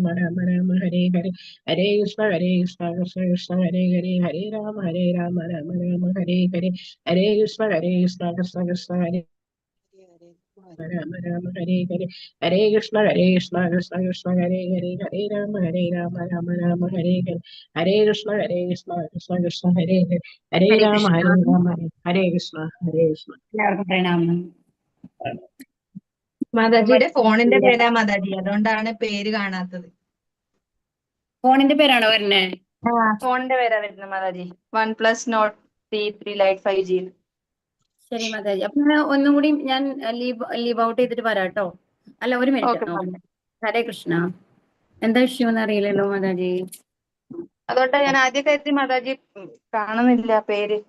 Rama Rama Hare Hare Hare Krishna Krishna Krishna Hare Hare Hare Rama Rama Rama Hare Hare Hare Krishna Krishna Krishna Hare Rama Rama Hare Hare Hare Krishna Krishna Krishna Hare Hare Hare Rama Rama Rama Hare Hare Hare Krishna Krishna Krishna Hare Hare Hare ഹരേ Rama Krishna. Rama Hare Krishna Hare Krishna. എല്ലാവർക്കും പ്രണാമം. മാതാജിയുടെ ഫോണിന്റെ പേരാ മാതാജി, അതുകൊണ്ടാണ് പേര് കാണാത്തത്. ഫോണിന്റെ പേരാണോ വരുന്നേ? ഫോണിന്റെ പേരാ വരുന്നത് Mataji. OnePlus Note T3 Lite 5G. ശരി മാതാജി, അപ്പൊ ഞാൻ ഒന്നും കൂടി ഞാൻ ലീവ് ഔട്ട് ചെയ്തിട്ട് വരാം കേട്ടോ. അല്ല, ഒരു മിനിറ്റ് നോക്കട്ടെ. ഹരേ കൃഷ്ണ. എന്താ ഇഷ്യൂ എന്ന് അറിയില്ലല്ലോ മാതാജി. അതുകൊണ്ട് ഞാൻ ആദ്യം കരുതി മാതാജി കാണുന്നില്ല പേര്.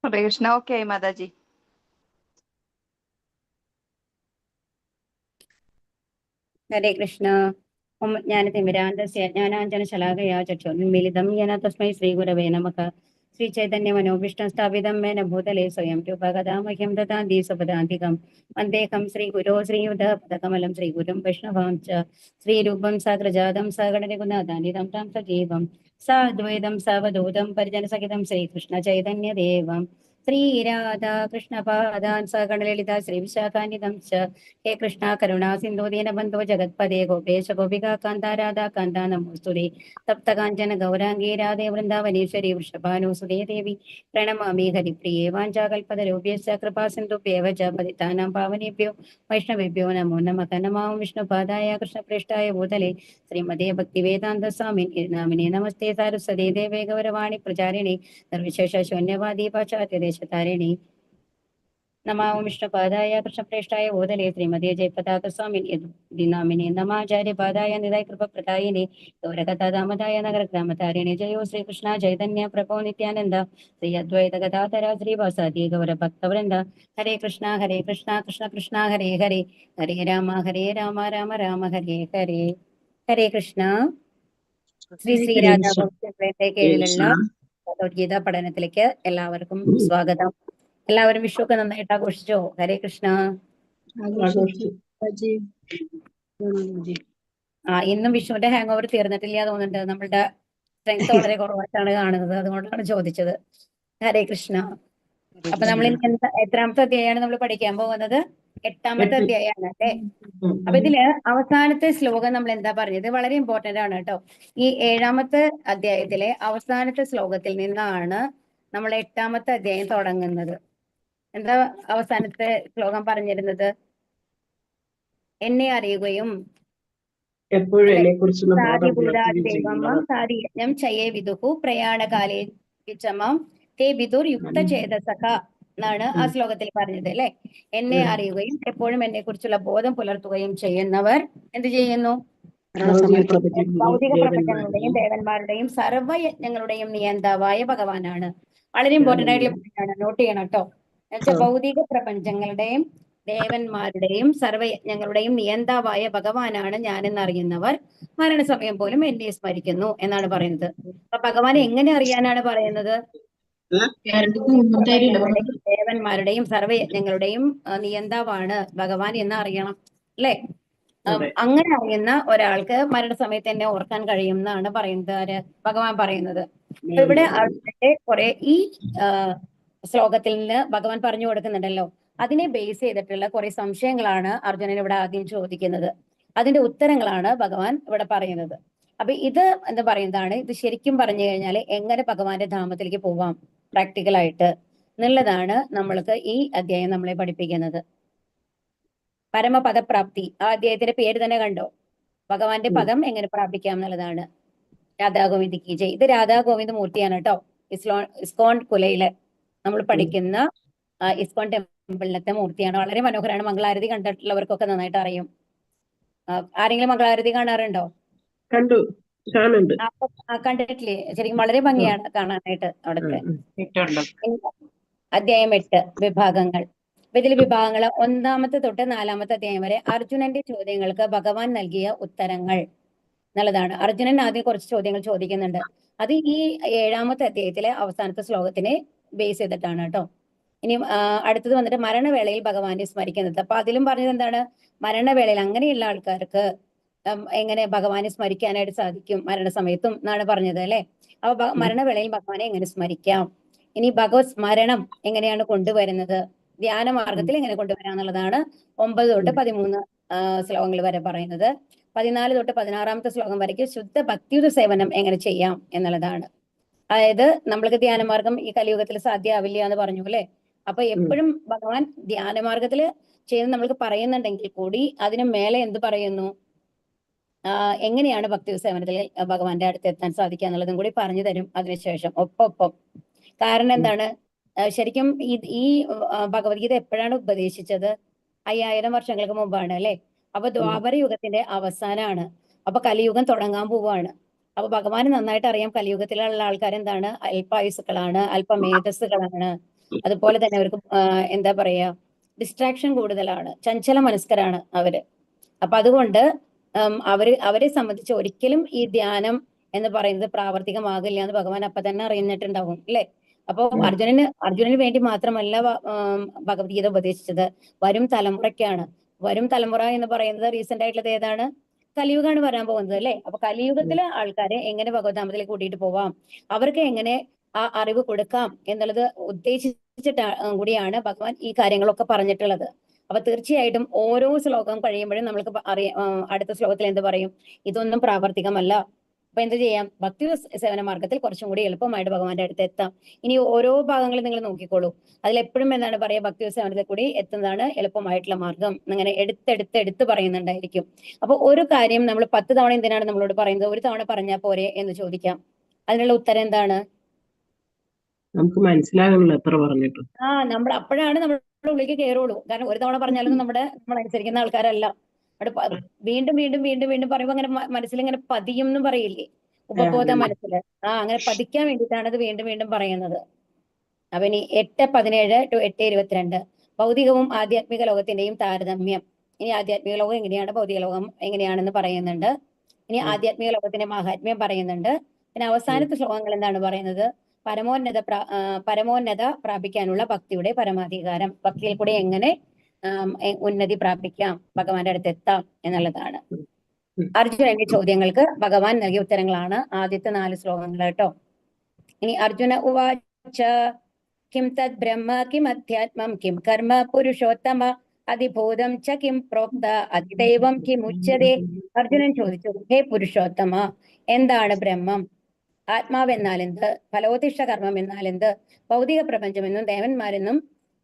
ഹരേ കൃഷ്ണ. ഓക്കെ മാതാജി. ഹരേ കൃഷ്ണ. ഓം ജ്ഞാനതിമിരാന്തസ്യ ജ്ഞാനാഞ്ജനശലാകയാ ചക്ഷുർമിലിതം യേന തസ്മൈ ശ്രീഗുരവേ നമഃ. ശ്രീചൈതന്യമനോഭീഷ്ടം സ്ഥാപിതം മേന ഭൂതലേ സ്വയം രൂപകഥാമഹ്യം ദദാന്തി സ്വപദാന്തികം വന്ദേഹം ശ്രീഗുരോ ശ്രീയുധപദകമലം ശ്രീഗുരും വൈഷ്ണവാം ച ശ്രീരൂപം സാഗ്രജാതം സഗണരഘുനാഥാനിതം താം സജീവം സാദ്വൈതം സാവധൂതം പരിജനസഹിതം ശ്രീകൃഷ്ണ ചൈതന്യദേവം ശ്രീരാധാകൃഷ്ണപാദാൻ സഗണലളിത ശ്രീവിശാഖാനിതം ച ഹേ കൃഷ്ണ കരുണാ സിന്ധു ദീനബന്ധോ ജഗത്പദേ ഗോപേശ ഗോപികാ കാന്ത രാധാ കാന്ത നമോസ്തുതേ തപ്തകാഞ്ചന ഗൗരാംഗീ രാധേ വൃന്ദാവനേശ്വരി വൃഷഭാനുസുതേ ദേവി പ്രണമാമി ഹരിപ്രിയേ വാഞ്ചാകൽപതരുഭ്യശ്ച കൃപാസിന്ധുഭ്യേവ ച പതിതാനാം പാവനേഭ്യോ വൈഷ്ണവേഭ്യോ നമോ നമഃ. നമാം വിഷ്ണുപാദായ കൃഷ്ണപ്രേഷ്ഠായ ഭൂതലേ ശ്രീമതേ ഭക്തിവേദാന്ത സ്വാമിനേ നാമിനേ നമസ്തേ സാരസ്വതേ ദേവേ ഗൗരവാണി പ്രചാരിണി നിർവിശേഷ ശൂന്യവാദി പാശ്ചാത്യദേശതാരിണി. നമാം വിഷ്ണുപാദായ കൃഷ്ണപ്രേഷ്ഠായ ഭൂതലേ ശ്രീമതേ ജയപതാക സ്വാമിനേ നാമിനേ നമാചാര്യപാദായ നിതായ കൃപപ്രദായിനേ ഗൗരകഥാദാമതായ നഗരഗ്രാമധാരിണേ. ജയോ ശ്രീകൃഷ്ണ ചൈതന്യ പ്രഭോ നിത്യാനന്ദ ശ്രീ അദ്വൈത ഗദാധര ശ്രീവാസാദി ഗൗരഭക്തവൃന്ദ. ഹരേ കൃഷ്ണ കൃഷ്ണ കൃഷ്ണ ഹരേ ഹരേ ഹരേ രാമ രാമ രാമ ഹരേ ഹരേ. ഹരേ കൃഷ്ണ. ശ്രീ ശ്രീരാധാ ഭക്തരുടെ കീഴിലുള്ള ഭഗവത്ഗീത പഠനത്തിലേക്ക് എല്ലാവർക്കും സ്വാഗതം. എല്ലാവരും വിഷു ഒക്കെ നന്നായിട്ട് ആഘോഷിച്ചോ? ഹരേ കൃഷ്ണ. ഇന്നും വിഷുവിന്റെ ഹാങ് ഓവർ തീർന്നിട്ടില്ല തോന്നുന്നുണ്ട്. നമ്മളുടെ സ്ട്രെങ്ത് വളരെ കുറവായിട്ടാണ് കാണുന്നത്, അതുകൊണ്ടാണ് ചോദിച്ചത്. ഹരേ കൃഷ്ണ. അപ്പൊ നമ്മൾ എത്രാമത്തെ അധ്യായമാണ് നമ്മൾ പഠിക്കാൻ പോകുന്നത്? 8ാമത്തെ അധ്യായമാണ് അല്ലേ? അപ്പൊ ഇതില് അവസാനത്തെ ശ്ലോകം നമ്മൾ എന്താ പറഞ്ഞത്? വളരെ ഇമ്പോർട്ടന്റ് ആണ് കേട്ടോ. ഈ 7ാമത്തെ അധ്യായത്തിലെ അവസാനത്തെ ശ്ലോകത്തിൽ നിന്നാണ് നമ്മൾ 8ാമത്തെ അധ്യായം തുടങ്ങുന്നത്. എന്താ അവസാനത്തെ ശ്ലോകം പറഞ്ഞിരുന്നത്? എന്നെ അറിയുകയും സാരിയജ്ഞം ചയേ വിദുഹു പ്രയാണകാലേ വിചമാം തേ വിദുർ യുക്ത ചേതസക എന്നാണ് ആ ശ്ലോകത്തിൽ പറഞ്ഞത് അല്ലെ. എന്നെ അറിയുകയും എപ്പോഴും എന്നെ കുറിച്ചുള്ള ബോധം പുലർത്തുകയും ചെയ്യുന്നവർ എന്ത് ചെയ്യുന്നു? ഭൗതിക പ്രപഞ്ചങ്ങളുടെയും ദേവന്മാരുടെയും സർവ്വയജ്ഞങ്ങളുടെയും നിയന്താവായ ഭഗവാനാണ്. വളരെ ഇമ്പോർട്ടന്റ് ആയിട്ടുള്ള പോയിന്റാണ്, നോട്ട് ചെയ്യണം കേട്ടോ. എന്നുവെച്ചാൽ ഭൗതിക പ്രപഞ്ചങ്ങളുടെയും ദേവന്മാരുടെയും സർവ്വയജ്ഞങ്ങളുടെയും നിയന്താവായ ഭഗവാനാണ് ഞാനെന്ന് അറിയുന്നവർ മരണസമയം പോലും എന്നെ സ്മരിക്കുന്നു എന്നാണ് പറയുന്നത്. അപ്പൊ ഭഗവാനെ എങ്ങനെ അറിയാനാണ് പറയുന്നത്? പ്രപഞ്ചങ്ങളുടെയും ദേവന്മാരുടെയും സർവ്വയജ്ഞങ്ങളുടെയും നിയന്താവാണ് ഭഗവാൻ എന്ന് അറിയണം അല്ലെ. അങ്ങനെ അറിയുന്ന ഒരാൾക്ക് മരണസമയത്ത് എന്നെ ഓർക്കാൻ കഴിയും എന്നാണ് പറയുന്നത് ആര്? ഭഗവാൻ പറയുന്നത്. അപ്പൊ ഇവിടെ അർജുനന്റെ കുറെ ഈ ശ്ലോകത്തിൽ നിന്ന് ഭഗവാൻ പറഞ്ഞു കൊടുക്കുന്നുണ്ടല്ലോ, അതിനെ ബേസ് ചെയ്തിട്ടുള്ള കുറെ സംശയങ്ങളാണ് അർജുനൻ ഇവിടെ ആദ്യം ചോദിക്കുന്നത്. അതിന്റെ ഉത്തരങ്ങളാണ് ഭഗവാൻ ഇവിടെ പറയുന്നത്. അപ്പൊ ഇത് എന്താ പറയുന്നതാണ്, ഇത് ശരിക്കും പറഞ്ഞു കഴിഞ്ഞാൽ എങ്ങനെ ഭഗവാന്റെ ധാമത്തിലേക്ക് പോവാം പ്രാക്ടിക്കലായിട്ട് എന്നുള്ളതാണ് നമ്മൾക്ക് ഈ അധ്യായം നമ്മളെ പഠിപ്പിക്കുന്നത്. പരമപദപ്രാപ്തി, ആ അധ്യായത്തിന്റെ പേര് തന്നെ കണ്ടോ, ഭഗവാന്റെ പദം എങ്ങനെ പ്രാപിക്കാം എന്നുള്ളതാണ്. രാധാഗോവിന്ദ് കി ജയ്. ഇത് രാധാഗോവിന്ദ് മൂർത്തിയാണ് കേട്ടോ. ഇസ്കോൺ കുലയിലെ നമ്മൾ പഠിക്കുന്ന ഇസ്കോൺ ടെമ്പിളിലത്തെ മൂർത്തിയാണ്. വളരെ മനോഹരമാണ്. മംഗളാരതി കണ്ടിട്ടുള്ളവർക്കൊക്കെ നന്നായിട്ട് അറിയും. ആരെങ്കിലും മംഗളാരതി കാണാറുണ്ടോ? കണ്ടു, കണ്ടിട്ടില്ലേ? ശരിക്കും വളരെ ഭംഗിയാണ് കാണാനായിട്ട് അവിടുത്തെ. അധ്യായം 8 വിഭാഗങ്ങൾ. ഇതിൽ വിഭാഗങ്ങൾ 1 തൊട്ട് 4 അധ്യായം വരെ അർജുനന്റെ ചോദ്യങ്ങൾക്ക് ഭഗവാൻ നൽകിയ ഉത്തരങ്ങൾ എന്നുള്ളതാണ്. അർജുനൻ ആദ്യം കുറച്ച് ചോദ്യങ്ങൾ ചോദിക്കുന്നുണ്ട്. അത് ഈ 7 അധ്യായത്തിലെ അവസാനത്തെ ശ്ലോകത്തിനെ ബേസ് ചെയ്തിട്ടാണ് കേട്ടോ. ഇനി അടുത്തത് വന്നിട്ട് മരണവേളയിൽ ഭഗവാനെ സ്മരിക്കുന്നത്. അപ്പൊ അതിലും പറഞ്ഞത് എന്താണ്? മരണവേളയിൽ അങ്ങനെയുള്ള ആൾക്കാർക്ക് എങ്ങനെ ഭഗവാനെ സ്മരിക്കാനായിട്ട് സാധിക്കും മരണസമയത്തും എന്നാണ് പറഞ്ഞത് അല്ലെ. അപ്പൊ മരണവേളയിൽ ഭഗവാനെ എങ്ങനെ സ്മരിക്കാം? ഇനി ഭഗവത് സ്മരണം എങ്ങനെയാണ് കൊണ്ടുവരുന്നത്, ധ്യാന മാർഗത്തിൽ എങ്ങനെ കൊണ്ടുവരാന്നുള്ളതാണ് 9 തൊട്ട് 13 ശ്ലോകങ്ങൾ വരെ പറയുന്നത്. 14 തൊട്ട് 16 ശ്ലോകം വരയ്ക്ക് ശുദ്ധ ഭക്തിയുത സേവനം എങ്ങനെ ചെയ്യാം എന്നുള്ളതാണ്. അതായത് നമ്മൾക്ക് ധ്യാനമാർഗം ഈ കലിയുഗത്തിൽ സാധ്യമാവില്ല എന്ന് പറഞ്ഞു അല്ലെ. അപ്പൊ എപ്പോഴും ഭഗവാൻ ധ്യാനമാർഗത്തിൽ ചെയ്ത് നമ്മൾക്ക് പറയുന്നുണ്ടെങ്കിൽ കൂടി അതിന് മേലെ എന്ത് പറയുന്നു, എങ്ങനെയാണ് ഭക്തി സേവനത്തിൽ ഭഗവാന്റെ അടുത്ത് എത്താൻ സാധിക്കുക എന്നുള്ളതും കൂടി പറഞ്ഞു തരും അതിനുശേഷം ഒപ്പം. കാരണം എന്താണ്, ശരിക്കും ഈ ഭഗവത്ഗീത എപ്പോഴാണ് ഉപദേശിച്ചത്? 5000 വർഷങ്ങൾക്ക് മുമ്പാണ് അല്ലെ. അപ്പൊ ദ്വാപര യുഗത്തിന്റെ അവസാനമാണ്. അപ്പൊ കലിയുഗം തുടങ്ങാൻ പോവാണ്. അപ്പൊ ഭഗവാന് നന്നായിട്ട് അറിയാം കലിയുഗത്തിലുള്ള ആൾക്കാർ എന്താണ്, അല്പായുസുക്കളാണ്, അല്പമേധസ്സുകളാണ്. അതുപോലെ തന്നെ അവർക്ക് എന്താ പറയാ, ഡിസ്ട്രാക്ഷൻ കൂടുതലാണ്, ചഞ്ചല മനസ്കരാണ് അവര്. അപ്പൊ അതുകൊണ്ട് അവരെ സംബന്ധിച്ച് ഒരിക്കലും ഈ ധ്യാനം എന്ന് പറയുന്നത് പ്രാവർത്തികമാകില്ല എന്ന് ഭഗവാൻ അപ്പൊ തന്നെ അറിഞ്ഞിട്ടുണ്ടാവും അല്ലെ. അപ്പൊ അർജുനന് വേണ്ടി മാത്രമല്ല ഭഗവത്ഗീത ഉപദേശിച്ചത്, വരും തലമുറയ്ക്കാണ്. വരും തലമുറ എന്ന് പറയുന്നത് റീസെന്റ് ആയിട്ടുള്ളത് ഏതാണ്? കലിയുഗമാണ് വരാൻ പോകുന്നത് അല്ലെ. അപ്പൊ കലിയുഗത്തിലെ ആൾക്കാരെ എങ്ങനെ ഭഗവത്ധാമത്തിലേക്ക് കൂട്ടിയിട്ട് പോവാം, അവർക്ക് എങ്ങനെ ആ അറിവ് കൊടുക്കാം എന്നുള്ളത് ഉദ്ദേശിച്ചിട്ട് കൂടിയാണ് ഭഗവാൻ ഈ കാര്യങ്ങളൊക്കെ പറഞ്ഞിട്ടുള്ളത്. അപ്പൊ തീർച്ചയായിട്ടും ഓരോ ശ്ലോകം കഴിയുമ്പോഴും നമ്മൾക്ക് അടുത്ത ശ്ലോകത്തിൽ എന്ത് പറയും, ഇതൊന്നും പ്രാവർത്തികമല്ല. അപ്പൊ എന്ത് ചെയ്യാം, ഭക്തി സേവന മാർഗത്തിൽ കുറച്ചും കൂടി എളുപ്പമായിട്ട് ഭഗവാന്റെ അടുത്ത് എത്താം. ഇനി ഓരോ ഭാഗങ്ങളും നിങ്ങൾ നോക്കിക്കോളൂ, അതിലെപ്പോഴും എന്താണ് പറയാ, ഭക്തി സേവനത്തിൽ കൂടി എത്തുന്നതാണ് എളുപ്പമായിട്ടുള്ള മാർഗം. അങ്ങനെ എടുത്ത് പറയുന്നുണ്ടായിരിക്കും. അപ്പൊ ഒരു കാര്യം നമ്മൾ 10 തവണ എന്തിനാണ് നമ്മളോട് പറയുന്നത്, ഒരു തവണ പറഞ്ഞാൽ പോരെ എന്ന് ചോദിക്കാം. അതിനുള്ള ഉത്തരം എന്താണ്? നമുക്ക് മനസ്സിലാകണല്ലോ എത്ര പറഞ്ഞിട്ട്. നമ്മൾ അപ്പോഴാണ് നമ്മുടെ ഉള്ളിലേക്ക് കയറുള്ളൂ. കാരണം ഒരു തവണ പറഞ്ഞാലൊന്നും നമ്മൾ അനുസരിക്കുന്ന ആൾക്കാരല്ല. അവിടെ വീണ്ടും വീണ്ടും വീണ്ടും വീണ്ടും പറയുമ്പോൾ അങ്ങനെ മനസ്സിൽ ഇങ്ങനെ പതിയും എന്നും പറയില്ലേ, ഉപബോധ മനസ്സില്. അങ്ങനെ പതിക്കാൻ വേണ്ടിയിട്ടാണ് ഇത് വീണ്ടും വീണ്ടും പറയുന്നത്. അപ്പൊ ഇനി 8:17 to 8:22 ഭൗതികവും ആധ്യാത്മിക ലോകത്തിന്റെയും താരതമ്യം. ഇനി ആധ്യാത്മിക ലോകം എങ്ങനെയാണ്, ഭൗതിക ലോകം എങ്ങനെയാണെന്ന് പറയുന്നുണ്ട്. ഇനി ആധ്യാത്മിക ലോകത്തിന്റെ മഹാത്മ്യം പറയുന്നുണ്ട്. പിന്നെ അവസാനത്തെ ശ്ലോകങ്ങൾ എന്താണ് പറയുന്നത്, പരമോന്നത പ്രാപിക്കാനുള്ള ഭക്തിയുടെ പരമാധികാരം, ഭക്തിയിൽ കൂടെ എങ്ങനെ ഉന്നതി പ്രാപിക്കാം, ഭഗവാന്റെ അടുത്ത് എത്താം എന്നുള്ളതാണ്. അർജുനന്റെ ചോദ്യങ്ങൾക്ക് ഭഗവാൻ നൽകിയ ഉത്തരങ്ങളാണ് ആദ്യത്തെ 4 ശ്ലോകങ്ങൾ കേട്ടോ. ഇനി അർജുന ഉവാച കിം തദ് ബ്രഹ്മ കിം അധ്യാത്മം കിം കർമ്മ പുരുഷോത്തമ അതിഭൂതം ച കിം പ്രോക്ത അതിദൈവം കിം ഉച്യതേ. അർജുനൻ ചോദിച്ചു, ഹേ പുരുഷോത്തമ, എന്താണ് ബ്രഹ്മം? ആത്മാവ് എന്നാൽ എന്ത്? ഫലോദിഷ്ട കർമ്മം എന്നാൽ എന്ത്? ഭൗതിക പ്രപഞ്ചമെന്നും ദേവന്മാരെന്നും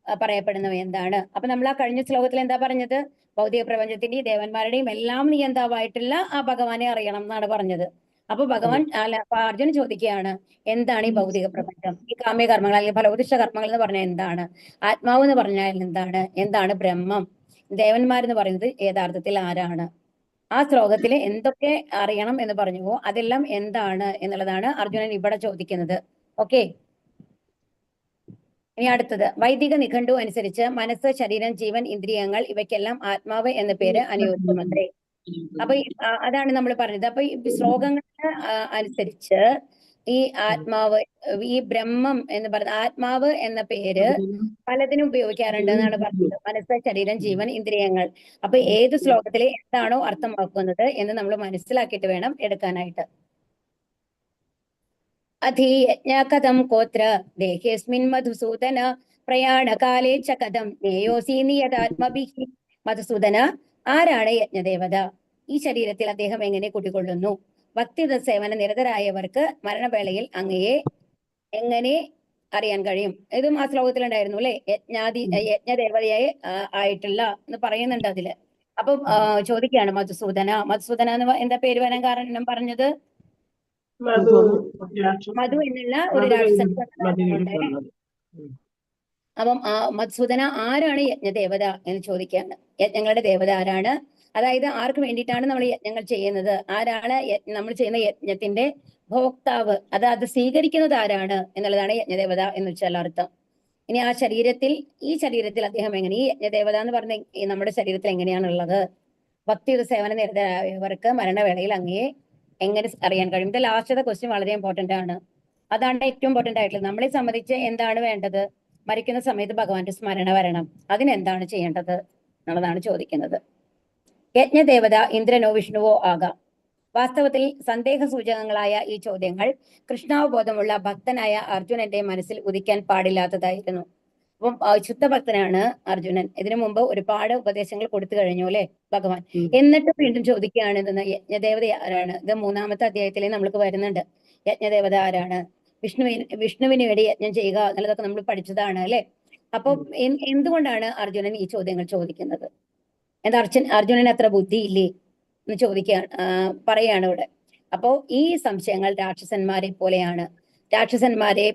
പറയപ്പെടുന്നവ എന്താണ്? അപ്പൊ നമ്മൾ ആ കഴിഞ്ഞ ശ്ലോകത്തിൽ എന്താ പറഞ്ഞത്, ഭൗതിക പ്രപഞ്ചത്തിന്റെയും ദേവന്മാരുടെയും എല്ലാം നിയന്താവായിട്ടുള്ള ആ ഭഗവാനെ അറിയണം എന്നാണ് പറഞ്ഞത്. അപ്പൊ ഭഗവാൻ അല്ല അപ്പൊ അർജുനൻ ചോദിക്കുകയാണ്, എന്താണ് ഈ ഭൗതിക പ്രപഞ്ചം, ഈ കാമ്യ കർമ്മങ്ങൾ അല്ലെങ്കിൽ ഫലോദിഷ്ട കർമ്മങ്ങൾ എന്ന് പറഞ്ഞാൽ എന്താണ്, ആത്മാവ് എന്ന് പറഞ്ഞാൽ എന്താണ്, എന്താണ് ബ്രഹ്മം, ദേവന്മാരെന്ന് പറയുന്നത് യഥാർത്ഥത്തിൽ ആരാണ്, ആ ശ്ലോകത്തിൽ എന്തൊക്കെ അറിയണം എന്ന് പറഞ്ഞുവോ അതെല്ലാം എന്താണ് എന്നുള്ളതാണ് അർജുനൻ ഇവിടെ ചോദിക്കുന്നത്. ഓക്കെ, ഇനി അടുത്തത് വൈദിക നിഘണ്ടു അനുസരിച്ച് മനസ്സ്, ശരീരം, ജീവൻ, ഇന്ദ്രിയങ്ങൾ ഇവയ്ക്കെല്ലാം ആത്മാവ് എന്ന പേര് അനുയോജ്യമത്രേ. അപ്പൊ അതാണ് നമ്മൾ പറഞ്ഞത്. അപ്പൊ ഈ ശ്ലോകങ്ങൾ അനുസരിച്ച് ഈ ആത്മാവ്, ഈ ബ്രഹ്മം എന്ന് പറയുന്ന ആത്മാവ് എന്ന പേര് പലതിനും ഉപയോഗിക്കാറുണ്ട് എന്നാണ് പറഞ്ഞത്. മനസ്സ്, ശരീരം, ജീവൻ, ഇന്ദ്രിയങ്ങൾ. അപ്പൊ ഏത് ശ്ലോകത്തിലെ എന്താണോ അർത്ഥമാക്കുന്നത് എന്ന് നമ്മൾ മനസ്സിലാക്കിയിട്ട് വേണം എടുക്കാനായിട്ട്. അധീയജ്ഞ കഥം കോത്ര ദേഹേസ്മിൻ മധുസൂദന പ്രയാണകാലേ ച കഥം നേയോസി നിയതാത്മഭിഹി. മധുസൂദന, ആരാണ് യജ്ഞദേവത? ഈ ശരീരത്തിൽ അദ്ദേഹം എങ്ങനെ കുടികൊള്ളുന്നു? ഭക്തിത സേവന നിരതരായവർക്ക് മരണവേളയിൽ അങ്ങയെ എങ്ങനെ അറിയാൻ കഴിയും? ഇതും ആ ശ്ലോകത്തിലുണ്ടായിരുന്നു അല്ലെ, യജ്ഞദേവതയായി ആയിട്ടുള്ള എന്ന് പറയുന്നുണ്ട് അതില്. അപ്പൊ ചോദിക്കുകയാണ് മധുസൂദന, മധുസൂദന എന്ന് എന്താ പേര് വരാൻ കാരണം പറഞ്ഞത്? മധു എന്നുള്ള ഒരു രാക്ഷസൻ ഉണ്ട്. അപ്പം മധുസൂദന, ആരാണ് യജ്ഞദേവത എന്ന് ചോദിക്കുകയാണ്. യജ്ഞങ്ങളുടെ ദേവത ആരാണ്? അതായത് ആർക്ക് വേണ്ടിയിട്ടാണ് നമ്മൾ യജ്ഞങ്ങൾ ചെയ്യുന്നത്, ആരാണ് നമ്മൾ ചെയ്യുന്ന യജ്ഞത്തിന്റെ ഭോക്താവ്, അത് സ്വീകരിക്കുന്നത് ആരാണ് എന്നുള്ളതാണ് യജ്ഞദേവത എന്ന് വെച്ചാൽ അർത്ഥം. ഇനി ആ ശരീരത്തിൽ, ഈ ശരീരത്തിൽ അദ്ദേഹം എങ്ങനെ, ഈ യജ്ഞദേവത എന്ന് പറഞ്ഞ നമ്മുടെ ശരീരത്തിൽ എങ്ങനെയാണുള്ളത്? ഭക്തിയുടെ സേവന നിരതരായവർക്ക് മരണവേളയിൽ അങ്ങയെ എങ്ങനെ അറിയാൻ കഴിയും? ഇത് ലാസ്റ്റത്തെ ക്വസ്റ്റ്യൻ വളരെ ഇമ്പോർട്ടന്റ് ആണ്. അതാണ് ഏറ്റവും ഇമ്പോർട്ടന്റ് ആയിട്ടുള്ളത്. നമ്മളെ സംബന്ധിച്ച് എന്താണ് വേണ്ടത്? മരിക്കുന്ന സമയത്ത് ഭഗവാന്റെ സ്മരണ വരണം. അതിനെന്താണ് ചെയ്യേണ്ടത് എന്നുള്ളതാണ് ചോദിക്കുന്നത്. യജ്ഞദേവത ഇന്ദ്രനോ വിഷ്ണുവോ ആകാം. വാസ്തവത്തിൽ സന്ദേഹസൂചകങ്ങളായ ഈ ചോദ്യങ്ങൾ കൃഷ്ണാവബോധമുള്ള ഭക്തനായ അർജുനന്റെ മനസ്സിൽ ഉദിക്കാൻ പാടില്ലാത്തതായിരുന്നു. അപ്പം ശുദ്ധഭക്തനാണ് അർജുനൻ. ഇതിനു മുമ്പ് ഒരുപാട് ഉപദേശങ്ങൾ കൊടുത്തു കഴിഞ്ഞു അല്ലെ ഭഗവാൻ. എന്നിട്ട് വീണ്ടും ചോദിക്കുകയാണ്, ഇതെന്ന് യജ്ഞദേവത ആരാണ്? ഇത് 3-ാമത്തെ അധ്യായത്തിലേ നമ്മൾക്ക് വരുന്നുണ്ട്. യജ്ഞദേവത ആരാണ്? വിഷ്ണുവിന് വേണ്ടി യജ്ഞം ചെയ്യുക എന്നുള്ളതൊക്കെ നമ്മൾ പഠിച്ചതാണ് അല്ലെ. അപ്പൊ എന്തുകൊണ്ടാണ് അർജുനൻ ഈ ചോദ്യങ്ങൾ ചോദിക്കുന്നത്? എന്താ അർജുനന് അത്ര ബുദ്ധിയില്ലേ എന്ന് ചോദിക്കുകയാണ്, പറയാണ് ഇവിടെ. അപ്പോ ഈ സംശയങ്ങൾ രാക്ഷസന്മാരെ പോലെയാണ്. രാക്ഷസന്മാരെ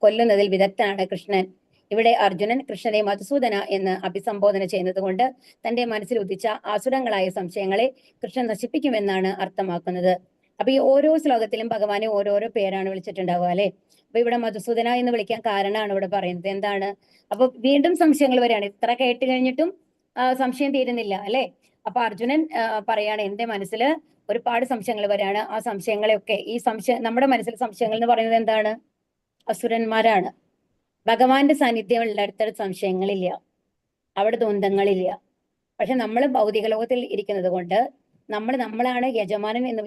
കൊല്ലുന്നതിൽ വിദഗ്ധനാണ് കൃഷ്ണൻ. ഇവിടെ അർജുനൻ കൃഷ്ണനെ മധുസൂദന എന്ന് അഭിസംബോധന ചെയ്യുന്നത് കൊണ്ട് തന്റെ മനസ്സിൽ ഉദിച്ച ആസുരങ്ങളായ സംശയങ്ങളെ കൃഷ്ണൻ നശിപ്പിക്കുമെന്നാണ് അർത്ഥമാക്കുന്നത്. അപ്പൊ ഈ ഓരോ ശ്ലോകത്തിലും ഭഗവാനെ ഓരോരോ പേരാണ് വിളിച്ചിട്ടുണ്ടാവുക അല്ലെ. അപ്പൊ ഇവിടെ മധുസൂദന എന്ന് വിളിക്കാൻ കാരണമാണ് ഇവിടെ പറയുന്നത്. എന്താണ്? അപ്പൊ വീണ്ടും സംശയങ്ങൾ വരികയാണ്. ഇത്ര കേട്ട് കഴിഞ്ഞിട്ടും സംശയം തീരുന്നില്ല അല്ലെ. അപ്പൊ അർജുനൻ പറയാണ്, എന്റെ മനസ്സിൽ ഒരുപാട് സംശയങ്ങൾ വരികയാണ്. ആ സംശയങ്ങളെയൊക്കെ, ഈ സംശയം, നമ്മുടെ മനസ്സിൽ സംശയങ്ങൾ എന്ന് പറയുന്നത് എന്താണ്? അസുരന്മാരാണ്. ഭഗവാന്റെ സാന്നിധ്യം ഉള്ളിടത്ത് സംശയങ്ങളില്ല, അവിടെ ദ്വന്ദ്ങ്ങളില്ല. പക്ഷെ നമ്മൾ ഭൗതിക ലോകത്തിൽ ഇരിക്കുന്നത് കൊണ്ട്, നമ്മളാണ് യജമാനൻ എന്ന്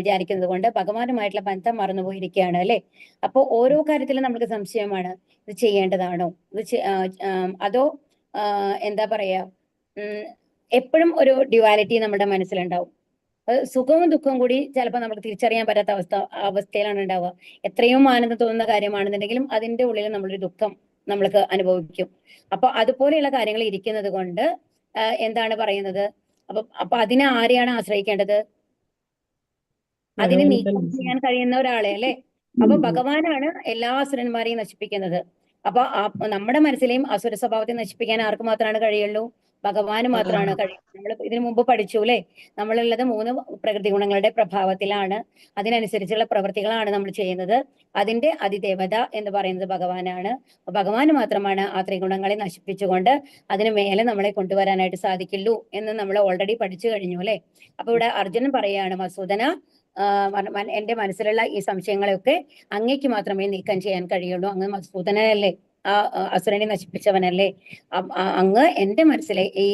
വിചാരിക്കുന്നത് കൊണ്ട് ഭഗവാനുമായിട്ടുള്ള ബന്ധം മറന്നുപോയിരിക്കുകയാണ് അല്ലെ. അപ്പോ ഓരോ കാര്യത്തിലും നമുക്ക് സംശയമാണ്. ഇത് ചെയ്യേണ്ടതാണോ, അതോ എന്താ പറയാ, എപ്പോഴും ഒരു ഡ്യുവാലിറ്റി നമ്മുടെ മനസ്സിലുണ്ടാവും. സുഖവും ദുഃഖവും കൂടി ചിലപ്പോൾ നമുക്ക് തിരിച്ചറിയാൻ പറ്റാത്ത അവസ്ഥയിലാണ് ഉണ്ടാവുക. എത്രയോ ആനന്ദം തോന്നുന്ന കാര്യമാണെന്നുണ്ടെങ്കിലും അതിന്റെ ഉള്ളിൽ നമ്മളൊരു ദുഃഖം നമ്മൾക്ക് അനുഭവിക്കും. അപ്പൊ അതുപോലെയുള്ള കാര്യങ്ങൾ ഇരിക്കുന്നത് കൊണ്ട് എന്താണ് പറയുന്നത്? അപ്പൊ അതിനെ ആരെയാണ് ആശ്രയിക്കേണ്ടത്? അതിനെ നീക്കം ചെയ്യാൻ കഴിയുന്ന ഒരാളെ അല്ലെ. അപ്പൊ ഭഗവാനാണ് എല്ലാ അസുരന്മാരെയും നശിപ്പിക്കുന്നത്. അപ്പൊ നമ്മുടെ മനസ്സിലെയും അസുര സ്വഭാവത്തെ നശിപ്പിക്കാൻ ആർക്ക് മാത്രമാണ് കഴിയുള്ളൂ? ഭഗവാന് മാത്രമാണ് കഴിയുന്നത്. നമ്മൾ ഇതിനു മുമ്പ് പഠിച്ചു അല്ലെ, നമ്മളുള്ളത് 3 പ്രകൃതി ഗുണങ്ങളുടെ പ്രഭാവത്തിലാണ്. അതിനനുസരിച്ചുള്ള പ്രവൃത്തികളാണ് നമ്മൾ ചെയ്യുന്നത്. അതിന്റെ അതിദേവത എന്ന് പറയുന്നത് ഭഗവാനാണ്. ഭഗവാന് മാത്രമാണ് ആ ത്രിഗുണങ്ങളെ നശിപ്പിച്ചുകൊണ്ട് അതിന് മേലെ നമ്മളെ കൊണ്ടുവരാനായിട്ട് സാധിക്കുള്ളൂ എന്ന് നമ്മൾ ഓൾറെഡി പഠിച്ചു കഴിഞ്ഞു അല്ലെ. അപ്പൊ ഇവിടെ അർജുനൻ പറയാണ്, മധുസൂദന, എന്റെ മനസ്സിലുള്ള ഈ സംശയങ്ങളെയൊക്കെ അങ്ങേക്ക് മാത്രമേ നീക്കം ചെയ്യാൻ കഴിയുള്ളൂ. അങ്ങ് മധുസൂദനല്ലേ, ആ അസുരനെ നശിപ്പിച്ചവനല്ലേ. അങ്ങ് എന്റെ മനസ്സിലെ ഈ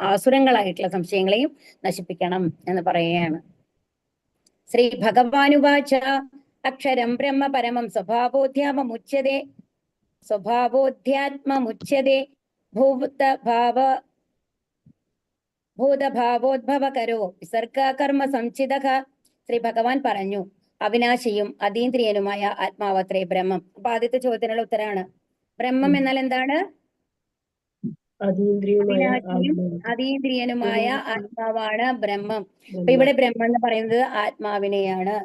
ആസുരങ്ങളായിട്ടുള്ള സംശയങ്ങളെയും നശിപ്പിക്കണം എന്ന് പറയുകയാണ്. ശ്രീ ഭഗവാനുവാച അക്ഷരം ബ്രഹ്മ പരമം സ്വഭാവോധ്യാത്മമുച്യതേ ഭൂതഭാവോദ്ഭവകരോ വിസർഗ കർമ്മ സംചിതഃ. ശ്രീ ഭഗവാൻ പറഞ്ഞു, അവിനാശിയും അതീന്ദ്രിയനുമായ ആത്മാവത്രേ ബ്രഹ്മം. അപ്പൊ ആദ്യത്തെ ചോദ്യത്തിനുള്ള ഉത്തരാണ്. ബ്രഹ്മം എന്നാൽ എന്താണ്? അവിനാശിയും അതീന്ദ്രിയനുമായ ആത്മാവാണ് ബ്രഹ്മം. അപ്പൊ ഇവിടെ ബ്രഹ്മം എന്ന് പറയുന്നത് ആത്മാവിനെയാണ്.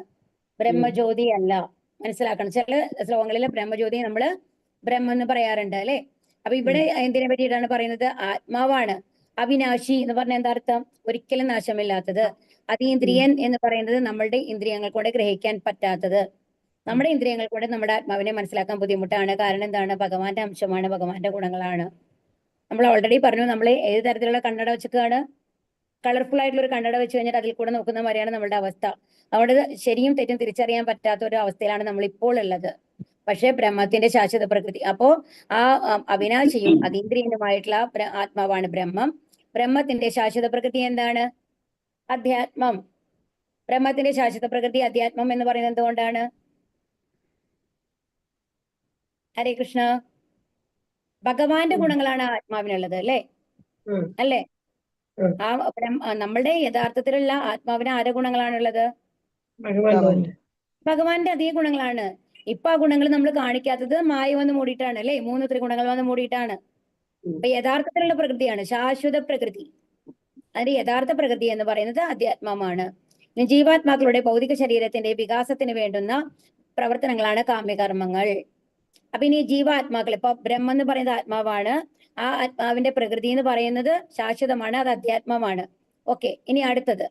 ബ്രഹ്മജ്യോതി അല്ല. മനസ്സിലാക്കണം. ചില ശ്ലോകങ്ങളിൽ ബ്രഹ്മജ്യോതി നമ്മൾ ബ്രഹ്മം എന്ന് പറയാറുണ്ട് അല്ലെ. അപ്പൊ ഇവിടെ എന്തിനെ പറ്റിയിട്ടാണ് പറയുന്നത്? ആത്മാവാണ്. അവിനാശി എന്ന് പറഞ്ഞ എന്താ അർത്ഥം? ഒരിക്കലും നാശമില്ലാത്തത്. അതീന്ദ്രിയൻ എന്ന് പറയുന്നത് നമ്മളുടെ ഇന്ദ്രിയങ്ങൾ കൊണ്ട് ഗ്രഹിക്കാൻ പറ്റാത്തത്. നമ്മുടെ ഇന്ദ്രിയങ്ങൾ കൊണ്ട് നമ്മുടെ ആത്മാവിനെ മനസ്സിലാക്കാൻ ബുദ്ധിമുട്ടാണ്. കാരണം എന്താണ്? ഭഗവാന്റെ അംശമാണ്, ഭഗവാന്റെ ഗുണങ്ങളാണ്. നമ്മൾ ഓൾറെഡി പറഞ്ഞു, നമ്മൾ ഏത് തരത്തിലുള്ള കണ്ണട വെച്ചിട്ടാണ്? കളർഫുൾ ആയിട്ടുള്ള ഒരു കണ്ണട വെച്ച് കഴിഞ്ഞാൽ അതിൽ കൂടെ നോക്കുന്ന മാതിരിയാണ് നമ്മുടെ അവസ്ഥ. അവിടെ ശരിയും തെറ്റും തിരിച്ചറിയാൻ പറ്റാത്ത ഒരു അവസ്ഥയിലാണ് നമ്മൾ ഇപ്പോൾ ഉള്ളത്. പക്ഷേ ബ്രഹ്മത്തിന്റെ ശാശ്വത പ്രകൃതി, അപ്പോ ആ അവിനാശിയും അതീന്ദ്രിയനുമായിട്ടുള്ള ആത്മാവാണ് ബ്രഹ്മം. ബ്രഹ്മത്തിന്റെ ശാശ്വത പ്രകൃതി എന്താണ്? അധ്യാത്മം. ബ്രഹ്മത്തിന്റെ ശാശ്വത പ്രകൃതി അധ്യാത്മം എന്ന് പറയുന്നത് എന്തുകൊണ്ടാണ്? ഹരേ കൃഷ്ണ. ഭഗവാന്റെ ഗുണങ്ങളാണ് ആത്മാവിനുള്ളത് അല്ലേ? അല്ലേ? ആ നമ്മളുടെ യഥാർത്ഥത്തിലുള്ള ആത്മാവിന് ആരുടെ ഗുണങ്ങളാണുള്ളത്? ഭഗവാന്റെ അതേ ഗുണങ്ങളാണ്. ഇപ്പൊ ആ ഗുണങ്ങൾ നമ്മൾ കാണിക്കാത്തത് മായ വന്ന് മൂടിയിട്ടാണ് അല്ലെ? 3 ത്രിഗുണങ്ങൾ വന്ന് മൂടിയിട്ടാണ്. അപ്പൊ യഥാർത്ഥത്തിലുള്ള പ്രകൃതിയാണ് ശാശ്വത പ്രകൃതി. അതിന്റെ യഥാർത്ഥ പ്രകൃതി എന്ന് പറയുന്നത് അധ്യാത്മമാണ്. ജീവാത്മാക്കളുടെ ഭൗതിക ശരീരത്തിന്റെ വികാസത്തിന് വേണ്ടുന്ന പ്രവർത്തനങ്ങളാണ് കാമ്യകർമ്മങ്ങൾ. അപ്പൊ ഇനി ജീവാത്മാക്കൾ, ഇപ്പൊ ബ്രഹ്മം എന്ന് പറയുന്നത് ആത്മാവാണ്. ആ ആത്മാവിന്റെ പ്രകൃതി എന്ന് പറയുന്നത് ശാശ്വതമാണ്, അത് അധ്യാത്മമാണ്. ഓക്കെ, ഇനി അടുത്തത്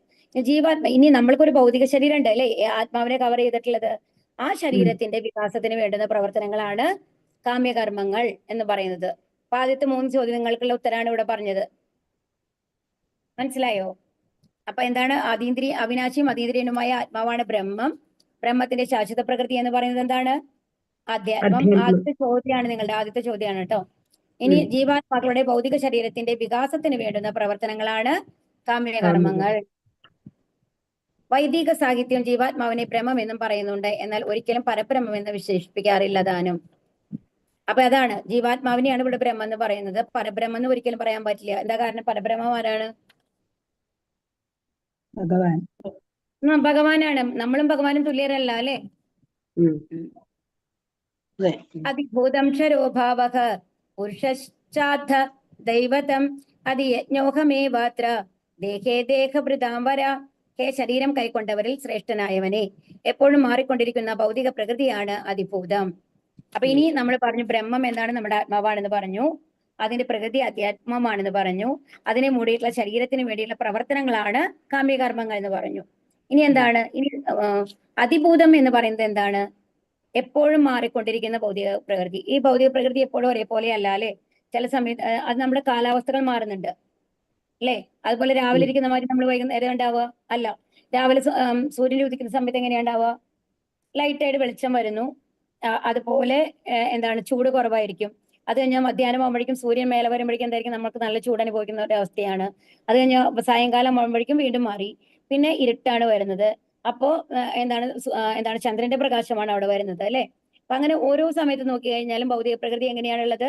ഇനി നമ്മൾക്കൊരു ഭൗതിക ശരീരം ഉണ്ട് അല്ലെ? ആത്മാവിനെ കവർ ചെയ്തിട്ടുള്ളത്. ആ ശരീരത്തിന്റെ വികാസത്തിന് വേണ്ടുന്ന പ്രവർത്തനങ്ങളാണ് കാമ്യകർമ്മങ്ങൾ എന്ന് പറയുന്നത്. അപ്പൊ ആദ്യത്തെ 3 ചോദ്യങ്ങൾക്കുള്ള ഉത്തരാണ് ഇവിടെ പറഞ്ഞത്. മനസ്സിലായോ? അപ്പൊ എന്താണ്? അവിനാശിയും അതീന്ദ്രിയനുമായ ആത്മാവാണ് ബ്രഹ്മം. ബ്രഹ്മത്തിന്റെ ശാശ്വത പ്രകൃതി എന്ന് പറയുന്നത് എന്താണ്? അധ്യാത്മം. ആദ്യത്തെ ചോദ്യമാണ്, നിങ്ങളുടെ ആദ്യത്തെ ചോദ്യമാണ് കേട്ടോ. ഇനി ജീവാത്മാക്കളുടെ ഭൗതിക ശരീരത്തിന്റെ വികാസത്തിന് വേണ്ടുന്ന പ്രവർത്തനങ്ങളാണ് കാമ്യകർമ്മങ്ങൾ. വൈദിക സാഹിത്യം ജീവാത്മാവിനെ ബ്രഹ്മം എന്നും പറയുന്നുണ്ട്, എന്നാൽ ഒരിക്കലും പരബ്രഹ്മം എന്ന് വിശേഷിപ്പിക്കാറില്ല താനും. അപ്പൊ അതാണ്, ജീവാത്മാവിനെയാണ് ഇവിടെ ബ്രഹ്മം എന്ന് പറയുന്നത്. പരബ്രഹ്മം എന്ന് ഒരിക്കലും പറയാൻ പറ്റില്ല. എന്താ കാരണം? പരബ്രഹ്മം ആരാണ്? ഭഗവാനാണ്. നമ്മളും ഭഗവാനും തുല്യരല്ല അല്ലെ? അതിഭൂതം ക്ഷരോഭാവഃ പുരുഷശ്ചാദ്ധ ദൈവതം അതിയജ്ഞോഹമേവാത്ര ദേഹേ ദേഹഭൃതാംബര. ഹേ ശരീരം കൈക്കൊണ്ടവരിൽ ശ്രേഷ്ഠനായവനെ, എപ്പോഴും മാറിക്കൊണ്ടിരിക്കുന്ന ഭൗതിക പ്രകൃതിയാണ് അതിഭൂതം. അപ്പൊ ഇനി നമ്മൾ പറഞ്ഞു ബ്രഹ്മം എന്താണ്? നമ്മുടെ ആത്മാവാണെന്ന് പറഞ്ഞു. അതിന്റെ പ്രകൃതി അധ്യാത്മമാണെന്ന് പറഞ്ഞു. അതിനെ മൂടിയിട്ടുള്ള ശരീരത്തിന് വേണ്ടിയിട്ടുള്ള പ്രവർത്തനങ്ങളാണ് കാമ്യകർമ്മങ്ങൾ എന്ന് പറഞ്ഞു. ഇനി എന്താണ്? ഇനി അതിഭൂതം എന്ന് പറയുന്നത് എന്താണ്? എപ്പോഴും മാറിക്കൊണ്ടിരിക്കുന്ന ഭൗതിക പ്രകൃതി. ഈ ഭൗതിക പ്രകൃതി എപ്പോഴും ഒരേപോലെ അല്ല അല്ലെ? ചില സമയത്ത് അത് നമ്മുടെ കാലാവസ്ഥകൾ മാറുന്നുണ്ട് അല്ലെ? അതുപോലെ രാവിലെ ഇരിക്കുന്ന മാതിരി നമ്മൾ വൈകുന്നേരം ഉണ്ടാവുക അല്ല. രാവിലെ സൂര്യൻ ഉദിക്കുന്ന സമയത്ത് എങ്ങനെയാ ഉണ്ടാവുക? ലൈറ്റായിട്ട് വെളിച്ചം വരുന്നു. അതുപോലെ എന്താണ്? ചൂട് കുറവായിരിക്കും. അത് കഴിഞ്ഞാൽ മധ്യാഹ്നം ആകുമ്പോഴേക്കും സൂര്യൻ മേലെ വരുമ്പോഴേക്കും എന്തായിരിക്കും? നമുക്ക് നല്ല ചൂട് അനുഭവിക്കുന്ന ഒരു അവസ്ഥയാണ്. അത് കഴിഞ്ഞാൽ സായങ്കാലം ആകുമ്പോഴേക്കും വീണ്ടും മാറി. പിന്നെ ഇരുട്ടാണ് വരുന്നത്. അപ്പോ എന്താണ് ചന്ദ്രന്റെ പ്രകാശമാണ് അവിടെ വരുന്നത് അല്ലെ? അപ്പൊ അങ്ങനെ ഓരോ സമയത്ത് നോക്കി കഴിഞ്ഞാലും ഭൗതിക പ്രകൃതി എങ്ങനെയാണുള്ളത്?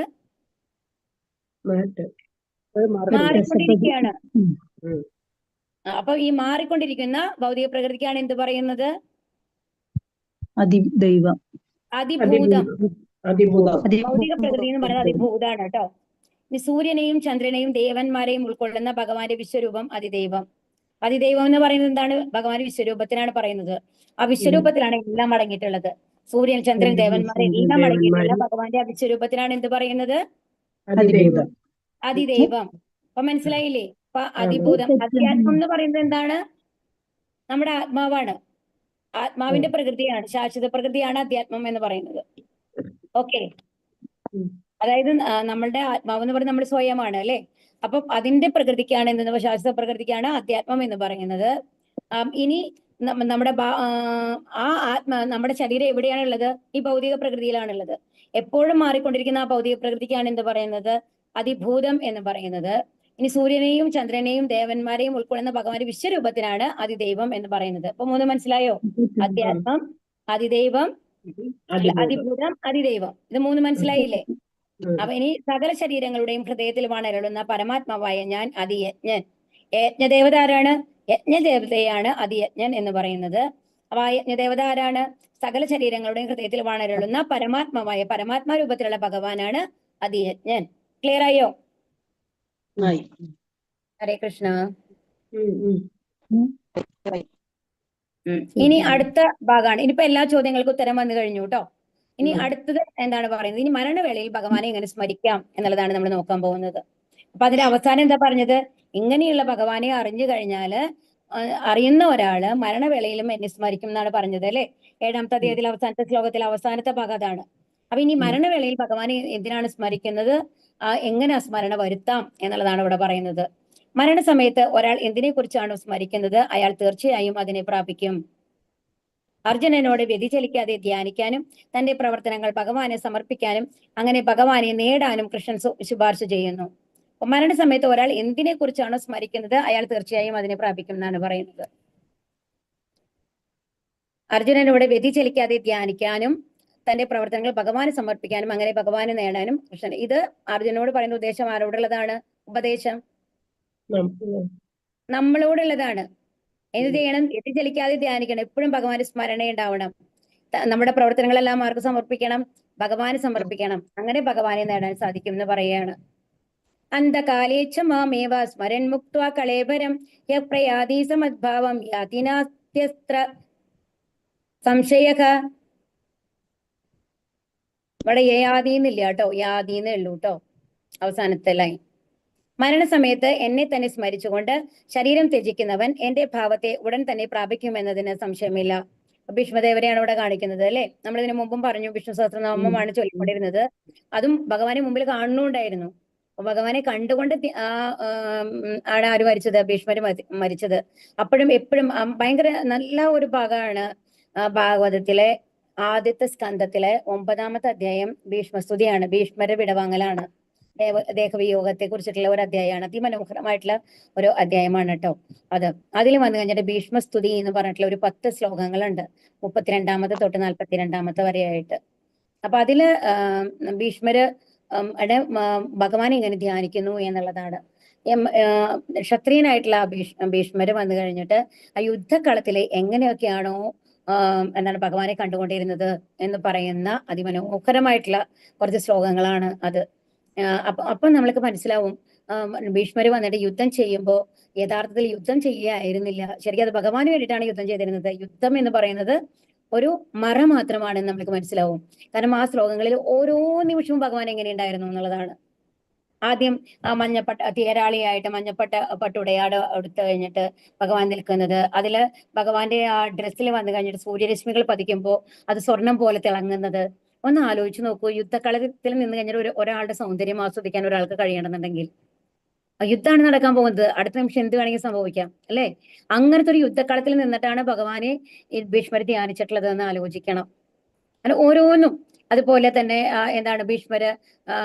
മാറിക്കൊണ്ടിരിക്കുകയാണ്. അപ്പൊ ഈ മാറിക്കൊണ്ടിരിക്കുന്ന ഭൗതിക പ്രകൃതിക്കാണ് എന്ത് പറയുന്നത്? അതിദൈവം. അതിഭൂതം. ഭൗതിക പ്രകൃതി എന്ന് പറയുന്നത് അതിഭൂതാണ് കേട്ടോ. ഇനി സൂര്യനെയും ചന്ദ്രനെയും ദേവന്മാരെയും ഉൾക്കൊള്ളുന്ന ഭഗവാന്റെ വിശ്വരൂപം അതിദൈവം. അതിദൈവം എന്ന് പറയുന്നത് എന്താണ്? ഭഗവാന്റെ വിശ്വരൂപത്തിനാണ് പറയുന്നത്. ആ വിശ്വരൂപത്തിലാണ് എല്ലാം അടങ്ങിയിട്ടുള്ളത്. സൂര്യൻ, ചന്ദ്രൻ, ദേവന്മാരെ എല്ലാം അടങ്ങിയിട്ടുള്ള ഭഗവാന്റെ വിശ്വരൂപത്തിനാണ് എന്ത് പറയുന്നത്? അതിദൈവം. അപ്പൊ മനസ്സിലായില്ലേ? അപ്പൊ അതിഭൂതം. അധ്യാത്മം എന്ന് പറയുന്നത് എന്താണ്? നമ്മുടെ ആത്മാവാണ്. ആത്മാവിന്റെ പ്രകൃതിയാണ്, ശാശ്വത പ്രകൃതിയാണ് അധ്യാത്മം എന്ന് പറയുന്നത്. ഓക്കെ, അതായത് നമ്മളുടെ ആത്മാവ് എന്ന് പറയുന്നത് നമ്മുടെ സ്വയമാണ് അല്ലെ? അപ്പൊ അതിന്റെ പ്രകൃതിക്കാണ് എന്തെന്ന്? ശാശ്വത പ്രകൃതിക്കാണ് അധ്യാത്മം എന്ന് പറയുന്നത്. ഇനി നമ്മുടെ നമ്മുടെ ശരീരം എവിടെയാണുള്ളത്? ഈ ഭൗതിക പ്രകൃതിയിലാണുള്ളത്. എപ്പോഴും മാറിക്കൊണ്ടിരിക്കുന്ന ആ ഭൗതിക പ്രകൃതിക്കാണ് എന്ത് പറയുന്നത്? അതിഭൂതം എന്ന് പറയുന്നത്. ഇനി സൂര്യനെയും ചന്ദ്രനെയും ദേവന്മാരെയും ഉൾക്കൊള്ളുന്ന ഭഗവാന്റെ വിശ്വരൂപത്തിനാണ് അതിദൈവം എന്ന് പറയുന്നത്. അപ്പൊ 3 മനസ്സിലായോ? അധ്യാത്മം, അതിദൈവം, അതിഭൂതം, അതിദൈവം. ഇത് 3 മനസ്സിലായില്ലേ? അപ്പൊ ഇനി സകല ശരീരങ്ങളുടെയും ഹൃദയത്തിൽ വാണരുളുന്ന പരമാത്മാവായ ഞാൻ അതിയജ്ഞൻ. യജ്ഞദേവത ആരാണ്? യജ്ഞദേവതയാണ് അതിയജ്ഞൻ എന്ന് പറയുന്നത്. അപ്പൊ ആ യജ്ഞദേവത ആരാണ്? സകല ശരീരങ്ങളുടെയും ഹൃദയത്തിൽ വാണരുളുന്ന പരമാത്മാവായ പരമാത്മാ രൂപത്തിലുള്ള ഭഗവാനാണ് അതിയജ്ഞൻ. ക്ലിയർ ആയോ? ഹരേ കൃഷ്ണ. ഇനി അടുത്ത ഭാഗമാണ്. ഇനിയിപ്പോ എല്ലാ ചോദ്യങ്ങൾക്കും ഉത്തരം വന്നു കഴിഞ്ഞു കേട്ടോ. ഇനി അടുത്തത് എന്താണ് പറയുന്നത്? ഇനി മരണവേളയിൽ ഭഗവാനെ എങ്ങനെ സ്മരിക്കാം എന്നുള്ളതാണ് നമ്മൾ നോക്കാൻ പോകുന്നത്. അപ്പൊ അതിന്റെ അവസാനം എന്താ പറഞ്ഞത്? ഇങ്ങനെയുള്ള ഭഗവാനെ അറിഞ്ഞു കഴിഞ്ഞാല് അറിയുന്ന ഒരാള് മരണവേളയിലും എന്നെ സ്മരിക്കും എന്നാണ് പറഞ്ഞത് അല്ലെ? 7ാമത്തെ അധ്യായത്തിൽ അവസാനത്തെ ശ്ലോകത്തിൽ അവസാനത്തെ ഭാഗം അതാണ്. അപ്പൊ ഇനി മരണവേളയിൽ ഭഗവാനെ എന്തിനാണ് സ്മരിക്കുന്നത്? എങ്ങനെ ആ സ്മരണ വരുത്താം എന്നുള്ളതാണ് ഇവിടെ പറയുന്നത്. മരണസമയത്ത് ഒരാൾ എന്തിനെ കുറിച്ചാണോ സ്മരിക്കുന്നത് അയാൾ തീർച്ചയായും അതിനെ പ്രാപിക്കും. അർജുനനോട് വ്യതിചലിക്കാതെ ധ്യാനിക്കാനും തന്റെ പ്രവർത്തനങ്ങൾ ഭഗവാനെ സമർപ്പിക്കാനും അങ്ങനെ ഭഗവാനെ നേടാനും കൃഷ്ണൻ ശുപാർശ ചെയ്യുന്നു. മരണസമയത്ത് ഒരാൾ എന്തിനെ കുറിച്ചാണോ സ്മരിക്കുന്നത് അയാൾ തീർച്ചയായും അതിനെ പ്രാപിക്കും എന്നാണ് പറയുന്നത്. അർജുനനോട് വ്യതിചലിക്കാതെ ധ്യാനിക്കാനും തന്റെ പ്രവർത്തനങ്ങൾ ഭഗവാന് സമർപ്പിക്കാനും അങ്ങനെ ഭഗവാനെ നേടാനും കൃഷ്ണൻ. ഇത് അർജുനോട് പറയുന്ന ഉദ്ദേശം ആരോടുള്ളതാണ്? ഉപദേശം നമ്മളോടുള്ളതാണ്. എന്ത് ചെയ്യണം? വ്യതിചലിക്കാതെ ധ്യാനിക്കണം. എപ്പോഴും ഭഗവാന്റെ സ്മരണ ഉണ്ടാവണം. നമ്മുടെ പ്രവർത്തനങ്ങളെല്ലാം ആർക്ക് സമർപ്പിക്കണം? ഭഗവാന് സമർപ്പിക്കണം. അങ്ങനെ ഭഗവാനെ നേടാൻ സാധിക്കും എന്ന് പറയുകയാണ്. അന്ധകാലേച്ഛ മാമേവ സ്മരൻ മുക്ത്വാ കളേബരം യപ്രയാതി സമദ്ഭാവം യാതിനാസ്ത്യസ്ത്ര സംശയക. ഇവിടെ യാതീന്നില്ല കേട്ടോ, യാതീന്നേ ഉള്ളൂ കേട്ടോ അവസാനത്തെ ലൈൻ. മരണസമയത്ത് എന്നെ തന്നെ സ്മരിച്ചുകൊണ്ട് ശരീരം ത്യജിക്കുന്നവൻ എന്റെ ഭാവത്തെ ഉടൻ തന്നെ പ്രാപിക്കുമെന്നതിന് സംശയമില്ല. ഭീഷ്മദേവരെയാണ് ഇവിടെ കാണിക്കുന്നത് അല്ലെ? നമ്മളിതിനു മുമ്പും പറഞ്ഞു വിഷ്ണു സഹസ്രനാമമാണ് ചൊല്ലിക്കൊണ്ടിരുന്നത്. അതും ഭഗവാനെ മുമ്പിൽ കാണുന്നുണ്ടായിരുന്നു. ഭഗവാനെ കണ്ടുകൊണ്ട് ആണ് ആര് മരിച്ചത്? ഭീഷ്മര് മരിച്ചത്. അപ്പോഴും എപ്പോഴും ഭയങ്കര നല്ല ഒരു ഭാഗമാണ് ഭാഗവതത്തിലെ ആദ്യത്തെ സ്കന്ധത്തിലെ 9ാമത്തെ അധ്യായം ഭീഷ്മസ്തുതിയാണ്. ഭീഷ്മരുടെ വിടവാങ്ങലാണ്, ദേഹവിയോഗത്തെ കുറിച്ചിട്ടുള്ള ഒരു അധ്യായമാണ്. അതിമനോഹരമായിട്ടുള്ള ഒരു അധ്യായമാണ് കേട്ടോ അത്. അതിൽ വന്നു കഴിഞ്ഞിട്ട് ഭീഷ്മസ്തുതി എന്ന് പറഞ്ഞിട്ടുള്ള ഒരു 10 ശ്ലോകങ്ങളുണ്ട്, 32ാമത്തെ തൊട്ട് 42ാമത്തെ വരെയായിട്ട്. അപ്പൊ അതില് ഭീഷ്മര് ഭഗവാനെ ഇങ്ങനെ ധ്യാനിക്കുന്നു എന്നുള്ളതാണ്. ക്ഷത്രിയനായിട്ടുള്ള ഭീഷ്മര് വന്നു കഴിഞ്ഞിട്ട് ആ യുദ്ധക്കളത്തില് എങ്ങനെയൊക്കെയാണോ എന്താണ് ഭഗവാനെ കണ്ടുകൊണ്ടിരുന്നത് എന്ന് പറയുന്ന അതിമനോഹരമായിട്ടുള്ള കുറച്ച് ശ്ലോകങ്ങളാണ് അത്. അപ്പൊ നമ്മൾക്ക് മനസ്സിലാവും ഭീഷ്മര് വന്നിട്ട് യുദ്ധം ചെയ്യുമ്പോൾ യഥാർത്ഥത്തിൽ യുദ്ധം ചെയ്യുകയായിരുന്നില്ല. ശരിക്കും അത് ഭഗവാന് വേണ്ടിയിട്ടാണ് യുദ്ധം ചെയ്തിരുന്നത്. യുദ്ധം എന്ന് പറയുന്നത് ഒരു മറ മാത്രമാണെന്ന് നമ്മൾക്ക് മനസ്സിലാവും. കാരണം ആ ശ്ലോകങ്ങളിൽ ഓരോ നിമിഷവും ഭഗവാൻ എങ്ങനെ ഉണ്ടായിരുന്നു എന്നുള്ളതാണ്. ആദ്യം ആ തീരാളിയായിട്ട് പട്ടുടയാട് എടുത്തു കഴിഞ്ഞിട്ട് ഭഗവാൻ നിൽക്കുന്നത്. അതില് ഭഗവാന്റെ ആ ഡ്രസ്സിൽ വന്നു കഴിഞ്ഞിട്ട് സൂര്യരശ്മികൾ പതിക്കുമ്പോൾ അത് സ്വർണം പോലെ തിളങ്ങുന്നത്. ഒന്ന് ആലോചിച്ച് നോക്കൂ, യുദ്ധക്കളത്തിൽ നിന്ന് കഴിഞ്ഞിട്ട് ഒരാളുടെ സൗന്ദര്യം ആസ്വദിക്കാൻ ഒരാൾക്ക് കഴിയണമെന്നുണ്ടെങ്കിൽ യുദ്ധമാണ് നടക്കാൻ പോകുന്നത്. അടുത്ത നിമിഷം എന്ത് വേണമെങ്കിൽ സംഭവിക്കാം അല്ലെ? അങ്ങനത്തെ ഒരു യുദ്ധക്കളത്തിൽ നിന്നിട്ടാണ് ഭഗവാനെ ഭീഷ്മർ ധ്യാനിച്ചിട്ടുള്ളത് എന്ന് ആലോചിക്കണം. അങ്ങനെ ഓരോന്നും അതുപോലെ തന്നെ എന്താണ് ഭീഷ്മര്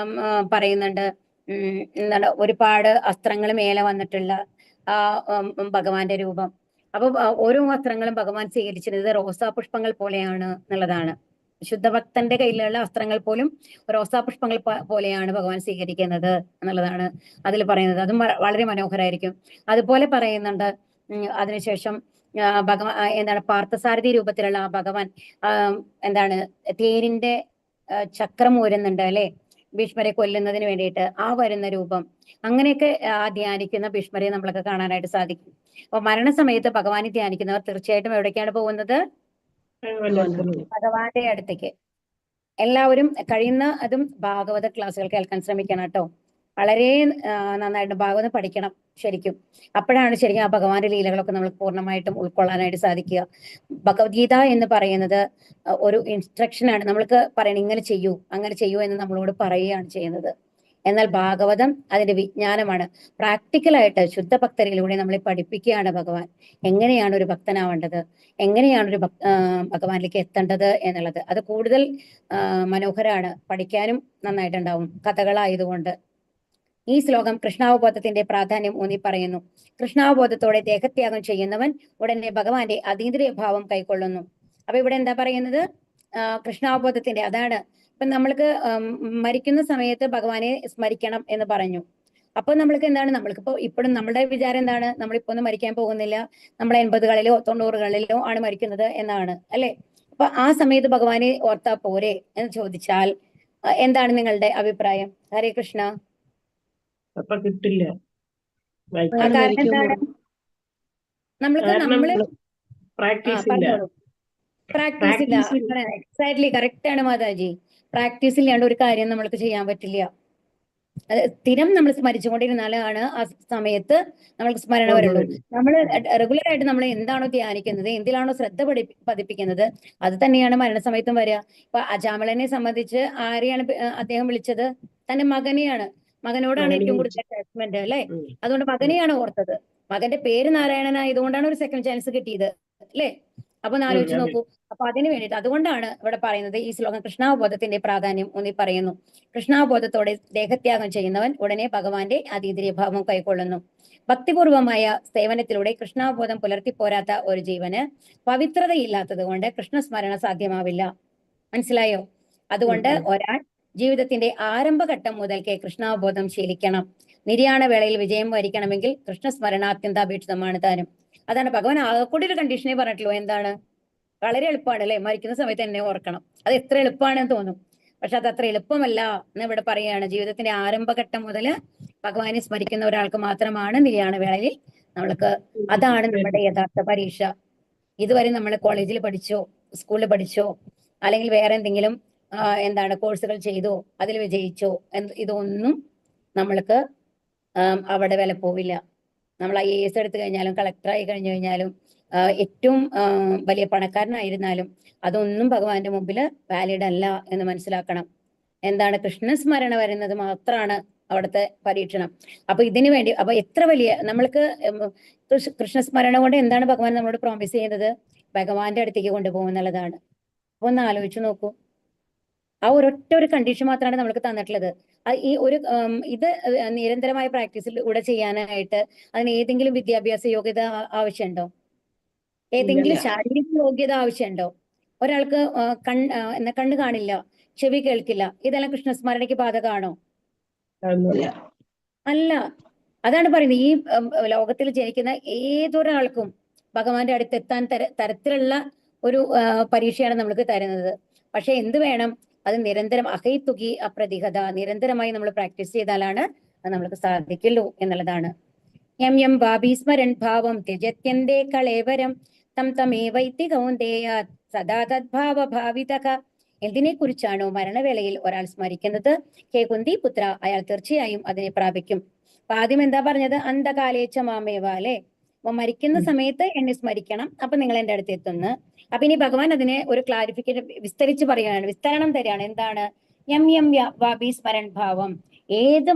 പറയുന്നുണ്ട്, എന്താണ് ഒരുപാട് അസ്ത്രങ്ങൾ മേലെ വന്നിട്ടുള്ള ആ ഭഗവാന്റെ രൂപം. അപ്പൊ ഓരോ അസ്ത്രങ്ങളും ഭഗവാൻ സ്വീകരിച്ചിരുന്നത് റോസാപുഷ്പങ്ങൾ പോലെയാണ് എന്നുള്ളതാണ്. ശുദ്ധഭക്തന്റെ കയ്യിലുള്ള അസ്ത്രങ്ങൾ പോലും റോസാപുഷ്പങ്ങൾ പോലെയാണ് ഭഗവാൻ സ്വീകരിക്കുന്നത് എന്നുള്ളതാണ് അതിൽ പറയുന്നത്. അതും വളരെ മനോഹരമായിരിക്കും. അതുപോലെ പറയുന്നുണ്ട് അതിനുശേഷം ഭഗവാൻ എന്താണ് പാർത്ഥസാരഥി രൂപത്തിലുള്ള ആ ഭഗവാൻ എന്താണ് തേരിന്റെ ചക്രം ഊരുന്നുണ്ട് അല്ലെ? ഭീഷ്മരെ കൊല്ലുന്നതിന് വേണ്ടിയിട്ട് ആ വരുന്ന രൂപം. അങ്ങനെയൊക്കെ ധ്യാനിക്കുന്ന ഭീഷ്മരെ നമ്മളൊക്കെ കാണാനായിട്ട് സാധിക്കും. അപ്പൊ മരണസമയത്ത് ഭഗവാനെ ധ്യാനിക്കുന്നവർ തീർച്ചയായിട്ടും എവിടേക്കാണ് പോകുന്നത്? ഭഗവാന്റെ അടുത്തേക്ക്. എല്ലാവരും കഴിയുന്ന അതും ഭാഗവത ക്ലാസ്സുകൾ കേൾക്കാൻ ശ്രമിക്കണം കേട്ടോ. വളരെ നന്നായിട്ട് ഭാഗവതം പഠിക്കണം ശരിക്കും. അപ്പോഴാണ് ശരിക്കും ആ ഭഗവാന്റെ ലീലകളൊക്കെ നമ്മൾ പൂർണ്ണമായിട്ടും ഉൾക്കൊള്ളാനായിട്ട് സാധിക്കുക. ഭഗവത്ഗീത എന്ന് പറയുന്നത് ഒരു ഇൻസ്ട്രക്ഷൻ ആണ്. നമ്മൾക്ക് പറയണം ഇങ്ങനെ ചെയ്യൂ അങ്ങനെ ചെയ്യൂ എന്ന് നമ്മളോട് പറയുകയാണ് ചെയ്യുന്നത്. എന്നാൽ ഭാഗവതം അതിന്റെ വിജ്ഞാനമാണ്. പ്രാക്ടിക്കലായിട്ട് ശുദ്ധ ഭക്തരിലൂടെ നമ്മളെ പഠിപ്പിക്കുകയാണ് ഭഗവാൻ എങ്ങനെയാണ് ഒരു ഭക്തനാവേണ്ടത്, എങ്ങനെയാണ് ഒരു ഭഗവാനിലേക്ക് എത്തേണ്ടത് എന്നുള്ളത്. അത് കൂടുതൽ മനോഹരമാണ്, പഠിക്കാനും നന്നായിട്ടുണ്ടാവും കഥകളായതുകൊണ്ട്. ഈ ശ്ലോകം കൃഷ്ണാവബോധത്തിന്റെ പ്രാധാന്യം ഊന്നി പറയുന്നു. കൃഷ്ണാവബോധത്തോടെ ദേഹത്യാഗം ചെയ്യുന്നവൻ ഉടനെ ഭഗവാന്റെ അതീന്ദ്രിയ ഭാവം കൈക്കൊള്ളുന്നു. അപ്പൊ ഇവിടെ എന്താ പറയുന്നത്? കൃഷ്ണാവബോധത്തിന്റെ അതാണ്. ഇപ്പൊ നമ്മൾക്ക് മരിക്കുന്ന സമയത്ത് ഭഗവാനെ സ്മരിക്കണം എന്ന് പറഞ്ഞു. അപ്പൊ നമ്മൾക്ക് എന്താണ്? നമ്മൾക്കിപ്പോ ഇപ്പോഴും നമ്മുടെ വിചാരം എന്താണ്? നമ്മളിപ്പോ ഒന്നും മരിക്കാൻ പോകുന്നില്ല, നമ്മൾ 80കളിലോ 90കളിലോ ആണ് മരിക്കുന്നത് എന്നാണ് അല്ലെ? അപ്പൊ ആ സമയത്ത് ഭഗവാനെ ഓർത്താ പോരെ എന്ന് ചോദിച്ചാൽ എന്താണ് നിങ്ങളുടെ അഭിപ്രായം? ഹരേ കൃഷ്ണ. അപ്പൊ കിട്ടില്ല. കാരണം എന്താണ്? നമ്മൾക്ക് പ്രാക്ടീസ് ഇല്ല. പറഞ്ഞോളൂ. പ്രാക്ടീസ് ഇല്ല. പ്രാക്ടീസ് ഇല്ല. എക്സാക്ട്ലി കറക്റ്റ് ആണ് മാതാജി. പ്രാക്ടീസ് ഇല്ലാണ്ട് ഒരു കാര്യം നമ്മൾക്ക് ചെയ്യാൻ പറ്റില്ല. അത് സ്ഥിരം നമ്മൾ സ്മരിച്ചുകൊണ്ടിരുന്നാലാണ് ആ സമയത്ത് നമ്മൾക്ക് സ്മരണ ഓർമ്മ വരുള്ളൂ. വരും. നമ്മൾ റെഗുലർ ആയിട്ട് നമ്മൾ എന്താണോ ധ്യാനിക്കുന്നത്, എന്തിലാണോ ശ്രദ്ധ പതിപ്പിക്കുന്നത്, അത് തന്നെയാണ് മരണസമയത്തും വരിക. ഇപ്പൊ അജാമളനെ സംബന്ധിച്ച് ആരെയാണ് അദ്ദേഹം വിളിച്ചത്? തന്റെ മകനെയാണ്. മകനോടാണ് മകനെ ഏറ്റവും വിളിച്ചു. കൂടുതൽ അറ്റാച്ച്മെന്റ് അല്ലെ? ഉം. അതുകൊണ്ട് മകനെയാണ് ഓർത്തത്. മകന്റെ പേര് നാരായണനായതുകൊണ്ടാണ് ഒരു സെക്കൻഡ് ചാൻസ് കിട്ടിയത് അല്ലെ? അപ്പൊ ഒന്ന് ആലോചിച്ച് അതെ. നോക്കൂ. അപ്പൊ അതിന് വേണ്ടിയിട്ട് അതുകൊണ്ടാണ് ഇവിടെ പറയുന്നത് ഈ ശ്ലോകം കൃഷ്ണാവബോധത്തിന്റെ പ്രാധാന്യം ഊന്നി പറയുന്നു. കൃഷ്ണാവബോധത്തോടെ ദേഹത്യാഗം ചെയ്യുന്നവൻ ഉടനെ ഭഗവാന്റെ അതീന്ദ്രിയ ഭാവം കൈക്കൊള്ളുന്നു. ഭക്തിപൂർവമായ സേവനത്തിലൂടെ കൃഷ്ണാവബോധം പുലർത്തിപ്പോരാത്ത ഒരു ജീവന് പവിത്രതയില്ലാത്തത് കൊണ്ട് കൃഷ്ണസ്മരണ സാധ്യമാവില്ല. മനസ്സിലായോ? അതുകൊണ്ട് ഒരാൾ ജീവിതത്തിന്റെ ആരംഭഘട്ടം മുതൽക്കേ കൃഷ്ണാവബോധം ശീലിക്കണം. നിര്യാണ വേളയിൽ വിജയം വരിക്കണമെങ്കിൽ കൃഷ്ണസ്മരണ അത്യന്താപേക്ഷിതമാണ് താനും. അതാണ് ഭഗവാൻ ആകെക്കൂടി ഒരു കണ്ടീഷനെ പറഞ്ഞിട്ടുള്ളൂ. എന്താണ്? വളരെ എളുപ്പമാണ് അല്ലെ? മരിക്കുന്ന സമയത്ത് എന്നെ ഓർക്കണം. അത് എത്ര എളുപ്പമാണെന്ന് തോന്നും. പക്ഷെ അത് അത്ര എളുപ്പമല്ല എന്ന് ഇവിടെ പറയുകയാണ്. ജീവിതത്തിന്റെ ആരംഭഘട്ടം മുതൽ ഭഗവാനെ സ്മരിക്കുന്ന ഒരാൾക്ക് മാത്രമാണ് നിര്യാണ വേളയിൽ നമ്മൾക്ക്, അതാണ് നമ്മുടെ യഥാർത്ഥ പരീക്ഷ. ഇതുവരെ നമ്മൾ കോളേജിൽ പഠിച്ചോ, സ്കൂളിൽ പഠിച്ചോ, അല്ലെങ്കിൽ വേറെ എന്തെങ്കിലും എന്താണ് കോഴ്സുകൾ ചെയ്തോ, അതിൽ വിജയിച്ചോ, ഇതൊന്നും നമ്മൾക്ക് അവിടെ വില പോവില്ല. നമ്മൾ IAS എടുത്തു കഴിഞ്ഞാലും കളക്ടറായി കഴിഞ്ഞു കഴിഞ്ഞാലും ഏറ്റവും വലിയ പണക്കാരനായിരുന്നാലും അതൊന്നും ഭഗവാന്റെ മുമ്പിൽ വാലിഡ് അല്ല എന്ന് മനസ്സിലാക്കണം. എന്താണ്? കൃഷ്ണസ്മരണ വരുന്നത് മാത്രമാണ് അവിടുത്തെ പരീക്ഷണം. അപ്പൊ ഇതിനു വേണ്ടി അപ്പൊ എത്ര വലിയ നമ്മൾക്ക് കൃഷ്ണസ്മരണ കൊണ്ട് എന്താണ് ഭഗവാൻ നമ്മളോട് പ്രോമിസ് ചെയ്യുന്നത്? ഭഗവാന്റെ അടുത്തേക്ക് കൊണ്ടുപോകും എന്നുള്ളതാണ്. അപ്പൊ ഒന്ന് ആലോചിച്ച് നോക്കൂ. ആ ഒരൊറ്റ ഒരു കണ്ടീഷൻ മാത്രമാണ് നമ്മൾക്ക് തന്നിട്ടുള്ളത്. ഈ ഒരു ഇത് നിരന്തരമായ പ്രാക്ടീസിലൂടെ ചെയ്യാനായിട്ട് അതിന് ഏതെങ്കിലും വിദ്യാഭ്യാസ യോഗ്യത ആവശ്യമുണ്ടോ? ഏതെങ്കിലും ശാരീരിക യോഗ്യത ആവശ്യമുണ്ടോ? ഒരാൾക്ക് കണ്ണ് കാണില്ല, ചെവി കേൾക്കില്ല, ഇതെല്ലാം കൃഷ്ണസ്മരണയ്ക്ക് ബാധകമാണോ? അല്ല. അതാണ് പറയുന്നത്, ഈ ലോകത്തിൽ ജനിക്കുന്ന ഏതൊരാൾക്കും ഭഗവാന്റെ അടുത്തെത്താൻ തരത്തിലുള്ള ഒരു പരീക്ഷയാണ് നമ്മൾക്ക് തരുന്നത്. പക്ഷെ എന്ത് വേണം? അത് നിരന്തരം അഹൈതുകി അപ്രതിഹത, നിരന്തരമായി നമ്മൾ പ്രാക്ടീസ് ചെയ്താലാണ് അത് നമ്മൾക്ക് സാധിക്കുള്ളൂ എന്നുള്ളതാണ്. യം യം വാപീസ്മരൻ ഭാവം ത്യജത്യന്തേ കളേവരം തം തമേവൈതി കൗന്ദേയ സദാ തദ്ഭാവ ഭാവിതക. എന്തിനെ കുറിച്ചാണോ മരണവേളയിൽ ഒരാൾ സ്മരിക്കുന്നത്, ഹേ കുന്തി പുത്ര, അയാൾ തീർച്ചയായും അതിനെ പ്രാപിക്കും. അപ്പൊ ആദ്യം എന്താ പറഞ്ഞത്? അന്ധകാലേച്ച മാമേവ അല്ലെ? അപ്പൊ മരിക്കുന്ന സമയത്ത് എന്നെ സ്മരിക്കണം, അപ്പൊ നിങ്ങൾ എന്റെ അടുത്ത് എത്തുന്നു. അപ്പൊ ഇനി ഭഗവാൻ അതിനെ ഒരു ക്ലാരിഫിക്കേഷൻ വിസ്തരിച്ച് പറയുകയാണ്, വിസ്തരണം തരികയാണ്. എന്താണ്? യം യം വാപി സ്മരൺ ഭാവം, ഏത്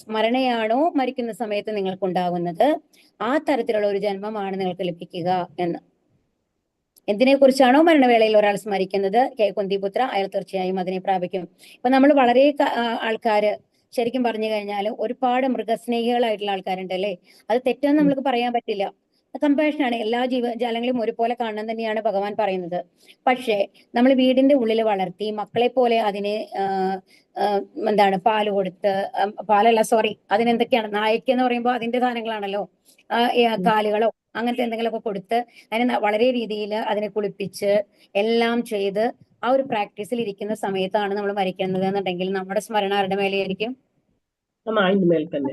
സ്മരണയാണോ മരിക്കുന്ന സമയത്ത് നിങ്ങൾക്കുണ്ടാകുന്നത് ആ തരത്തിലുള്ള ഒരു ജന്മമാണ് നിങ്ങൾക്ക് ലഭിക്കുക എന്ന്. എന്തിനെ കുറിച്ചാണോ മരണവേളയിൽ ഒരാൾ സ്മരിക്കുന്നത്, ഹേ കുന്തിപുത്ര, അയാൾ തീർച്ചയായും അതിനെ പ്രാപിക്കും. ഇപ്പൊ നമ്മൾ വളരെ ആൾക്കാര് ശരിക്കും പറഞ്ഞു കഴിഞ്ഞാൽ ഒരുപാട് മൃഗസ്നേഹികളായിട്ടുള്ള ആൾക്കാരുണ്ട് അല്ലെ? അത് തെറ്റെന്ന് നമ്മൾക്ക് പറയാൻ പറ്റില്ല. കമ്പാഷനാണ്. എല്ലാ ജീവജാലങ്ങളെയും ഒരുപോലെ കാണണം തന്നെയാണ് ഭഗവാൻ പറയുന്നത്. പക്ഷേ നമ്മൾ വീടിന്റെ ഉള്ളിൽ വളർത്തി മക്കളെ പോലെ അതിനെ എന്താണ് പാല് കൊടുത്ത്, പാലല്ല സോറി, അതിനെന്തൊക്കെയാണ്, നായക്ക് എന്ന് പറയുമ്പോൾ അതിന്റെ സാധനങ്ങളാണല്ലോ, കാലുകളോ അങ്ങനത്തെ എന്തെങ്കിലുമൊക്കെ കൊടുത്ത് അതിനെ വളരെ രീതിയിൽ അതിനെ കുളിപ്പിച്ച് എല്ലാം ചെയ്ത് ആ ഒരു പ്രാക്ടീസിൽ ഇരിക്കുന്ന സമയത്താണ് നമ്മൾ മരിക്കുന്നത് എന്നുണ്ടെങ്കിൽ നമ്മുടെ സ്മരണ ആരുടെ മേലെയായിരിക്കും?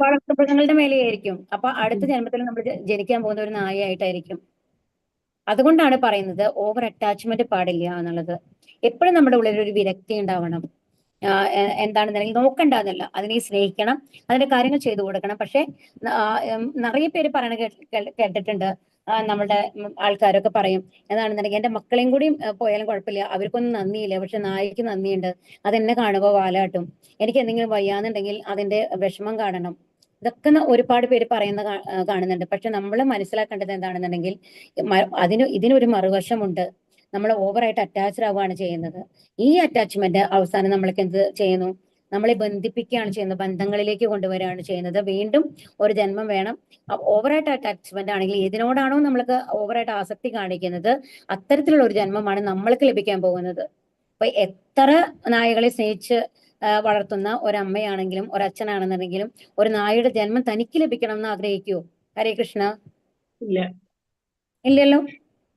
വളർത്തുമൃഗങ്ങളുടെ മേലെയായിരിക്കും. അപ്പൊ അടുത്ത ജന്മത്തിൽ നമ്മൾ ജനിക്കാൻ പോകുന്ന ഒരു നായയായിട്ടായിരിക്കും. അതുകൊണ്ടാണ് പറയുന്നത് ഓവർ അറ്റാച്ച്മെന്റ് പാടില്ല എന്നുള്ളത്. എപ്പോഴും നമ്മുടെ ഉള്ളിൽ ഒരു വിരക്തി ഉണ്ടാവണം. എന്താണെന്നുണ്ടെങ്കിൽ നോക്കണ്ടെന്നല്ല, അതിനെ സ്നേഹിക്കണം, അതിന്റെ കാര്യങ്ങൾ ചെയ്തു കൊടുക്കണം. പക്ഷെ നിറയെ പേര് പറയണ കേട്ടിട്ടുണ്ട്, നമ്മുടെ ആൾക്കാരൊക്കെ പറയും എന്താണെന്നുണ്ടെങ്കിൽ എന്റെ മക്കളെയും കൂടി പോയാലും കുഴപ്പമില്ല, അവർക്കൊന്നും നന്ദിയില്ല, പക്ഷെ നായിക്ക് നന്ദിയുണ്ട്, അതെന്നെ കാണുമ്പോൾ വാലാട്ടും, എനിക്ക് എന്തെങ്കിലും വയ്യാന്നുണ്ടെങ്കിൽ അതിന്റെ വിഷമം കാണണം. ഇതൊക്കെ ഒരുപാട് പേര് പറയുന്ന കാണുന്നുണ്ട്. പക്ഷെ നമ്മൾ മനസ്സിലാക്കേണ്ടത് എന്താണെന്നുണ്ടെങ്കിൽ ഇതിനൊരു മറുവശമുണ്ട്. നമ്മൾ ഓവറായിട്ട് അറ്റാച്ച്ഡ് ആവുകയാണ് ചെയ്യുന്നത്. ഈ അറ്റാച്ച്മെന്റ് അവസാനം നമ്മൾക്ക് എന്ത് ചെയ്യുന്നു? നമ്മളെ ബന്ധിപ്പിക്കുകയാണ് ചെയ്യുന്നത്, ബന്ധങ്ങളിലേക്ക് കൊണ്ടുവരികയാണ് ചെയ്യുന്നത്. വീണ്ടും ഒരു ജന്മം വേണം. ഓവറായിട്ട് അറ്റാച്ച്മെന്റ് ആണെങ്കിൽ ഏതിനോടാണോ നമ്മൾക്ക് ഓവറായിട്ട് ആസക്തി കാണിക്കുന്നത് അത്തരത്തിലുള്ള ഒരു ജന്മമാണ് നമ്മൾക്ക് ലഭിക്കാൻ പോകുന്നത്. അപ്പൊ എത്ര നായകളെ സ്നേഹിച്ച് വളർത്തുന്ന ഒരമ്മയാണെങ്കിലും ഒരച്ഛനാണെന്നുണ്ടെങ്കിലും ഒരു നായയുടെ ജന്മം തനിക്ക് ലഭിക്കണം എന്ന് ആഗ്രഹിക്കുവോ? ഹരേ കൃഷ്ണ, ഇല്ലല്ലോ.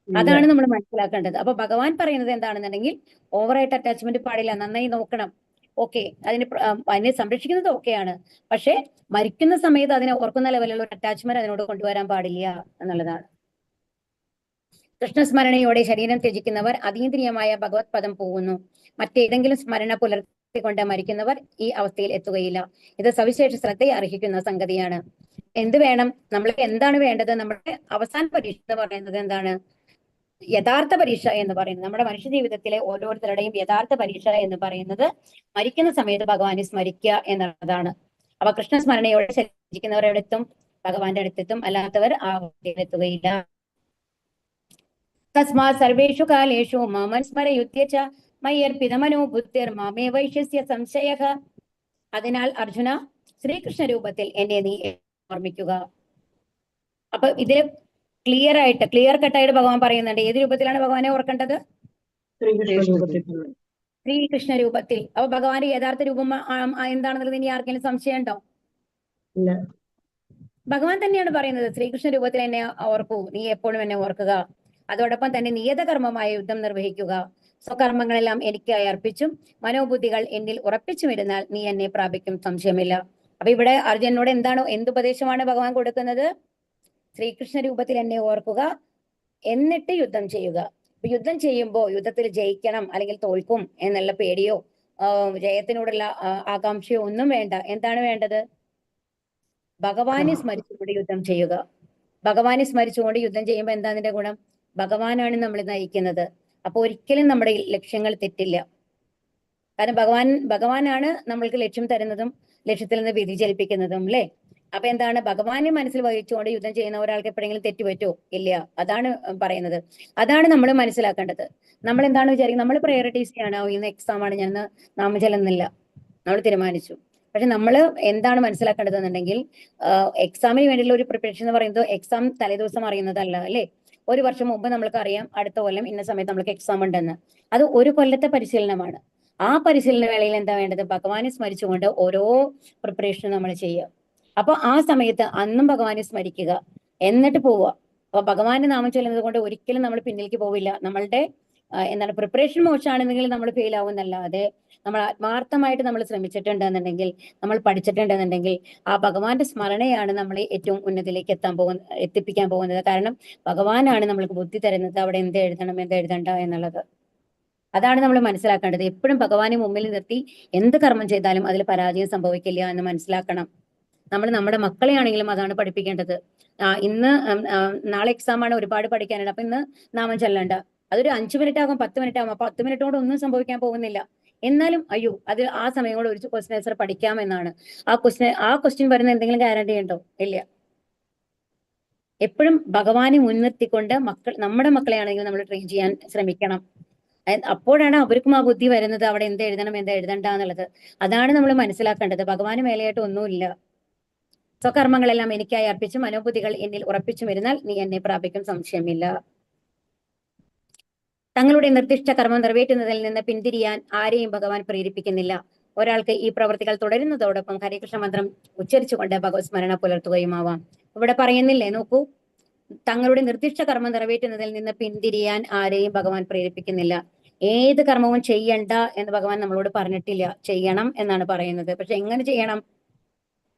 അതാണ് നമ്മൾ മനസ്സിലാക്കേണ്ടത്. അപ്പൊ ഭഗവാൻ പറയുന്നത് എന്താണെന്നുണ്ടെങ്കിൽ ഓവറായിട്ട് അറ്റാച്ച്മെന്റ് പാടില്ല, നന്നായി നോക്കണം. ഓക്കെ, അതിനെ സംരക്ഷിക്കുന്നത് ഓക്കെയാണ്. പക്ഷെ മരിക്കുന്ന സമയത്ത് അതിനെ ഓർക്കുന്ന ലെവലുള്ള ഒരു അറ്റാച്ച്മെന്റ് അതിനോട് കൊണ്ടുവരാൻ പാടില്ല എന്നുള്ളതാണ്. കൃഷ്ണസ്മരണയോടെ ശരീരം ത്യജിക്കുന്നവർ അതീന്ദ്രിയമായ ഭഗവത് പദം പോകുന്നു. മറ്റേതെങ്കിലും സ്മരണ പുലർത്തിക്കൊണ്ട് മരിക്കുന്നവർ ഈ അവസ്ഥയിൽ എത്തുകയില്ല. ഇത് സവിശേഷ ശ്രദ്ധയെ അർഹിക്കുന്ന സംഗതിയാണ്. എന്ത് വേണം? നമ്മൾക്ക് എന്താണ് വേണ്ടത്? നമ്മുടെ അവസാന പരീക്ഷ എന്ന് പറയുന്നത് എന്താണ്? യഥാർത്ഥ പരീക്ഷ എന്ന് പറയുന്നത്, നമ്മുടെ മനുഷ്യ ജീവിതത്തിലെ ഓരോരുത്തരുടെയും യഥാർത്ഥ പരീക്ഷ എന്ന് പറയുന്നത് മരിക്കുന്ന സമയത്ത് ഭഗവാനെ സ്മരിക്കുക എന്നുള്ളതാണ്. അപ്പൊ കൃഷ്ണസ്മരണയോടെ ശരിക്കുന്നവർ എവിടെത്തും? ഭഗവാന്റെ അടുത്തെത്തും. അല്ലാത്തവർ ആ അവസ്ഥയിലെത്തുകയില്ല. തസ്മാത് സർവേഷു കാലേഷു മാമൻ സ്മരയുത്യ ച മയ്യർപ്പിതമനോ ബുദ്ധിർ മാമേ വൈശ്യസ്യ സംശയഃ. അതിനാൽ അർജുന, ശ്രീകൃഷ്ണ രൂപത്തിൽ എന്നെ നീ ഓർമ്മിക്കുക. അപ്പൊ ഇതില് ക്ലിയർ കട്ടായിട്ട് ഭഗവാൻ പറയുന്നുണ്ട്. ഏത് രൂപത്തിലാണ് ഭഗവാനെ ഓർക്കേണ്ടത്? ശ്രീകൃഷ്ണ രൂപത്തിൽ. അപ്പൊ ഭഗവാന്റെ യഥാർത്ഥ രൂപം എന്താണെന്നുള്ളത് ഇനി ആർക്കെങ്കിലും സംശയം ഉണ്ടോ? ഭഗവാൻ തന്നെയാണ് പറയുന്നത്, ശ്രീകൃഷ്ണ രൂപത്തിൽ എന്നെ ഓർക്കൂ, നീ എപ്പോഴും എന്നെ ഓർക്കുക. അതോടൊപ്പം തന്നെ നിയതകർമ്മമായ യുദ്ധം നിർവഹിക്കുക. സ്വകർമ്മങ്ങളെല്ലാം എനിക്കായി അർപ്പിച്ചും മനോബുദ്ധികൾ എന്നിൽ ഉറപ്പിച്ചുമിരുന്നാൽ നീ എന്നെ പ്രാപിക്കും, സംശയമില്ല. അപ്പൊ ഇവിടെ അർജുനോട് എന്തുപദേശമാണ് ഭഗവാൻ കൊടുക്കുന്നത്? ശ്രീകൃഷ്ണ രൂപത്തിൽ എന്നെ ഓർക്കുക, എന്നിട്ട് യുദ്ധം ചെയ്യുക. യുദ്ധം ചെയ്യുമ്പോൾ യുദ്ധത്തിൽ ജയിക്കണം അല്ലെങ്കിൽ തോൽക്കും എന്നുള്ള പേടിയോ ജയത്തിനോടുള്ള ആകാംക്ഷയോ ഒന്നും വേണ്ട. എന്താണ് വേണ്ടത്? ഭഗവാനെ സ്മരിച്ചുകൊണ്ട് യുദ്ധം ചെയ്യുക. ഭഗവാനെ സ്മരിച്ചുകൊണ്ട് യുദ്ധം ചെയ്യുമ്പോൾ എന്താ അതിന്റെ ഗുണം? ഭഗവാനാണ് നമ്മളെ നയിക്കുന്നത്. അപ്പൊ ഒരിക്കലും നമ്മുടെ ലക്ഷ്യങ്ങൾ തെറ്റില്ല. കാരണം ഭഗവാനാണ് നമ്മൾക്ക് ലക്ഷ്യം തരുന്നതും ലക്ഷ്യത്തിൽ നിന്ന് വ്യതിചലിപ്പിക്കുന്നതും, അല്ലെ? അപ്പൊ എന്താണ്? ഭഗവാനെ മനസ്സിൽ വഹിച്ചുകൊണ്ട് യുദ്ധം ചെയ്യുന്ന ഒരാൾക്ക് എപ്പോഴെങ്കിലും തെറ്റുപറ്റോ? ഇല്ല. അതാണ് പറയുന്നത്. അതാണ് നമ്മൾ മനസ്സിലാക്കേണ്ടത്. നമ്മൾ എന്താണ് വിചാരിക്കുന്നത്? നമ്മൾ പ്രയോറിറ്റൈസ് ചെയ്യണോ? ഇന്ന് എക്സാം ആണ്, ഞാൻ നാമജലന്നില്ല, നമ്മൾ തീരുമാനിച്ചു. പക്ഷെ നമ്മൾ എന്താണ് മനസ്സിലാക്കേണ്ടത് എന്നുണ്ടെങ്കിൽ, എക്സാമിന് വേണ്ടിയുള്ള ഒരു പ്രിപ്പറേഷൻ എന്ന് പറയുന്നത് എക്സാം തലേദിവസം അറിയുന്നതല്ല, അല്ലെ? ഒരു വർഷം മുമ്പ് നമ്മൾക്ക് അറിയാം അടുത്ത കൊല്ലം ഇന്ന സമയത്ത് നമ്മൾക്ക് എക്സാം ഉണ്ടെന്ന്. അത് ഒരു കൊല്ലത്തെ പരിശീലനമാണ്. ആ പരിശീലന വേളയിൽ എന്താ വേണ്ടത്? ഭഗവാനെ സ്മരിച്ചുകൊണ്ട് ഓരോ പ്രിപ്പറേഷനും നമ്മൾ ചെയ്യുക. അപ്പൊ ആ സമയത്ത് അന്നും ഭഗവാനെ സ്മരിക്കുക, എന്നിട്ട് പോവുക. അപ്പൊ ഭഗവാന്റെ നാമം ചൊല്ലുന്നത് കൊണ്ട് ഒരിക്കലും നമ്മൾ പിന്നിലേക്ക് പോവില്ല. നമ്മളുടെ എന്താണ് പ്രിപ്പറേഷൻ മോശമാണെന്നെങ്കിൽ നമ്മൾ ഫെയിൽ ആവുന്നല്ലാതെ, നമ്മൾ ആത്മാർത്ഥമായിട്ട് നമ്മൾ ശ്രമിച്ചിട്ടുണ്ടെന്നുണ്ടെങ്കിൽ, നമ്മൾ പഠിച്ചിട്ടുണ്ടെന്നുണ്ടെങ്കിൽ, ആ ഭഗവാന്റെ സ്മരണയാണ് നമ്മളെ ഏറ്റവും ഉന്നതിയിലേക്ക് എത്തിപ്പിക്കാൻ പോകുന്നത്. കാരണം ഭഗവാനാണ് നമ്മൾക്ക് ബുദ്ധി തരുന്നത്, അവിടെ എന്ത് എഴുതണം എന്ത് എഴുതണ്ട എന്നുള്ളത്. അതാണ് നമ്മൾ മനസ്സിലാക്കേണ്ടത്. എപ്പോഴും ഭഗവാനെ മുമ്പിൽ നിർത്തി എന്ത് കർമ്മം ചെയ്താലും അതിൽ പരാജയം സംഭവിക്കില്ല എന്ന് മനസ്സിലാക്കണം. നമ്മൾ നമ്മുടെ മക്കളെ ആണെങ്കിലും അതാണ് പഠിപ്പിക്കേണ്ടത്. നാളെ എക്സാം ആണ്, ഒരുപാട് പഠിക്കാനുണ്ട്, അപ്പൊ ഇന്ന് നാമം ചൊല്ലണ്ട. അതൊരു 5 മിനിറ്റ് ആകും, 10 മിനിറ്റ് ആകും. അപ്പൊ 10 മിനിറ്റ് കൊണ്ട് ഒന്നും സംഭവിക്കാൻ പോകുന്നില്ല. എന്നാലും അയ്യോ, അത് ആ സമയം കൊണ്ട് ഒരു ക്വസ്റ്റ്യൻ ആൻസർ പഠിക്കാമെന്നാണ്. ആ ക്വസ്റ്റ്യൻ വരുന്ന എന്തെങ്കിലും ഗ്യാരണ്ടി ഉണ്ടോ? ഇല്ല. എപ്പോഴും ഭഗവാനെ മുൻനിർത്തിക്കൊണ്ട് നമ്മുടെ മക്കളെയാണെങ്കിൽ നമ്മൾ ട്രെയിൻ ചെയ്യാൻ ശ്രമിക്കണം. അപ്പോഴാണ് അവർക്കും ആ ബുദ്ധി വരുന്നത്, അവിടെ എന്ത് എഴുതണം എന്ത് എഴുതണ്ട എന്നുള്ളത്. അതാണ് നമ്മൾ മനസ്സിലാക്കേണ്ടത്. ഭഗവാന് മേലെയായിട്ട് ഒന്നുമില്ല. സ്വകർമ്മങ്ങളെല്ലാം എനിക്കായി അർപ്പിച്ച് മനോബുദ്ധികൾ എന്നിൽ ഉറപ്പിച്ചു വരുന്നാൽ നീ എന്നെ പ്രാപിക്കും, സംശയമില്ല. തങ്ങളുടെ നിർദ്ദിഷ്ട കർമ്മം നിറവേറ്റുന്നതിൽ നിന്ന് പിന്തിരിയാൻ ആരെയും ഭഗവാൻ പ്രേരിപ്പിക്കുന്നില്ല. ഒരാൾക്ക് ഈ പ്രവൃത്തികൾ തുടരുന്നതോടൊപ്പം ഹരികൃഷ്ണ മന്ത്രം ഉച്ചരിച്ചുകൊണ്ട് ഭഗവത് സ്മരണ പുലർത്തുകയുമാവാം. ഇവിടെ പറയുന്നില്ലേ, നോക്കൂ, തങ്ങളുടെ നിർദ്ദിഷ്ട കർമ്മം നിറവേറ്റുന്നതിൽ നിന്ന് പിന്തിരിയാൻ ആരെയും ഭഗവാൻ പ്രേരിപ്പിക്കുന്നില്ല. ഏത് കർമ്മവും ചെയ്യണ്ട എന്ന് ഭഗവാൻ നമ്മളോട് പറഞ്ഞിട്ടില്ല, ചെയ്യണം എന്നാണ് പറയുന്നത്. പക്ഷെ എങ്ങനെ ചെയ്യണം?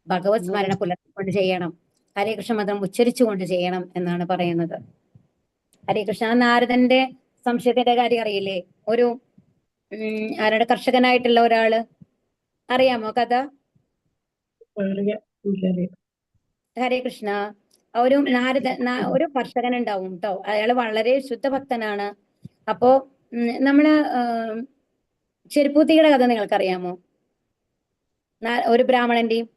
ഭഗവത് സ്മരണ പുലർത്തിക്കൊണ്ട് ചെയ്യണം, ഹരേകൃഷ്ണ മന്ത്രം ഉച്ചരിച്ചുകൊണ്ട് ചെയ്യണം എന്നാണ് പറയുന്നത്. ഹരേകൃഷ്ണ. നാരദന്റെ സംശയത്തിന്റെ കാര്യം അറിയില്ലേ? ഒരു ആരുടെ കർഷകനായിട്ടുള്ള ഒരാള്, അറിയാമോ കഥ? ഹരേ കൃഷ്ണ. ഒരു ഒരു കർഷകൻ ഉണ്ടാവും കേട്ടോ. അയാള് വളരെ ശുദ്ധഭക്തനാണ്. അപ്പോ നമ്മള് ചെരുപ്പൂത്തിയുടെ കഥ നിങ്ങൾക്കറിയാമോ? ഒരു ബ്രാഹ്മണന്റെയും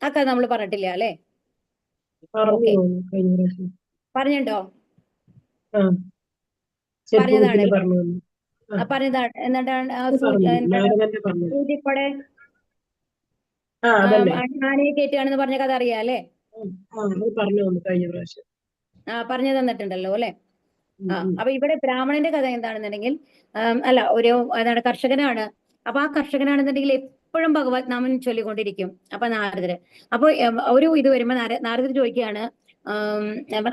ആ കഥ നമ്മൾ പറഞ്ഞിട്ടില്ല അല്ലെ? പറഞ്ഞിട്ടുണ്ടോ? പറഞ്ഞതാണ്. എന്നിട്ടാണ് സൂചിപ്പടെ ആനയെ കയറ്റുകയാണെന്ന് പറഞ്ഞ കഥ അറിയാം അല്ലെ? പറഞ്ഞു തന്നിട്ടുണ്ടല്ലോ അല്ലെ? അപ്പൊ ഇവിടെ ബ്രാഹ്മണന്റെ കഥ എന്താണെന്നുണ്ടെങ്കിൽ, അതാണ് കർഷകനാണ്. അപ്പൊ ആ കർഷകനാണെന്നുണ്ടെങ്കിൽ എപ്പോഴും ഭഗവത് നാമം ചൊല്ലിക്കൊണ്ടിരിക്കും. അപ്പൊ ഒരു ഇത് വരുമ്പോ നാരദർ ചോദിക്കുകയാണ്,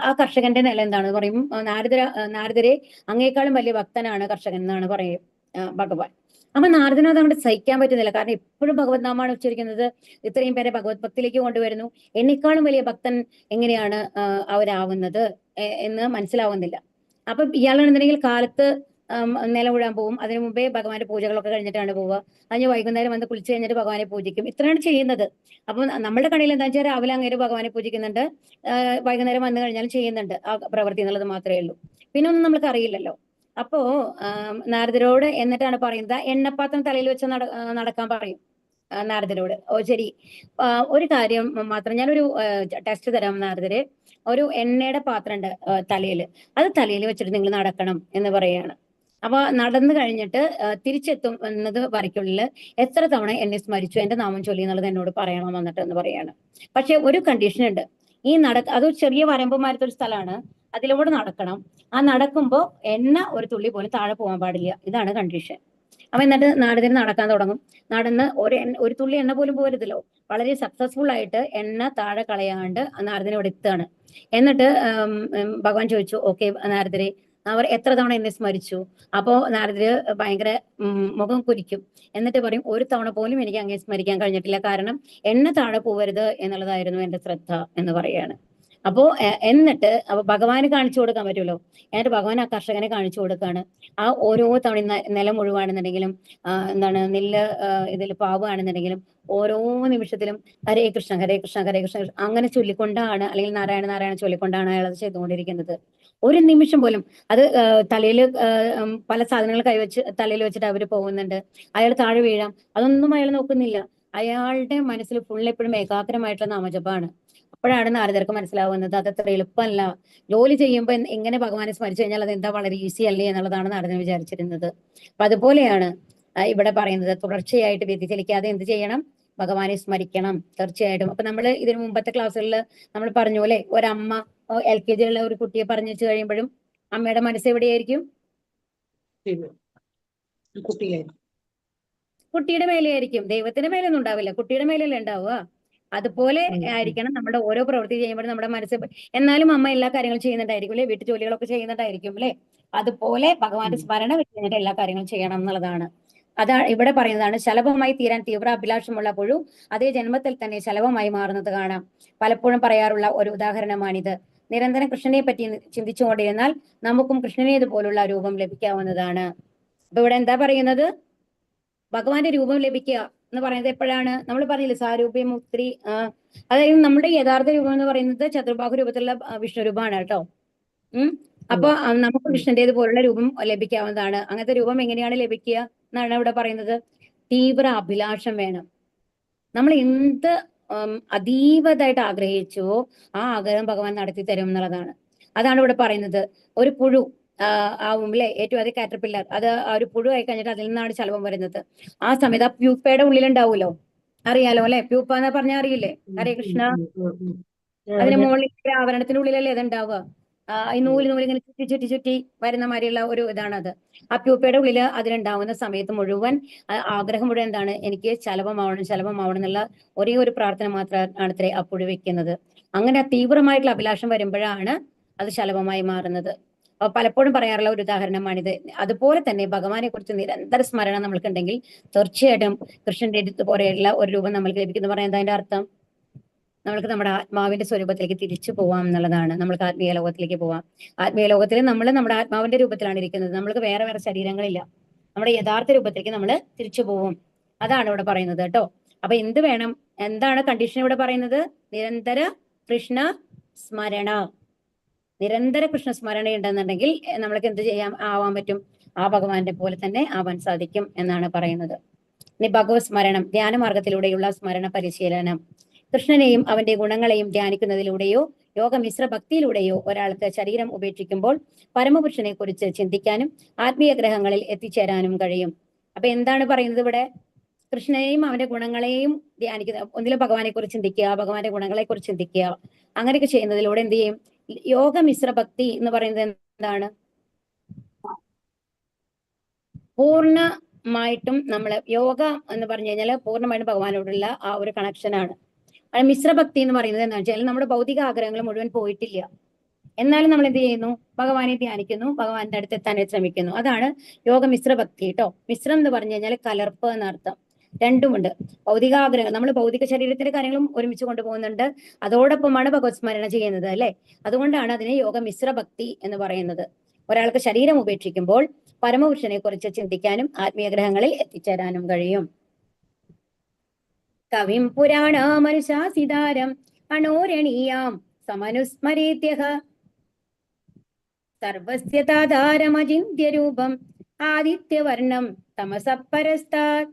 ആ കർഷകന്റെ നില എന്താണ് പറയും. നാരദരെ അങ്ങേക്കാളും വലിയ ഭക്തനാണ് കർഷകൻ എന്നാണ് പറയും ഭഗവാൻ. അപ്പൊ നാരദനത് അങ്ങോട്ട് സഹിക്കാൻ പറ്റുന്നില്ല. കാരണം എപ്പോഴും ഭഗവത് നാമാണ് ഉച്ചരിക്കുന്നത്, ഇത്രയും പേരെ ഭഗവത് ഭക്തിയിലേക്ക് കൊണ്ടുവരുന്നു, എന്നെക്കാളും വലിയ ഭക്തൻ എങ്ങനെയാണ് അവരാവുന്നത് എന്ന് മനസ്സിലാവുന്നില്ല. അപ്പൊ ഇയാളാണെന്നുണ്ടെങ്കിൽ കാലത്ത് നിലം ഉഴാൻ പോവും, അതിനു മുമ്പേ ഭഗവാന്റെ പൂജകളൊക്കെ കഴിഞ്ഞിട്ടാണ് പോവുക. അതിന് വൈകുന്നേരം വന്ന് കുളിച്ച് കഴിഞ്ഞിട്ട് ഭഗവാനെ പൂജിക്കും. ഇത്രയാണ് ചെയ്യുന്നത്. അപ്പൊ നമ്മുടെ കടയിൽ എന്താ വെച്ചാൽ രാവിലെ അങ്ങേര് ഭഗവാനെ പൂജിക്കുന്നുണ്ട്, വൈകുന്നേരം വന്നു കഴിഞ്ഞാലും ചെയ്യുന്നുണ്ട് ആ പ്രവൃത്തി എന്നുള്ളത് മാത്രമേ ഉള്ളൂ. പിന്നെ ഒന്നും നമ്മൾക്ക് അറിയില്ലല്ലോ. അപ്പോ നാരദരോട് എന്നിട്ടാണ് പറയുന്നത് എണ്ണപ്പാത്രം തലയിൽ വെച്ച് നടക്കാൻ പറയും നാരദരോട്. ഓ ശരി, ഒരു കാര്യം മാത്രം, ഞാനൊരു ടെസ്റ്റ് തരാം നാരദരെ. ഒരു എണ്ണയുടെ പാത്രം ഉണ്ട് തലയിൽ, അത് തലയിൽ വെച്ചിട്ട് നിങ്ങൾ നടക്കണം എന്ന് പറയുകയാണ്. അപ്പൊ നടന്നു കഴിഞ്ഞിട്ട് തിരിച്ചെത്തും എന്നത് വരയ്ക്കുള്ളിൽ എത്ര തവണ എന്നെ സ്മരിച്ചു, എന്റെ നാമം ചൊല്ലി എന്നുള്ളത് എന്നോട് പറയണം വന്നിട്ട് എന്ന് പറയാണ്. പക്ഷെ ഒരു കണ്ടീഷൻ ഉണ്ട്. അതൊരു ചെറിയ വരമ്പുമാരത്തെ ഒരു സ്ഥലമാണ്, അതിലൂടെ നടക്കണം. ആ നടക്കുമ്പോൾ എണ്ണ ഒരു തുള്ളി പോലും താഴെ പോകാൻ പാടില്ല. ഇതാണ് കണ്ടീഷൻ. അപ്പൊ എന്നിട്ട് നാരദന് നടക്കാൻ തുടങ്ങും. നടന്ന് ഒരു തുള്ളി എണ്ണ പോലും പോരുതല്ലോ. വളരെ സക്സസ്ഫുൾ ആയിട്ട് എണ്ണ താഴെ കളയാണ്ട് നാരദനെ ഇവിടെ എത്തുകയാണ്. എന്നിട്ട് ഭഗവാൻ ചോദിച്ചു, ഓക്കെ നാരദരെ, അവർ എത്ര തവണ എന്നെ സ്മരിച്ചു? അപ്പോ നാരദര് ഭയങ്കര മുഖം കുരിക്കും. എന്നിട്ട് പറയും, ഒരു തവണ പോലും എനിക്ക് അങ്ങനെ സ്മരിക്കാൻ കഴിഞ്ഞിട്ടില്ല, കാരണം എണ്ണ താഴെ പോവരുത് എന്നുള്ളതായിരുന്നു എന്റെ ശ്രദ്ധ എന്ന് പറയാണ്. അപ്പോ അപ്പൊ ഭഗവാന് കാണിച്ചു കൊടുക്കാൻ പറ്റുമല്ലോ. എന്നിട്ട് ഭഗവാൻ ആ കർഷകനെ കാണിച്ചു കൊടുക്കാണ്. ആ ഓരോ തവണ നിലം മുഴുവാണെന്നുണ്ടെങ്കിലും എന്താണ് നെല്ല് ഇതിൽ പാവുകയാണെന്നുണ്ടെങ്കിലും ഓരോ നിമിഷത്തിലും ഹരേ കൃഷ്ണ ഹരേ കൃഷ്ണ ഹരേ കൃഷ്ണ അങ്ങനെ ചൊല്ലിക്കൊണ്ടാണ്, അല്ലെങ്കിൽ നാരായണ നാരായണ ചൊല്ലിക്കൊണ്ടാണ് അയാൾ അത് ചെയ്തുകൊണ്ടിരിക്കുന്നത്. ഒരു നിമിഷം പോലും അത് തലയിൽ പല സാധനങ്ങൾ കൈവച്ച് തലയിൽ വെച്ചിട്ട് അവര് പോകുന്നുണ്ട്. അയാൾ താഴെ വീഴാം, അതൊന്നും അയാൾ നോക്കുന്നില്ല. അയാളുടെ മനസ്സിൽ ഫുൾ എപ്പോഴും ഏകാഗ്രമായിട്ടുള്ള നാമജപമാണ്. അപ്പോഴാണ് നാരദർക്ക് മനസ്സിലാവുന്നത് അതത്ര എളുപ്പമല്ല. ജോലി ചെയ്യുമ്പോൾ എങ്ങനെ ഭഗവാനെ സ്മരിച്ചു കഴിഞ്ഞാൽ അത് എന്താ വളരെ ഈസി അല്ലേ എന്നുള്ളതാണ് നാരദൻ വിചാരിച്ചിരുന്നത്. അപ്പൊ അതുപോലെയാണ് ഇവിടെ പറയുന്നത്, തുടർച്ചയായിട്ട് വ്യതിചലിക്കാതെ എന്ത് ചെയ്യണം? ഭഗവാനെ സ്മരിക്കണം തീർച്ചയായിട്ടും. അപ്പൊ നമ്മൾ ഇതിനു മുമ്പത്തെ ക്ലാസ്സുകളിൽ നമ്മൾ പറഞ്ഞു പോലെ, ഒരമ്മ LKG ഉള്ള ഒരു കുട്ടിയെ പറഞ്ഞു വെച്ച് കഴിയുമ്പോഴും അമ്മയുടെ മനസ്സ് എവിടെയായിരിക്കും? കുട്ടിയുടെ മേലെയായിരിക്കും. ദൈവത്തിന്റെ മേലൊന്നും ഉണ്ടാവില്ല, കുട്ടിയുടെ മേലല്ലേ ഉണ്ടാവുക. അതുപോലെ ആയിരിക്കണം നമ്മുടെ ഓരോ പ്രവൃത്തി ചെയ്യുമ്പോഴും നമ്മുടെ മനസ്സ്. എന്നാലും അമ്മ എല്ലാ കാര്യങ്ങളും ചെയ്യുന്നുണ്ടായിരിക്കും അല്ലെ, വീട്ടു ജോലികളൊക്കെ ചെയ്യുന്നുണ്ടായിരിക്കും അല്ലെ. അതുപോലെ ഭഗവാന്റെ സ്മരണ വെച്ച് കഴിഞ്ഞിട്ട് എല്ലാ കാര്യങ്ങളും ചെയ്യണം എന്നുള്ളതാണ്. അതാണ് ഇവിടെ പറയുന്നതാണ്, ശലഭമായി തീരാൻ തീവ്ര അഭിലാഷമുള്ള പുഴു അതേ ജന്മത്തിൽ തന്നെ ശലഭമായി മാറുന്നത് കാണാം. പലപ്പോഴും പറയാറുള്ള ഒരു ഉദാഹരണമാണിത്. നിരന്തരം കൃഷ്ണനെ പറ്റി ചിന്തിച്ചുകൊണ്ടിരുന്നാൽ നമുക്കും കൃഷ്ണനേതുപോലുള്ള രൂപം ലഭിക്കാവുന്നതാണ്. അപ്പൊ ഇവിടെ എന്താ പറയുന്നത്? ഭഗവാന്റെ രൂപം ലഭിക്കുക എന്ന് പറയുന്നത് എപ്പോഴാണ്? നമ്മൾ പറഞ്ഞില്ലേ സാരൂപ്യം മുക്തി. അതായത് നമ്മുടെ യഥാർത്ഥ രൂപം എന്ന് പറയുന്നത് ചതുർബാഹു രൂപത്തിലുള്ള വിഷ്ണു രൂപമാണ് കേട്ടോ. അപ്പൊ നമുക്ക് കൃഷ്ണന്റേത് പോലുള്ള രൂപം ലഭിക്കാവുന്നതാണ്. അങ്ങനത്തെ രൂപം എങ്ങനെയാണ് ലഭിക്കുക എന്നാണ് ഇവിടെ പറയുന്നത്. തീവ്ര അഭിലാഷം വേണം. നമ്മൾ എന്ത് അതീവതായിട്ട് ആഗ്രഹിച്ചുവോ ആ ആഗ്രഹം ഭഗവാൻ നടത്തി തരും എന്നുള്ളതാണ്. അതാണ് ഇവിടെ പറയുന്നത്. ഒരു പുഴു ആവും അല്ലെ, ഏറ്റവും അധികം കാറ്റർപില്ലർ, അത് ആ ഒരു പുഴു ആയി കഴിഞ്ഞിട്ട് അതിൽ നിന്നാണ് ശലഭം വരുന്നത്. ആ സമയത്ത് ആ പ്യൂപ്പയുടെ ഉള്ളിലുണ്ടാവുമല്ലോ, അറിയാലോ അല്ലെ, പ്യൂപ്പ എന്ന് പറഞ്ഞാൽ അറിയില്ലേ? ഹരേ കൃഷ്ണ. അതിന്റെ മുകളിൽ ആവരണത്തിന്റെ ഉള്ളിലല്ലേ അതുണ്ടാവുക. ഈ നൂല് ഇങ്ങനെ ചുറ്റി ചുറ്റി ചുറ്റി വരുന്ന മാതിരിയുള്ള ഒരു ഇതാണത്. ആ പ്യൂപ്പയുടെ ഉള്ളിൽ അതിലുണ്ടാവുന്ന സമയത്ത് മുഴുവൻ ആഗ്രഹം മുഴുവൻ എന്താണ്? എനിക്ക് ശലഭമാവണം എന്നുള്ള ഒരേ ഒരു പ്രാർത്ഥന മാത്രമാണ് അത്രേ ആ പുഴു വെക്കുന്നത്. അങ്ങനെ തീവ്രമായിട്ടുള്ള അഭിലാഷം വരുമ്പോഴാണ് അത് ശലഭമായി മാറുന്നത്. പലപ്പോഴും പറയാറുള്ള ഒരു ഉദാഹരണമാണിത്. അതുപോലെ തന്നെ ഭഗവാനെ കുറിച്ച് നിരന്തര സ്മരണ നമ്മൾക്കുണ്ടെങ്കിൽ തീർച്ചയായിട്ടും കൃഷ്ണന്റെ അടുത്ത് പോലെയുള്ള ഒരു രൂപം നമ്മൾക്ക് ലഭിക്കുന്നു പറയുന്നത് അതിന്റെ അർത്ഥം നമ്മൾക്ക് നമ്മുടെ ആത്മാവിന്റെ സ്വരൂപത്തിലേക്ക് തിരിച്ചു പോവാം എന്നുള്ളതാണ്. നമ്മൾക്ക് ആത്മീയ ലോകത്തിലേക്ക് പോവാം. ആത്മീയ ലോകത്തിൽ നമ്മൾ നമ്മുടെ ആത്മാവിന്റെ രൂപത്തിലാണ് ഇരിക്കുന്നത്. നമ്മൾക്ക് വേറെ വേറെ ശരീരങ്ങളില്ല. നമ്മുടെ യഥാർത്ഥ രൂപത്തിലേക്ക് നമ്മൾ തിരിച്ചു പോവും. അതാണ് ഇവിടെ പറയുന്നത് കേട്ടോ. അപ്പൊ എന്ത് വേണം? എന്താണ് കണ്ടീഷൻ ഇവിടെ പറയുന്നത്? നിരന്തര കൃഷ്ണ സ്മരണ. നിരന്തര കൃഷ്ണ സ്മരണ ഉണ്ടെന്നുണ്ടെങ്കിൽ നമ്മൾക്ക് എന്ത് ആവാൻ പറ്റും? ആ ഭഗവാന്റെ പോലെ തന്നെ ആവാൻ സാധിക്കും എന്നാണ് പറയുന്നത്. ഇനി ഭഗവത് സ്മരണം, ധ്യാനമാർഗത്തിലൂടെയുള്ള സ്മരണ പരിശീലനം. കൃഷ്ണനെയും അവന്റെ ഗുണങ്ങളെയും ധ്യാനിക്കുന്നതിലൂടെയോ യോഗമിശ്ര ഭക്തിയിലൂടെയോ ഒരാൾക്ക് ശരീരം ഉപേക്ഷിക്കുമ്പോൾ പരമപുരുഷനെ കുറിച്ച് ചിന്തിക്കാനും ആത്മീയ ഗ്രഹങ്ങളിൽ എത്തിച്ചേരാനും കഴിയും. അപ്പൊ എന്താണ് പറയുന്നത് ഇവിടെ? കൃഷ്ണനെയും അവന്റെ ഗുണങ്ങളെയും ധ്യാനിക്കുന്ന, ഒന്നിലും ഭഗവാനെ കുറിച്ച് ചിന്തിക്കുക, ഭഗവാന്റെ ഗുണങ്ങളെ കുറിച്ച് ചിന്തിക്കുക. അങ്ങനെയൊക്കെ ചെയ്യുന്നതിലൂടെ എന്ത് ചെയ്യും? യോഗമിശ്ര ഭക്തി എന്ന് പറയുന്നത് എന്താണ്? പൂർണ്ണമായിട്ടും യോഗ എന്ന് പറഞ്ഞു കഴിഞ്ഞാൽ പൂർണ്ണമായിട്ടും ഭഗവാനോടുള്ള ആ ഒരു കണക്ഷനാണ്. മിശ്രഭക്തി എന്ന് പറയുന്നത് എന്താ വെച്ചാൽ നമ്മുടെ ഭൗതിക ആഗ്രഹങ്ങൾ മുഴുവൻ പോയിട്ടില്ല, എന്നാലും നമ്മൾ എന്ത് ചെയ്യുന്നു? ഭഗവാനെ ധ്യാനിക്കുന്നു, ഭഗവാന്റെ അടുത്ത് എത്താൻ ശ്രമിക്കുന്നു. അതാണ് യോഗ മിശ്രഭക്തി കേട്ടോ. മിശ്രം എന്ന് പറഞ്ഞു കഴിഞ്ഞാൽ കലർപ്പ് എന്നർത്ഥം. രണ്ടുമുണ്ട്. ഭൗതികാഗ്രഹം, നമ്മൾ ഭൗതിക ശരീരത്തിന്റെ കാര്യങ്ങളും ഒരുമിച്ച് കൊണ്ടുപോകുന്നുണ്ട്. അതോടൊപ്പമാണ് ഭഗവത് സ്മരണ ചെയ്യുന്നത് അല്ലെ. അതുകൊണ്ടാണ് അതിനെ യോഗ മിശ്ര ഭക്തി എന്ന് പറയുന്നത്. ഒരാൾക്ക് ശരീരം ഉപേക്ഷിക്കുമ്പോൾ പരമപുരുഷനെ കുറിച്ച് ചിന്തിക്കാനും ആത്മീയഗ്രഹങ്ങളിൽ എത്തിച്ചേരാനും കഴിയും. കവിം പുരാണമനുശാസിതാരം അണോരണീയാം സമനുസ്മരേത്യഃ സർവസ്യ താധാരമചിന്ത്യരൂപം ആദിത്യവർണം തമസപരസ്താത്.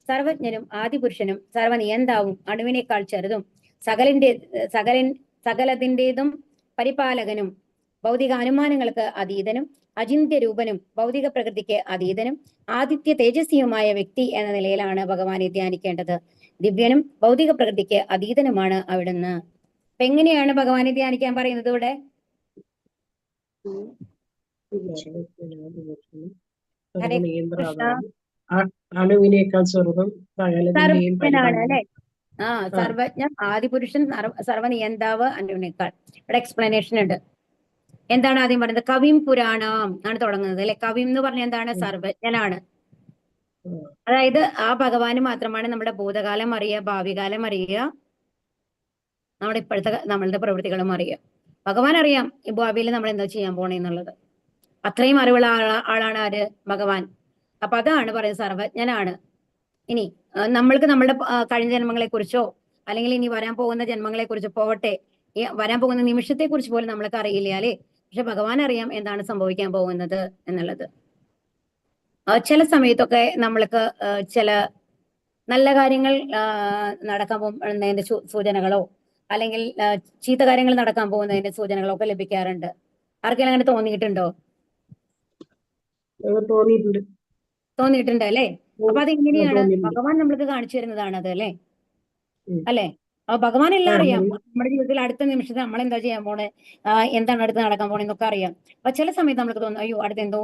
സർവജ്ഞനും ആദിപുരുഷനും സർവനിയന്താവും അണുവിനേക്കാൾ ചെറുതും സകലതിൻ്റെതും പരിപാലകനും ഭൗതിക അനുമാനങ്ങൾക്ക് അതീതനും അചിന്ത്യരൂപനും ഭൗതിക പ്രകൃതിക്ക് അതീതനും ആദിത്യ തേജസ്വിയുമായ വ്യക്തി എന്ന നിലയിലാണ് ഭഗവാനെ ധ്യാനിക്കേണ്ടത്. ദിവ്യനും ഭൗതിക പ്രകൃതിക്ക് അതീതനുമാണ് അവിടുന്ന്. അപ്പൊ എങ്ങനെയാണ് ഭഗവാനെ ധ്യാനിക്കാൻ പറയുന്നത് ഇവിടെ? ഹരേ കൃഷ്ണ. അണുവിനേക്കാൾ ചെറുതും സകലതിന്റെയും സർവജ്ഞനാണ് അല്ലെ. സർവജ്ഞ, ആദിപുരുഷൻ, സർവനിയന്താവ്, അണുവിനേക്കാൾ. ഇവിടെ എക്സ്പ്ലനേഷൻ ഉണ്ട്. എന്താണ് ആദ്യം പറയുന്നത്? കവിം പുരാണം ആണ് തുടങ്ങുന്നത് അല്ലെ. കവിം എന്ന് പറഞ്ഞാൽ എന്താണ്? സർവജ്ഞനാണ്. അതായത് ആ ഭഗവാന് മാത്രമാണ് നമ്മുടെ ഭൂതകാലം അറിയുക, ഭാവികാലം അറിയുക, നമ്മുടെ ഇപ്പോഴത്തെ നമ്മളുടെ പ്രവൃത്തികളും അറിയുക. ഭഗവാൻ അറിയാം ഈ ഭാവിയിൽ നമ്മൾ എന്താ ചെയ്യാൻ പോണേന്നുള്ളത്. അത്രയും അറിവുള്ള ആളാണ് ആര്? ഭഗവാൻ. അപ്പൊ അതാണ് പറയുന്നത് സർവജ്ഞനാണ്. ഇനി നമ്മൾക്ക് നമ്മുടെ കഴിഞ്ഞ ജന്മങ്ങളെ കുറിച്ചോ അല്ലെങ്കിൽ ഇനി വരാൻ പോകുന്ന ജന്മങ്ങളെ കുറിച്ചോ പോകട്ടെ, ഈ വരാൻ പോകുന്ന നിമിഷത്തെ കുറിച്ച് പോലും നമ്മൾക്ക് അറിയില്ല അല്ലെ. പക്ഷെ ഭഗവാൻ അറിയാം എന്താണ് സംഭവിക്കാൻ പോകുന്നത് എന്നുള്ളത്. ചില സമയത്തൊക്കെ നമ്മൾക്ക് ചില നല്ല കാര്യങ്ങൾ നടക്കാൻ പോകുന്നതിന്റെ സൂചനകളോ അല്ലെങ്കിൽ ചീത്ത കാര്യങ്ങൾ നടക്കാൻ പോകുന്നതിന്റെ സൂചനകളോ ഒക്കെ ലഭിക്കാറുണ്ട്. ആർക്കെങ്കിലും അങ്ങനെ തോന്നിയിട്ടുണ്ടോ? തോന്നിയിട്ടുണ്ട് അല്ലെ. അപ്പൊ അതെങ്ങനെയാണ്? ഭഗവാൻ നമ്മൾക്ക് കാണിച്ചു തരുന്നതാണ് അത് അല്ലെ. അല്ലെ. അപ്പൊ ഭഗവാൻ എല്ലാം അറിയാം. നമ്മുടെ ജീവിതത്തിൽ അടുത്ത നിമിഷത്തിൽ നമ്മൾ എന്താ ചെയ്യാൻ പോണേ, എന്താണ് അടുത്ത് നടക്കാൻ പോണേ എന്നൊക്കെ അറിയാം. അപ്പൊ ചില സമയത്ത് നമുക്ക് തോന്നും അയ്യോ അടുത്ത് എന്തോ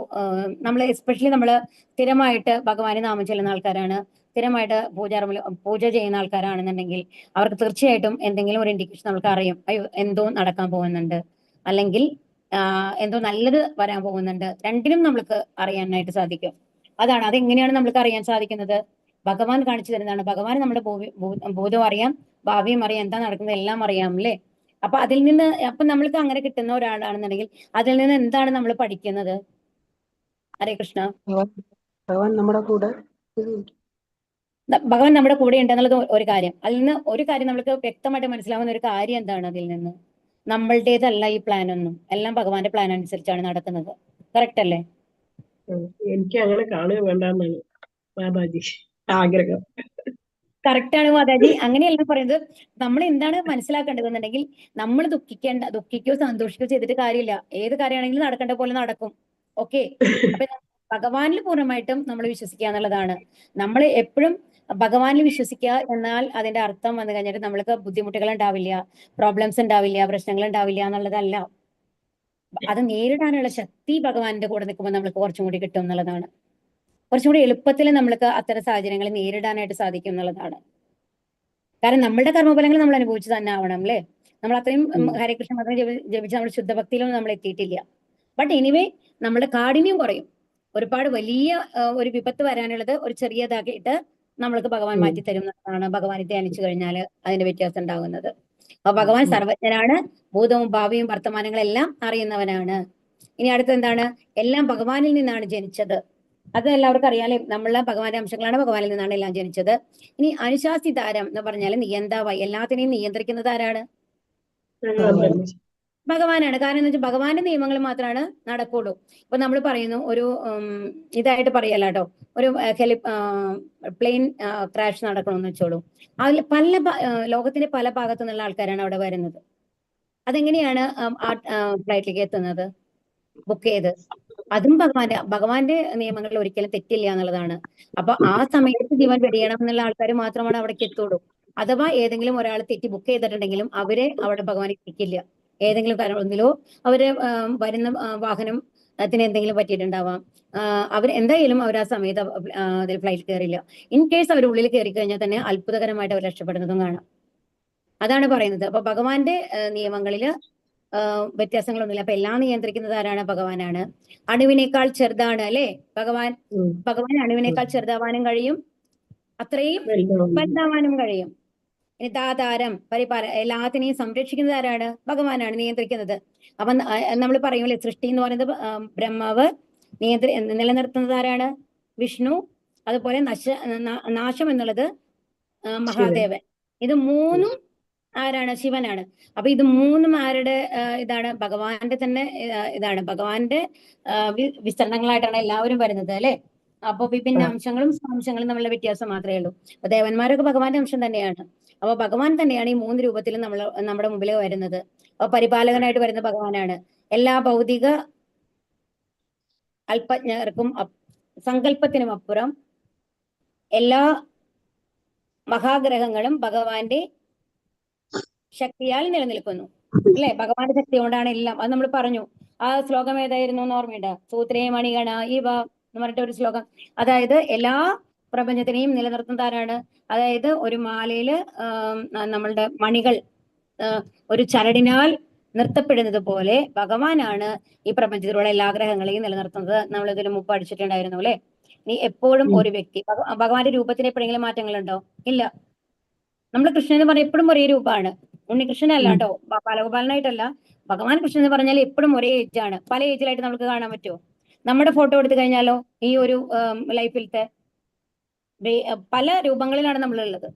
നമ്മൾ എസ്പെഷ്യലി നമ്മൾ സ്ഥിരമായിട്ട് ഭഗവാനെ നാമം ചെല്ലുന്ന ആൾക്കാരാണ്, സ്ഥിരമായിട്ട് പൂജ ചെയ്യുന്ന ആൾക്കാരാണെന്നുണ്ടെങ്കിൽ അവർക്ക് തീർച്ചയായിട്ടും എന്തെങ്കിലും ഒരു ഇൻഡിക്കേഷൻ നമുക്ക് അറിയാം. അയ്യോ എന്തോ നടക്കാൻ പോകുന്നുണ്ട്, അല്ലെങ്കിൽ എന്തോ നല്ലത് വരാൻ പോകുന്നുണ്ട്. രണ്ടിനും നമുക്ക് അറിയാനായിട്ട് സാധിക്കും. അതാണ്. അതെങ്ങനെയാണ് നമ്മൾക്ക് അറിയാൻ സാധിക്കുന്നത്? ഭഗവാൻ കാണിച്ചു തരുന്നതാണ്. ഭഗവാൻ നമ്മുടെ ഭൂതം അറിയാം, ഭാവിയും അറിയാം, എന്താ നടക്കുന്നത് എല്ലാം അറിയാം അല്ലേ. അപ്പൊ അതിൽ നിന്ന് അപ്പൊ നമ്മൾക്ക് അങ്ങനെ കിട്ടുന്ന ഒരാളാണെന്നുണ്ടെങ്കിൽ അതിൽ നിന്ന് എന്താണ് നമ്മൾ പഠിക്കുന്നത്? ഹരേ കൃഷ്ണ. ഭഗവാൻ നമ്മുടെ കൂടെ ഉണ്ടെന്നുള്ളത് ഒരു കാര്യം. അതിൽ നിന്ന് ഒരു കാര്യം നമ്മൾക്ക് വ്യക്തമായിട്ട് മനസ്സിലാവുന്ന ഒരു കാര്യം എന്താണ്? അതിൽ നിന്ന് നമ്മളുടേതല്ല ഈ പ്ലാൻ ഒന്നും, എല്ലാം ഭഗവാന്റെ പ്ലാൻ അനുസരിച്ചാണ് നടക്കുന്നത്. കറക്റ്റ് അല്ലേ? എനിക്ക് അങ്ങനെ കാണുക വേണ്ടെന്നാണ് മാതാജി ആഗ്രഹം. കറക്റ്റാണ് മാതാജി. അങ്ങനെയല്ല പറയുന്നത്. നമ്മൾ എന്താണ് മനസ്സിലാക്കേണ്ടതെന്നുണ്ടെങ്കിൽ നമ്മൾ ദുഃഖിക്കോ സന്തോഷിക്കോ ചെയ്തിട്ട് കാര്യമില്ല. ഏത് കാര്യമാണെങ്കിലും നടക്കേണ്ട പോലെ നടക്കും. ഓക്കെ. അപ്പൊ ഭഗവാനിൽ പൂർണ്ണമായിട്ടും നമ്മൾ വിശ്വസിക്കുക എന്നുള്ളതാണ്. നമ്മൾ എപ്പോഴും ഭഗവാനിൽ വിശ്വസിക്കുക എന്നാൽ അതിന്റെ അർത്ഥം വന്നു കഴിഞ്ഞിട്ട് നമ്മൾക്ക് ബുദ്ധിമുട്ടുകൾ ഉണ്ടാവില്ല, പ്രോബ്ലംസ് ഉണ്ടാവില്ല, പ്രശ്നങ്ങൾ ഉണ്ടാവില്ല എന്നുള്ളതല്ല. അത് നേരിടാനുള്ള ശക്തി ഭഗവാന്റെ കൂടെ നിൽക്കുമ്പോൾ നമ്മൾക്ക് കുറച്ചും കൂടി കിട്ടും എന്നുള്ളതാണ്. കുറച്ചും കൂടി എളുപ്പത്തിൽ നമ്മൾക്ക് അത്തരം സാഹചര്യങ്ങൾ നേരിടാനായിട്ട് സാധിക്കും എന്നുള്ളതാണ്. കാരണം നമ്മളുടെ കർമ്മഫലങ്ങൾ നമ്മൾ അനുഭവിച്ചു തന്നെ ആവണം അല്ലേ. നമ്മൾ അത്രയും ഹരേ കൃഷ്ണ മാത്രം ജപിച്ച് നമ്മൾ ശുദ്ധഭക്തിയിലൊന്നും നമ്മൾ എത്തിയിട്ടില്ല. ബട്ട് എനിവേ നമ്മുടെ കാഠിന്യം കുറയും. ഒരുപാട് വലിയ ഒരു വിപത്ത് വരാനുള്ളത് ഒരു ചെറിയതാക്കിയിട്ട് നമ്മൾക്ക് ഭഗവാൻ മാറ്റിത്തരും എന്നതാണ് ഭഗവാനെ ധ്യാനിച്ചു കഴിഞ്ഞാൽ അതിന്റെ വ്യത്യാസം ഉണ്ടാകുന്നത്. അപ്പൊ ഭഗവാൻ സർവജ്ഞനാണ്, ഭൂതവും ഭാവിയും വർത്തമാനങ്ങളെല്ലാം അറിയുന്നവനാണ്. ഇനി അടുത്ത് എന്താണ്? എല്ലാം ഭഗവാനിൽ നിന്നാണ് ജനിച്ചത്. അത് എല്ലാവർക്കും അറിയാലേ. നമ്മളെ ഭഗവാന്റെ അംശങ്ങളാണ്, ഭഗവാനിൽ നിന്നാണ് എല്ലാം ജനിച്ചത്. ഇനി അനുശാസിതാരം എന്ന് പറഞ്ഞാൽ നിയന്താവായി എല്ലാത്തിനെയും നിയന്ത്രിക്കുന്നത് ആരാണ്? ഭഗവാനാണ്. കാരണം എന്ന് വെച്ചാൽ ഭഗവാന്റെ നിയമങ്ങൾ മാത്രമാണ് നടക്കുള്ളൂ. ഇപ്പൊ നമ്മൾ പറയുന്നു ഒരു ഇതായിട്ട് പറയല്ല കേട്ടോ, ഒരു പ്ലെയിൻ ക്രാഷ് നടക്കണമെന്ന് വെച്ചോളൂ. അതിൽ ലോകത്തിന്റെ പല ഭാഗത്തു നിന്നുള്ള ആൾക്കാരാണ് അവിടെ വരുന്നത്. അതെങ്ങനെയാണ് ആ ഫ്ലൈറ്റിലേക്ക് എത്തുന്നത്? ബുക്ക് ചെയ്ത്. അതും ഭഗവാന്റെ നിയമങ്ങളിൽ ഒരിക്കലും തെറ്റില്ല എന്നുള്ളതാണ്. അപ്പൊ ആ സമയത്ത് ജീവൻ വെടിയണം എന്നുള്ള ആൾക്കാർ മാത്രമാണ് അവിടേക്ക് എത്തുള്ളൂ. അഥവാ ഏതെങ്കിലും ഒരാൾ തെറ്റി ബുക്ക് ചെയ്തിട്ടുണ്ടെങ്കിലും അവരെ അവിടെ ഭഗവാൻ എത്തിക്കില്ല. ഏതെങ്കിലും കാരണം ഒന്നിലോ അവര് വരുന്ന വാഹനത്തിന് എന്തെങ്കിലും പറ്റിയിട്ടുണ്ടാവാം. അവർ എന്തായാലും അവർ ആ സമയത്ത് അതിൽ ഫ്ലൈറ്റ് കയറില്ല. ഇൻ കേസ് അവർ ഉള്ളിൽ കയറി കഴിഞ്ഞാൽ തന്നെ അത്ഭുതകരമായിട്ട് അവർ രക്ഷപ്പെടുന്നതും കാണാം. അതാണ് പറയുന്നത്. അപ്പൊ ഭഗവാന്റെ നിയമങ്ങളില് വ്യത്യാസങ്ങളൊന്നുമില്ല. അപ്പൊ എല്ലാം നിയന്ത്രിക്കുന്നത് ആരാണ്? ഭഗവാനാണ്. അണുവിനേക്കാൾ ചെറുതാണ് അല്ലെ ഭഗവാൻ. ഭഗവാൻ അണുവിനേക്കാൾ ചെറുതാവാനും കഴിയും, അത്രയും വലുതാവുന്നു. വലുതാവാനും കഴിയും. ഇനി ദാതാരം എല്ലാത്തിനെയും സംരക്ഷിക്കുന്നത് ആരാണ്? ഭഗവാനാണ് നിയന്ത്രിക്കുന്നത്. അപ്പൊ നമ്മൾ പറയുമല്ലേ, സൃഷ്ടി എന്ന് പറയുന്നത് ബ്രഹ്മാവ് നിലനിർത്തുന്നത് ആരാണ്? വിഷ്ണു. അതുപോലെ നാശം എന്നുള്ളത് മഹാദേവൻ. ഇത് മൂന്നും ആരാണ്? ശിവനാണ്. അപ്പൊ ഇത് മൂന്നും ആരുടെ ഇതാണ്? ഭഗവാന്റെ തന്നെ ഇതാണ്. ഭഗവാന്റെ വിസ്തരണങ്ങളായിട്ടാണ് എല്ലാവരും വരുന്നത് അല്ലെ. അപ്പൊ വിഭിന്ന അംശങ്ങളും അംശങ്ങളും തമ്മിലുള്ള വ്യത്യാസം മാത്രമേ ഉള്ളൂ. അപ്പൊ ദേവന്മാരൊക്കെ ഭഗവാന്റെ അംശം തന്നെയാണ്. അപ്പൊ ഭഗവാൻ തന്നെയാണ് ഈ 3 രൂപത്തിലും നമ്മുടെ മുമ്പിൽ വരുന്നത്. അപ്പൊ പരിപാലകനായിട്ട് വരുന്ന ഭഗവാനാണ്. എല്ലാ ഭൗതിക അല്പജ്ഞർക്കും സങ്കല്പത്തിനും അപ്പുറം എല്ലാ മഹാഗ്രഹങ്ങളും ഭഗവാന്റെ ശക്തിയാൽ നിലനിൽക്കുന്നു അല്ലെ. ഭഗവാന്റെ ശക്തി കൊണ്ടാണ് എല്ലാം. അത് നമ്മൾ പറഞ്ഞു. ആ ശ്ലോകം ഏതായിരുന്നു എന്ന് ഓർമ്മയുണ്ട്? സൂത്രേ മണിഗണ ഇവ എന്ന് പറഞ്ഞിട്ട് ഒരു ശ്ലോകം. അതായത് എല്ലാ പ്രപഞ്ചത്തിനെയും നിലനിർത്തുന്ന ആരാണ്? അതായത് ഒരു മാലയില് നമ്മളുടെ മണികൾ ഒരു ചരടിനാൽ നിർത്തപ്പെടുന്നത് പോലെ ഭഗവാനാണ് ഈ പ്രപഞ്ചത്തിലുള്ള എല്ലാ ഗ്രഹങ്ങളെയും നിലനിർത്തുന്നത്. നമ്മൾ ഇതിന് മുമ്പ് പഠിച്ചിട്ടുണ്ടായിരുന്നു അല്ലെ. ഇനി എപ്പോഴും ഒരു വ്യക്തി ഭഗവാന്റെ രൂപത്തിന് എപ്പോഴെങ്കിലും മാറ്റങ്ങളുണ്ടോ? ഇല്ല. നമ്മൾ കൃഷ്ണൻ എന്ന് പറഞ്ഞാൽ എപ്പോഴും ഒരേ രൂപമാണ്. ഉണ്ണികൃഷ്ണനല്ല കേട്ടോ, ബാലഗോപാലനായിട്ടല്ല. ഭഗവാൻ കൃഷ്ണൻ എന്ന് പറഞ്ഞാൽ എപ്പോഴും ഒരേ ഏജാണ്. പല ഏജിലായിട്ട് നമുക്ക് കാണാൻ പറ്റുമോ? നമ്മുടെ ഫോട്ടോ എടുത്തു കഴിഞ്ഞാലോ ഈ ഒരു ലൈഫിലത്തെ പല രൂപങ്ങളിലാണ് നമ്മളുള്ളത്.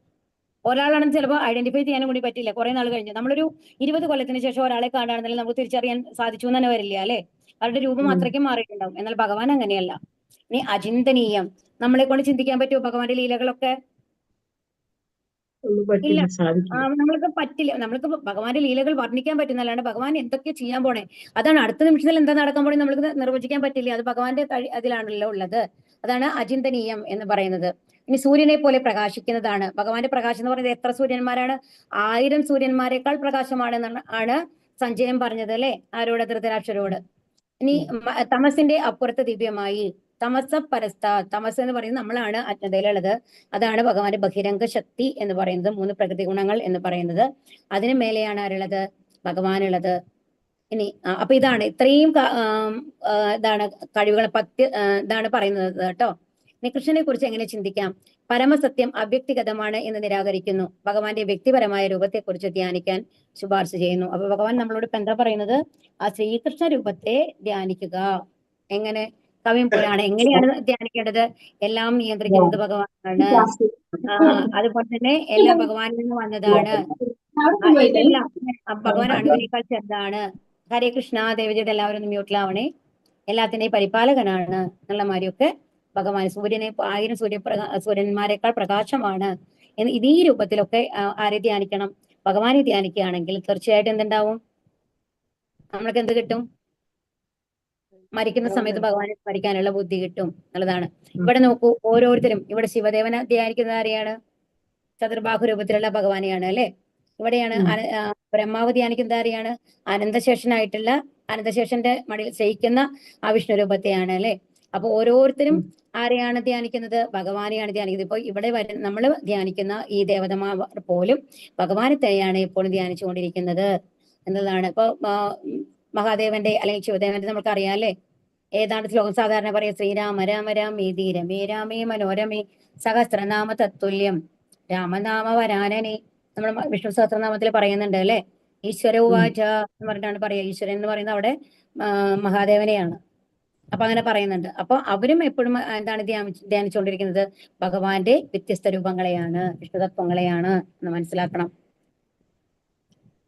ഒരാളാണെന്ന് ചിലപ്പോൾ ഐഡന്റിഫൈ ചെയ്യാനും കൂടി പറ്റില്ല. കുറെ നാൾ കഴിഞ്ഞ് നമ്മളൊരു 20 കൊല്ലത്തിന് ശേഷം ഒരാളെ കാണുകയാണെന്നുണ്ടെങ്കിൽ നമുക്ക് തിരിച്ചറിയാൻ സാധിച്ചു എന്ന് തന്നെ വരില്ല അല്ലെ. അവരുടെ രൂപം അത്രയ്ക്കും മാറിയിട്ടുണ്ടാവും. എന്നാൽ ഭഗവാൻ അങ്ങനെയല്ല. ഇനി അചിന്തനീയം, നമ്മളെ കൊണ്ട് ചിന്തിക്കാൻ പറ്റുമോ ഭഗവാന്റെ ലീലകളൊക്കെ? ഇല്ല. നമ്മൾക്ക് പറ്റില്ല. നമ്മൾക്ക് ഭഗവാന്റെ ലീലകൾ വർണ്ണിക്കാൻ പറ്റുന്നല്ലാണ്ട് ഭഗവാൻ എന്തൊക്കെ ചെയ്യാൻ പോണേ, അതാണ് അടുത്ത നിമിഷത്തിൽ എന്താ നടക്കാൻ പോണേ നമ്മൾക്ക് നിർവചിക്കാൻ പറ്റില്ല. അത് ഭഗവാന്റെ അതിലാണല്ലോ ഉള്ളത്. അതാണ് അചിന്തനീയം എന്ന് പറയുന്നത്. ഇനി സൂര്യനെ പോലെ പ്രകാശിക്കുന്നതാണ്. ഭഗവാന്റെ പ്രകാശം എന്ന് പറയുന്നത് എത്ര സൂര്യന്മാരാണ്? 1000 സൂര്യന്മാരെക്കാൾ പ്രകാശമാണ് ആണ് സഞ്ജയൻ പറഞ്ഞത് അല്ലെ, ആരോട്? ധൃതരാഷ്ട്രരോട്. ഇനി തമസിന്റെ അപ്പുറത്ത് ദിവ്യമായി, തമസ പരസ്ഥ, തമസ് എന്ന് പറയുന്നത് നമ്മളാണ് അജ്ഞതയിലുള്ളത്. അതാണ് ഭഗവാന്റെ ബഹിരംഗ ശക്തി എന്ന് പറയുന്നത്, 3 പ്രകൃതി ഗുണങ്ങൾ എന്ന് പറയുന്നത്. അതിന് മേലെയാണ് ആരുള്ളത്? ഭഗവാനുള്ളത്. ഇനി അപ്പൊ ഇതാണ് ഇത്രയും ഇതാണ് കഴിവുകൾ ഇതാണ് പറയുന്നത് കേട്ടോ. ഇനി കൃഷ്ണനെ കുറിച്ച് എങ്ങനെ ചിന്തിക്കാം? പരമസത്യം അവ്യക്തിഗതമാണ് എന്ന് നിരാകരിക്കുന്നു. ഭഗവാന്റെ വ്യക്തിപരമായ രൂപത്തെക്കുറിച്ച് ധ്യാനിക്കാൻ ശുപാർശ ചെയ്യുന്നു. അപ്പൊ ഭഗവാൻ നമ്മളോട് ഇപ്പൊ എന്താ പറയുന്നത്? ആ ശ്രീകൃഷ്ണ രൂപത്തെ ധ്യാനിക്കുക. എങ്ങനെ? കവിയും പുരാണം എങ്ങനെയാണ് ധ്യാനിക്കേണ്ടത്? എല്ലാം നിയന്ത്രിക്കുന്നത് ഭഗവാനാണ്. അതുപോലെ തന്നെ എല്ലാം ഭഗവാനിൽ നിന്ന് വന്നതാണ്. ഇതെല്ലാം ഭഗവാൻ അണുവിനേക്കാൾ ചെറുതാണ്. ഹരേ കൃഷ്ണ. ദേവജിയുടെ എല്ലാവരും മ്യൂട്ടിലാവണേ. എല്ലാത്തിന്റെയും പരിപാലകനാണ് എന്നുള്ള മാതിരിയൊക്കെ ഭഗവാൻ സൂര്യനെ 1000 സൂര്യന്മാരെക്കാൾ പ്രകാശമാണ് എന്ന് ഇതീ രൂപത്തിലൊക്കെ ആരെ ധ്യാനിക്കണം? ഭഗവാനെ ധ്യാനിക്കുകയാണെങ്കിൽ തീർച്ചയായിട്ടും എന്തുണ്ടാവും? നമ്മൾക്ക് എന്ത് കിട്ടും? മരിക്കുന്ന സമയത്ത് ഭഗവാനെ സ്മരിക്കാനുള്ള ബുദ്ധി കിട്ടും എന്നുള്ളതാണ്. ഇവിടെ നോക്കൂ, ഓരോരുത്തരും ഇവിടെ ശിവദേവനെ ധ്യാനിക്കുന്നത് ആരെയാണ്? ചതുർബാഹു രൂപത്തിലുള്ള ഭഗവാനെയാണ് അല്ലെ. ഇവിടെയാണ് ബ്രഹ്മാവ് ധ്യാനിക്കുന്നത് ആരെയാണ്? അനന്തശേഷനായിട്ടുള്ള അനന്തശേഷന്റെ മടിയിൽ ശയിക്കുന്ന ആ വിഷ്ണു രൂപത്തെയാണ് അല്ലെ. അപ്പൊ ഓരോരുത്തരും ആരെയാണ് ധ്യാനിക്കുന്നത്? ഭഗവാനെയാണ് ധ്യാനിക്കുന്നത്. ഇപ്പൊ ഇവിടെ നമ്മൾ ധ്യാനിക്കുന്ന ഈ ദേവതമാർ പോലും ഭഗവാനെ തന്നെയാണ് എപ്പോഴും ധ്യാനിച്ചുകൊണ്ടിരിക്കുന്നത് എന്നതാണ്. ഇപ്പൊ മഹാദേവന്റെ അല്ലെങ്കിൽ ശിവദേവന്റെ നമുക്ക് അറിയാം അല്ലെ. ഏതാണ് ശ്ലോകം സാധാരണ പറയാ? ശ്രീരാമ രാമ രാമേതി രമേ രാമേ മനോരമേ സഹസ്രനാമ തത്തുല്യം രാമനാമ വരാനനെ. നമ്മൾ വിഷ്ണു സഹസ്രനാമത്തിൽ പറയുന്നുണ്ട് അല്ലെ. ഈശ്വര ഉവാച എന്ന് പറഞ്ഞിട്ടാണ് പറയാ. ഈശ്വരൻ എന്ന് പറയുന്നത് അവിടെ മഹാദേവനെയാണ്. അപ്പൊ അങ്ങനെ പറയുന്നുണ്ട്. അപ്പൊ അവരും എപ്പോഴും എന്താണ് ധ്യാനിച്ചുകൊണ്ടിരിക്കുന്നത്? ഭഗവാന്റെ വ്യത്യസ്ത രൂപങ്ങളെയാണ്, വിഷ്ണുതത്വങ്ങളെയാണ് എന്ന് മനസ്സിലാക്കണം.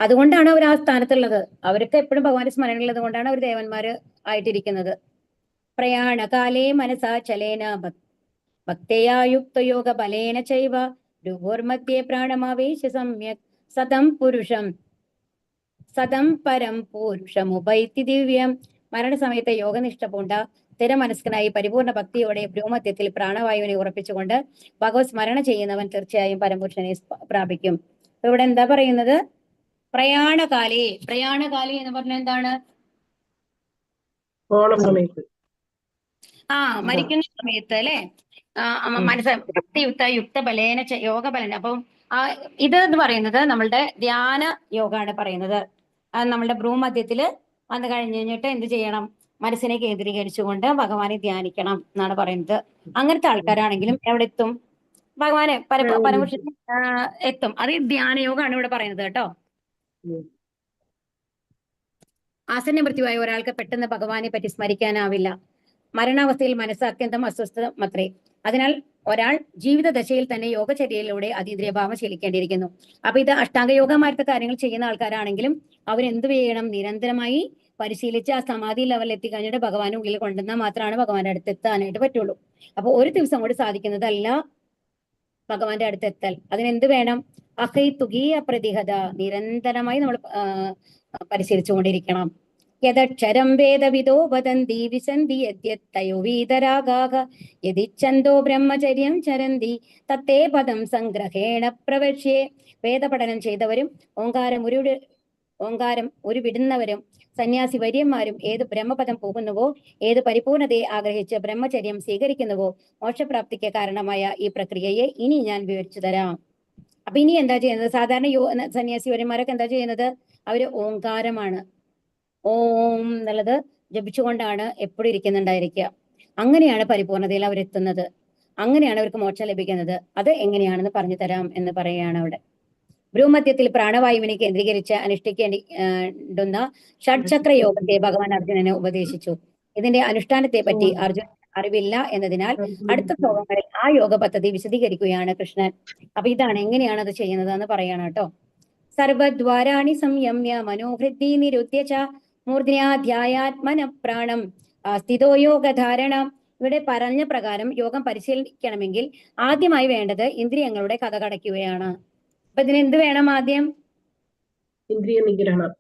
അതുകൊണ്ടാണ് അവർ ആ സ്ഥാനത്തുള്ളത്. അവർക്ക് എപ്പോഴും ഭഗവാന്റെ സ്മരണയുള്ളത് കൊണ്ടാണ് അവർ ദേവന്മാര് ആയിട്ടിരിക്കുന്നത്. പ്രയാണകാലേ മനസാ ചലേന ഭക്തയാ യുക്തയോഗ ബലേന ചൈവ രൂപോർമധ്യേ പ്രാണമാവേശ സമ്യക് സതം പരം പുരുഷമുപൈത്തി ദിവ്യം. മരണസമയത്തെ യോഗനിഷ്ഠ പൂണ്ട സ്ഥിരമനസ്കനായി പരിപൂർണ ഭക്തിയോടെ ഭ്രൂമധ്യത്തിൽ പ്രാണവായുവിനെ ഉറപ്പിച്ചുകൊണ്ട് ഭഗവത് സ്മരണ ചെയ്യുന്നവൻ തീർച്ചയായും പരമപുരുഷനെ പ്രാപിക്കും. ഇവിടെ എന്താ പറയുന്നത്? പ്രയാണകാലി. പ്രയാണകാലി എന്ന് പറഞ്ഞാൽ എന്താണ്? മരിക്കുന്ന സമയത്ത് അല്ലെ. യുക്ത ബലേന യോഗ ബലന. അപ്പം ഇത് എന്ന് പറയുന്നത് നമ്മളുടെ ധ്യാന യോഗമാണ് പറയുന്നത്. അത് നമ്മളുടെ ഭ്രൂമധ്യത്തില് വന്നു കഴിഞ്ഞിട്ട് എന്ത് ചെയ്യണം? മനസ്സിനെ കേന്ദ്രീകരിച്ചുകൊണ്ട് ഭഗവാനെ ധ്യാനിക്കണം എന്നാണ് പറയുന്നത്. അങ്ങനത്തെ ആൾക്കാരാണെങ്കിലും എവിടെ എത്തും? ഭഗവാനെ പരമപുരുഷനെ എത്തും. അത് ധ്യാനയോഗമാണ് ഇവിടെ പറയുന്നത് കേട്ടോ. ആസന്ന മൃത്യുവായ ഒരാൾക്ക് പെട്ടെന്ന് ഭഗവാനെ പറ്റി സ്മരിക്കാനാവില്ല. മരണാവസ്ഥയിൽ മനസ്സ് അത്യന്തം അസ്വസ്ഥമത്രേ. അതിനാൽ ഒരാൾ ജീവിതദശയിൽ തന്നെ യോഗചര്യയിലൂടെ അതീന്ദ്രിയഭാവം ശീലിക്കേണ്ടിയിരിക്കുന്നു. അപ്പൊ ഇത് അഷ്ടാംഗയോഗമായിട്ട് കാര്യങ്ങൾ ചെയ്യുന്ന ആൾക്കാരാണെങ്കിലും അവരെന്ത് ചെയ്യണം? നിരന്തരമായി പരിശീലിച്ച് ആ സമാധി ലെവലിൽ എത്തിക്കഴിഞ്ഞിട്ട് ഭഗവാന്റെ ഉള്ളിൽ കൊണ്ടുവന്നാൽ മാത്രമാണ് ഭഗവാന്റെ അടുത്ത് എത്താനായിട്ട് പറ്റുള്ളൂ. അപ്പൊ ഒരു ദിവസം കൊണ്ട് സാധിക്കുന്നതല്ല ഭഗവാന്റെ അടുത്ത് എത്തൽ. അതിനെന്ത് വേണം? അഹൈ തുകീയ പ്രതിഹത, നിരന്തരമായി നമ്മൾ പരിശീലിച്ചുകൊണ്ടിരിക്കണം. യദക്ഷരം വേദവിദോ വദന്തി വിശന്തി യദ്യത്തയോ വീതരാഗാഹ യദിച്ഛന്തോ ബ്രഹ്മചര്യം ചരന്തി തത്തേ പദം സംഗ്രഹേണ പ്രവശ്യേ. വേദപഠനം ചെയ്തവരും ഓങ്കാരം ഉരുവിടുന്നവരും സന്യാസി വര്യന്മാരും ഏത് ബ്രഹ്മപദം പോകുന്നുവോ, ഏത് പരിപൂർണതയെ ആഗ്രഹിച്ച് ബ്രഹ്മചര്യം സ്വീകരിക്കുന്നുവോ, മോക്ഷപ്രാപ്തിക്ക് കാരണമായ ഈ പ്രക്രിയയെ ഇനി ഞാൻ വിവരിച്ചു തരാം. അപ്പൊ ഇനി എന്താ ചെയ്യുന്നത്? സാധാരണ സന്യാസി വര്യന്മാരൊക്കെ എന്താ ചെയ്യുന്നത്? അവര് ഓങ്കാരമാണ്, ഓം എന്നുള്ളത് ജപിച്ചുകൊണ്ടാണ് എപ്പോഴും ഇരിക്കുന്നുണ്ടായിരിക്കുക. അങ്ങനെയാണ് പരിപൂർണതയിൽ അവരെത്തുന്നത്. അങ്ങനെയാണ് അവർക്ക് മോക്ഷം ലഭിക്കുന്നത്. അത് എങ്ങനെയാണെന്ന് പറഞ്ഞു തരാം എന്ന് പറയുകയാണ് അവിടെ. ഭ്രൂമധ്യത്തിൽ പ്രാണവായുവിനെ കേന്ദ്രീകരിച്ച് അനുഷ്ഠിക്കേണ്ടുന്ന ഷഡ്ചക്ര യോഗത്തെ ഭഗവാൻ അർജുനനെ ഉപദേശിച്ചു. ഇതിന്റെ അനുഷ്ഠാനത്തെ പറ്റി അർജുന അറിവില്ല എന്നതിനാൽ അടുത്ത ശ്ലോകങ്ങളിൽ ആ യോഗ പദ്ധതി വിശദീകരിക്കുകയാണ് കൃഷ്ണൻ. അപ്പൊ ഇതാണ് എങ്ങനെയാണ് അത് ചെയ്യുന്നത് എന്ന് പറയണം കേട്ടോ. സർവദ്വാരാണി സംയമ്യ മനോഹൃതി നിരുദ്യ ച മൂർധ്യാധ്യായാത്മന പ്രാണം സ്ഥിതോ യോഗധാരണം. ഇവിടെ പറഞ്ഞ പ്രകാരം യോഗം പരിശീലിക്കണമെങ്കിൽ ആദ്യമായി വേണ്ടത് ഇന്ദ്രിയങ്ങളുടെ കഥ കടയ്ക്കുകയാണ്. അപ്പൊ ഇതിന് എന്ത് വേണം? ആദ്യം ഇന്ദ്രിയ നിഗ്രഹണം.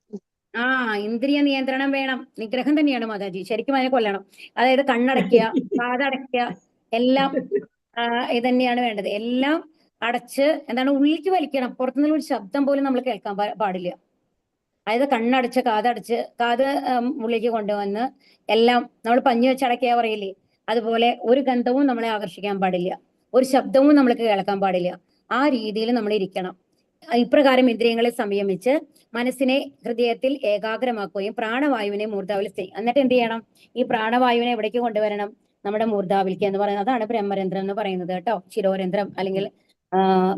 ഇന്ദ്രിയ നിയന്ത്രണം വേണം. നിഗ്രഹം തന്നെയാണ് മാതാജി. ശരിക്കും അതിനെ കൊല്ലണം. അതായത് കണ്ണടയ്ക്കുക, കാതടയ്ക്കുക, എല്ലാം ഇത് തന്നെയാണ് വേണ്ടത്. എല്ലാം അടച്ച് എന്താണ് ഉള്ളിലേക്ക് വലിക്കണം. പുറത്തുനിന്നുള്ള ഒരു ശബ്ദം പോലും നമ്മൾ കേൾക്കാൻ പാടില്ല. അതായത് കണ്ണടച്ച് കാത് ഉള്ളിലേക്ക് കൊണ്ടുവന്ന് എല്ലാം നമ്മൾ പഞ്ഞു വെച്ചടയ്ക്കുക പറയില്ലേ, അതുപോലെ ഒരു ഗന്ധവും നമ്മളെ ആകർഷിക്കാൻ പാടില്ല, ഒരു ശബ്ദവും നമ്മൾക്ക് കേൾക്കാൻ പാടില്ല. ആ രീതിയിൽ നമ്മൾ ഇരിക്കണം. ഇപ്രകാരം ഇന്ദ്രിയങ്ങളെ സംയമിച്ച് മനസ്സിനെ ഹൃദയത്തിൽ ഏകാഗ്രമാക്കുകയും പ്രാണവായുവിനെ മൂർധാവിൽ എന്നിട്ട് എന്ത് ചെയ്യണം? ഈ പ്രാണവായുവിനെ എവിടേക്ക് കൊണ്ടുവരണം? നമ്മുടെ മൂർധാവിലേക്ക് എന്ന് പറയുന്നത്. അതാണ് ബ്രഹ്മരന്ധ്രം എന്ന് പറയുന്നത് കേട്ടോ. ശിരോരന്ധ്രം അല്ലെങ്കിൽ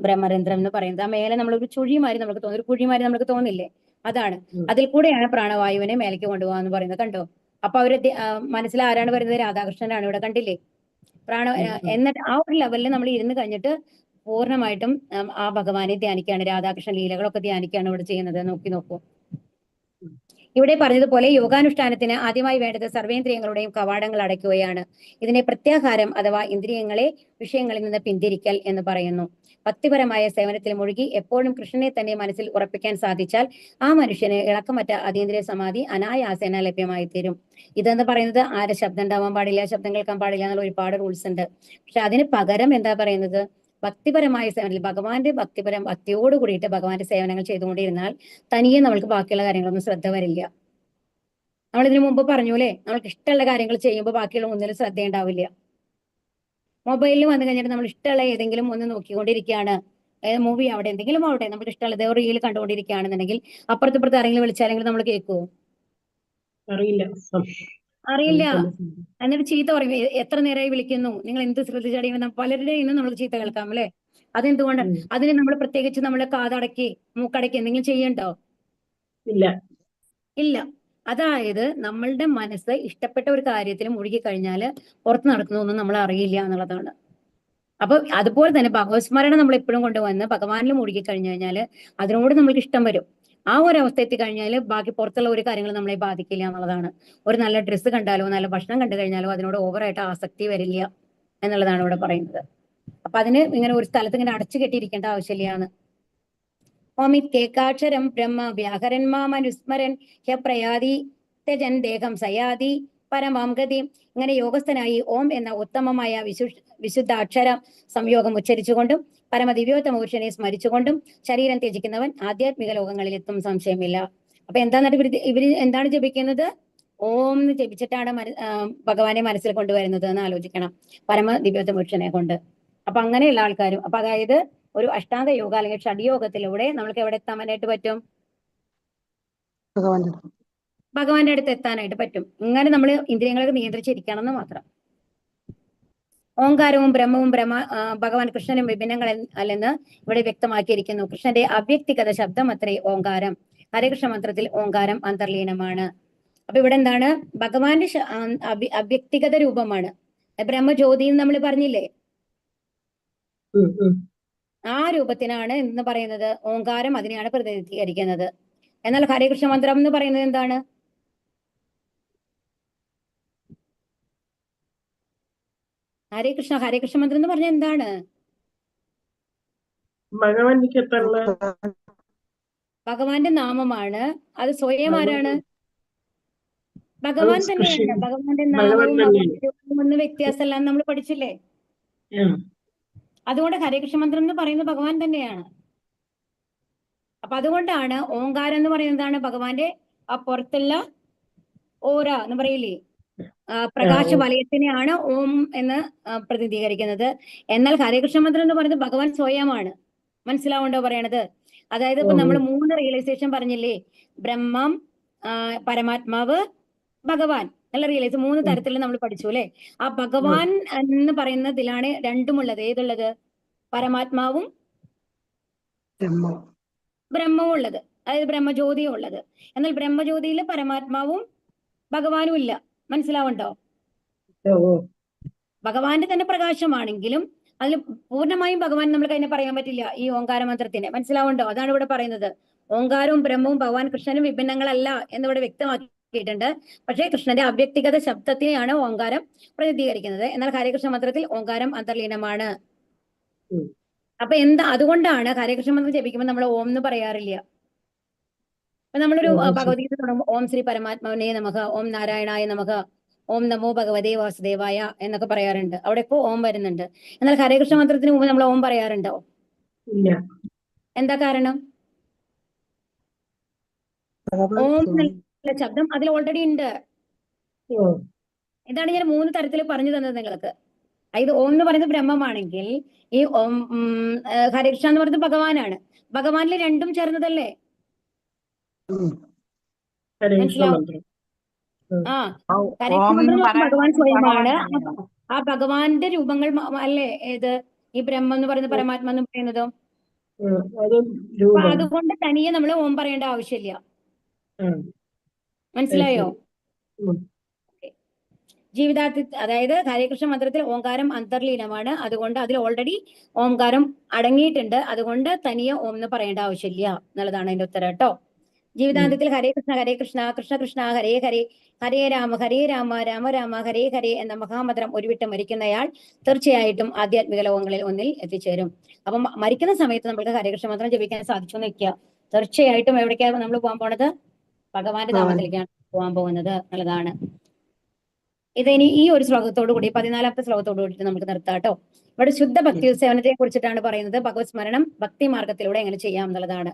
ബ്രഹ്മരന്ധ്രം എന്ന് പറയുന്നത്. ആ മേലെ നമ്മളൊരു ചുഴിമാരി നമുക്ക് തോന്നും, ഒരു കുഴിമാരി നമുക്ക് തോന്നില്ലേ? അതാണ്. അതിൽ കൂടെയാണ് പ്രാണവായുവിനെ മേലേക്ക് കൊണ്ടുപോകാന്ന് പറയുന്നത്. കണ്ടോ? അപ്പൊ അവര് മനസ്സിൽ ആരാണ് വരുന്നത്? രാധാകൃഷ്ണനാണ്. ഇവിടെ കണ്ടില്ലേ? എന്നിട്ട് ആ ഒരു ലെവലിൽ നമ്മൾ ഇരുന്ന് കഴിഞ്ഞിട്ട് പൂർണ്ണമായിട്ടും ആ ഭഗവാനെ ധ്യാനിക്കുകയാണ്. രാധാകൃഷ്ണ ലീലകളൊക്കെ ധ്യാനിക്കുകയാണ് ഇവിടെ ചെയ്യുന്നത്. നോക്കൂ. ഇവിടെ പറഞ്ഞതുപോലെ യോഗാനുഷ്ഠാനത്തിന് ആദ്യമായി വേണ്ടത് സർവേന്ദ്രിയങ്ങളുടെയും കവാടങ്ങൾ അടയ്ക്കുകയാണ്. ഇതിനെ പ്രത്യാഹാരം അഥവാ ഇന്ദ്രിയങ്ങളെ വിഷയങ്ങളിൽ നിന്ന് പിന്തിരിക്കൽ എന്ന് പറയുന്നു. ഭക്തിപരമായ സേവനത്തിൽ മുഴുകി എപ്പോഴും കൃഷ്ണനെ തന്നെ മനസ്സിൽ ഉറപ്പിക്കാൻ സാധിച്ചാൽ ആ മനുഷ്യന് ഇളക്കമറ്റ അതീന്ദ്രിയ സമാധി അനായാസേന ലഭ്യമായി തീരും. ഇതെന്ന് പറയുന്നത് ആരെ ശബ്ദം ഉണ്ടാവാൻ പാടില്ല, ശബ്ദം കേൾക്കാൻ പാടില്ല എന്നുള്ള ഒരുപാട് റൂൾസ് ഉണ്ട്. പക്ഷെ അതിന് പകരം എന്താ പറയുന്നത്? ഭക്തിപരമായ സേവനത്തിൽ ഭക്തിയോട് കൂടിയിട്ട് ഭഗവാന്റെ സേവനങ്ങൾ ചെയ്തുകൊണ്ടിരുന്നാൽ തനിയെ നമ്മൾക്ക് ബാക്കിയുള്ള കാര്യങ്ങളൊന്നും ശ്രദ്ധ വരില്ല. നമ്മൾ ഇതിനു മുമ്പ് പറഞ്ഞൂലേ, നമ്മൾക്ക് ഇഷ്ടമുള്ള കാര്യങ്ങൾ ചെയ്യുമ്പോൾ ബാക്കിയുള്ള ഒന്നിലും ശ്രദ്ധ ഉണ്ടാവില്ല. മൊബൈലിൽ വന്നു കഴിഞ്ഞിട്ട് നമ്മൾ ഇഷ്ടമുള്ള ഏതെങ്കിലും ഒന്ന് നോക്കിക്കൊണ്ടിരിക്കുകയാണ്, മൂവി ആവട്ടെ എന്തെങ്കിലും ആവട്ടെ, നമുക്ക് ഇഷ്ടമുള്ളത് റീൽ കണ്ടുകൊണ്ടിരിക്കുകയാണെന്നുണ്ടെങ്കിൽ അപ്പുറത്തിപ്പുറത്ത് ആരെങ്കിലും വിളിച്ചാലെങ്കിലും നമ്മൾ കേൾക്കുമോ? അറിയില്ല. എന്നിട്ട് ചീത്ത പറയും, എത്ര നേരമായി വിളിക്കുന്നു, നിങ്ങൾ എന്ത് ശ്രദ്ധിച്ചറിയുന്ന പലരുടെയും നമുക്ക് ചീത്ത കേൾക്കാം അല്ലെ? അതെന്തുകൊണ്ട്? അതിന് നമ്മൾ പ്രത്യേകിച്ച് നമ്മൾ കാതടക്കി മൂക്കടക്കി എന്തെങ്കിലും ചെയ്യണ്ടോ? ഇല്ല. അതായത് നമ്മളുടെ മനസ്സ് ഇഷ്ടപ്പെട്ട ഒരു കാര്യത്തിൽ മുഴുകി കഴിഞ്ഞാൽ പുറത്ത് നടക്കുന്നതൊന്നും നമ്മൾ അറിയില്ല എന്നുള്ളതാണ്. അപ്പൊ അതുപോലെ തന്നെ ഭഗവത്സ്മരണം നമ്മൾ എപ്പോഴും കൊണ്ടുവന്ന് ഭഗവാനിൽ മുഴുകി കഴിഞ്ഞു കഴിഞ്ഞാൽ അതിനോട് നമ്മൾക്ക് ഇഷ്ടം വരും. ആ ഒരു അവസ്ഥ എത്തിക്കഴിഞ്ഞാൽ ബാക്കി പുറത്തുള്ള ഒരു കാര്യങ്ങൾ നമ്മളെ ബാധിക്കില്ല എന്നുള്ളതാണ്. ഒരു നല്ല ഡ്രസ്സ് കണ്ടാലോ നല്ല ഭക്ഷണം കണ്ടു കഴിഞ്ഞാലോ അതിനോട് ഓവറായിട്ട് ആസക്തി വരില്ല എന്നുള്ളതാണ് ഇവിടെ പറയുന്നത്. അപ്പൊ അതിന് ഇങ്ങനെ ഒരു സ്ഥലത്ത് ഇങ്ങനെ അടച്ചു കെട്ടിയിരിക്കേണ്ട ആവശ്യമില്ലാന്ന്. ഓമിത്യേകാക്ഷരം ബ്രഹ്മ വ്യാഹരന്മാമനുസ്മരൻ ഹ്യപ്രയാതി തെജൻ ദേഹം സയാതി പരമാം ഗതി. ഇങ്ങനെ യോഗസ്ഥനായി ഓം എന്ന ഉത്തമമായ വിശുദ്ധാക്ഷര സംയോഗം ഉച്ചരിച്ചുകൊണ്ടും പരമദിവ്യോത്തമ പുരുഷനെ സ്മരിച്ചുകൊണ്ടും ശരീരം ത്യജിക്കുന്നവൻ ആധ്യാത്മിക ലോകങ്ങളിൽ എത്തും, സംശയമില്ല. അപ്പൊ എന്താന്നിട്ട് ഇവര് എന്താണ് ജപിക്കുന്നത്? ഓം എന്ന് ജപിച്ചിട്ടാണ് ഭഗവാനെ മനസ്സിൽ കൊണ്ടുവരുന്നത് എന്ന് ആലോചിക്കണം, പരമദിവ്യോത്തമ പുരുഷനെ കൊണ്ട്. അപ്പൊ അങ്ങനെയുള്ള ആൾക്കാരും, അപ്പൊ അതായത് ഒരു അഷ്ടാംഗ യോഗ അല്ലെങ്കിൽ ഷഡ്യോഗത്തിലൂടെ നമ്മൾക്ക് എവിടെ എത്താനായിട്ട് പറ്റും? ഭഗവാന്റെ അടുത്ത് എത്താനായിട്ട് പറ്റും. ഇങ്ങനെ നമ്മൾ ഇന്ദ്രിയങ്ങളൊക്കെ നിയന്ത്രിച്ചിരിക്കണം എന്ന് മാത്രം. ഓങ്കാരവും ബ്രഹ്മവും ഭഗവാൻ കൃഷ്ണനും വിഭിന്നങ്ങൾ അല്ലെന്ന് ഇവിടെ വ്യക്തമാക്കിയിരിക്കുന്നു. കൃഷ്ണന്റെ അവ്യക്തിഗത ശബ്ദം അത്രേ ഓങ്കാരം. ഹരകൃഷ്ണ മന്ത്രത്തിൽ ഓങ്കാരം അന്തർലീനമാണ്. അപ്പൊ ഇവിടെ എന്താണ്? ഭഗവാന്റെ അവ്യക്തിഗത രൂപമാണ്. ബ്രഹ്മജ്യോതി എന്ന് നമ്മൾ പറഞ്ഞില്ലേ, ആ രൂപത്തിനാണ് എന്ന് പറയുന്നത്. ഓങ്കാരം അതിനെയാണ് പ്രതിനിധീകരിക്കുന്നത്. എന്നാൽ ഹരകൃഷ്ണ മന്ത്രം എന്ന് പറയുന്നത് എന്താണ്? ഹരേ കൃഷ്ണ മന്ത്രം എന്ന് പറഞ്ഞാൽ എന്താണ്? ഭഗവാന്റെ നാമമാണ്. അത് സ്വയം ആരാണ്? ഭഗവാൻ തന്നെയാണ്. ഭഗവാന്റെ നാമവും ഭഗവാന്റെ രൂപവും ഒന്നും വ്യത്യാസമല്ല നമ്മൾ പഠിച്ചില്ലേ? അതുകൊണ്ട് ഹരേകൃഷ്ണ മന്ത്രം എന്ന് പറയുന്നത് ഭഗവാൻ തന്നെയാണ്. അപ്പൊ അതുകൊണ്ടാണ് ഓങ്കാരം എന്ന് പറയുന്നതാണ് ഭഗവാന്റെ ആ പുറത്തുള്ള ഓര എന്ന് പറയില്ലേ, പ്രകാശ വലയത്തിനെയാണ് ഓം എന്ന് പ്രതിനിധീകരിക്കുന്നത്. എന്നാൽ ഹരേകൃഷ്ണ മന്ത്രം എന്ന് പറയുന്നത് ഭഗവാൻ സ്വയമാണ്. മനസ്സിലാവുണ്ടോ പറയണത്? അതായത് ഇപ്പൊ നമ്മൾ 3 റിയലൈസേഷൻ പറഞ്ഞില്ലേ, ബ്രഹ്മം, പരമാത്മാവ്, ഭഗവാൻ എന്നുള്ള റിയലൈസ് 3 തരത്തിൽ നമ്മൾ പഠിച്ചു അല്ലെ. ആ ഭഗവാൻ എന്ന് പറയുന്നതിലാണ് രണ്ടുമുള്ളത്. ഏതുള്ളത്? പരമാത്മാവും ബ്രഹ്മവും ഉള്ളത്, അതായത് ബ്രഹ്മജ്യോതിയും ഉള്ളത്. എന്നാൽ ബ്രഹ്മജ്യോതിയിൽ പരമാത്മാവും ഭഗവാനും ഇല്ല. മനസ്സിലാവുണ്ടോ? ഭഗവാന്റെ തന്നെ പ്രകാശമാണെങ്കിലും അതിൽ പൂർണ്ണമായും ഭഗവാൻ നമുക്ക് അതിനെ പറയാൻ പറ്റില്ല ഈ ഓങ്കാര മന്ത്രത്തിന്. മനസ്സിലാവുണ്ടോ? അതാണ് ഇവിടെ പറയുന്നത്. ഓങ്കാരവും ബ്രഹ്മവും ഭഗവാൻ കൃഷ്ണനും വിഭിന്നങ്ങളല്ല എന്നിവിടെ വ്യക്തമാക്കിയിട്ടുണ്ട്. പക്ഷേ കൃഷ്ണന്റെ അവ്യക്തിഗത ശബ്ദത്തിനെയാണ് ഓങ്കാരം പ്രതിനിധീകരിക്കുന്നത്. എന്നാൽ ഹരേകൃഷ്ണ മന്ത്രത്തിൽ ഓങ്കാരം അന്തർലീനമാണ്. അപ്പൊ അതുകൊണ്ടാണ് ഹരേകൃഷ്ണ മന്ത്രം ജപിക്കുമ്പോൾ നമ്മൾ ഓം എന്ന് പറയാറില്ല. അപ്പൊ നമ്മളൊരു ഭഗവത്ഗീത തുടങ്ങുമ്പോൾ ഓം ശ്രീ പരമാത്മാവിനെ നമഃ, ഓം നാരായണായ നമഃ, ഓം നമോ ഭഗവതേ വാസുദേവായ എന്നൊക്കെ പറയാറുണ്ട്. അവിടെ ഇപ്പോ ഓം വരുന്നുണ്ട്. എന്നാൽ ഹരേകൃഷ്ണ മന്ത്രത്തിന് മുമ്പ് നമ്മൾ ഓം പറയാറുണ്ടോ? എന്താ കാരണം? ഓം എന്നുള്ള ശബ്ദം അതിൽ ഓൾറെഡി ഉണ്ട്. ഇതാണ് ഞാൻ 3 തരത്തിൽ പറഞ്ഞു തന്നത് നിങ്ങൾക്ക്. അതായത് ഓം എന്ന് പറയുന്നത് ബ്രഹ്മമാണെങ്കിൽ ഈ ഓം ഹരേകൃഷ്ണ എന്ന് പറയുന്നത് ഭഗവാനാണ്. ഭഗവാനിൽ രണ്ടും ചേർന്നതല്ലേ? മനസ്സിലാവും? ഭഗവാൻ സ്വയമാണ്. ആ ഭഗവാന്റെ രൂപങ്ങൾ അല്ലേ ഏത്? ഈ ബ്രഹ്മം എന്ന് പറയുന്നത്, പരമാത്മ എന്ന് പറയുന്നതോ? അതുകൊണ്ട് തനിയെ നമ്മൾ ഓം പറയേണ്ട ആവശ്യമില്ല. മനസ്സിലായോ? ജീവിതാർത്ഥി, അതായത് ഹരേകൃഷ്ണ മന്ത്രത്തിൽ ഓങ്കാരം അന്തർലീനമാണ്. അതുകൊണ്ട് അതിൽ ഓൾറെഡി ഓംകാരം അടങ്ങിയിട്ടുണ്ട്. അതുകൊണ്ട് തനിയെ ഓം എന്ന് പറയേണ്ട ആവശ്യമില്ല എന്നുള്ളതാണ് അതിന്റെ ഉത്തരം കേട്ടോ. ജീവിതാന്ത്യത്തിൽ ഹരേ കൃഷ്ണ കൃഷ്ണ കൃഷ്ണ ഹരേ ഹരേ, ഹരേ രാമ രാമ രാമ ഹരേ ഹരേ എന്ന മഹാമന്ത്രം ഉരുവിട്ട് മരിക്കുന്നയാൾ തീർച്ചയായിട്ടും ആധ്യാത്മിക ലോകങ്ങളിൽ ഒന്നിൽ എത്തിച്ചേരും. അപ്പം മരിക്കുന്ന സമയത്ത് നമുക്ക് ഹരേകൃഷ്ണ മന്ത്രം ജപിക്കാൻ സാധിച്ചു നിൽക്കുക. തീർച്ചയായിട്ടും എവിടേക്കാണ് നമ്മൾ പോകാൻ പോണത്? ഭഗവാന്റെ ധാമത്തിലേക്കാണ് പോകാൻ പോകുന്നത് എന്നുള്ളതാണ്. ഇതിനി ഈ ഒരു ശ്ലോകത്തോടു കൂടി 14ാമത്തെ ശ്ലോകത്തോടു കൂടിയിട്ട് നമുക്ക് നിർത്താം കേട്ടോ. ഇവിടെ ശുദ്ധ ഭക്തി സേവനത്തെ കുറിച്ചിട്ടാണ് പറയുന്നത്. ഭഗവത് സ്മരണം ഭക്തി മാർഗത്തിലൂടെ എങ്ങനെ ചെയ്യാം എന്നുള്ളതാണ്.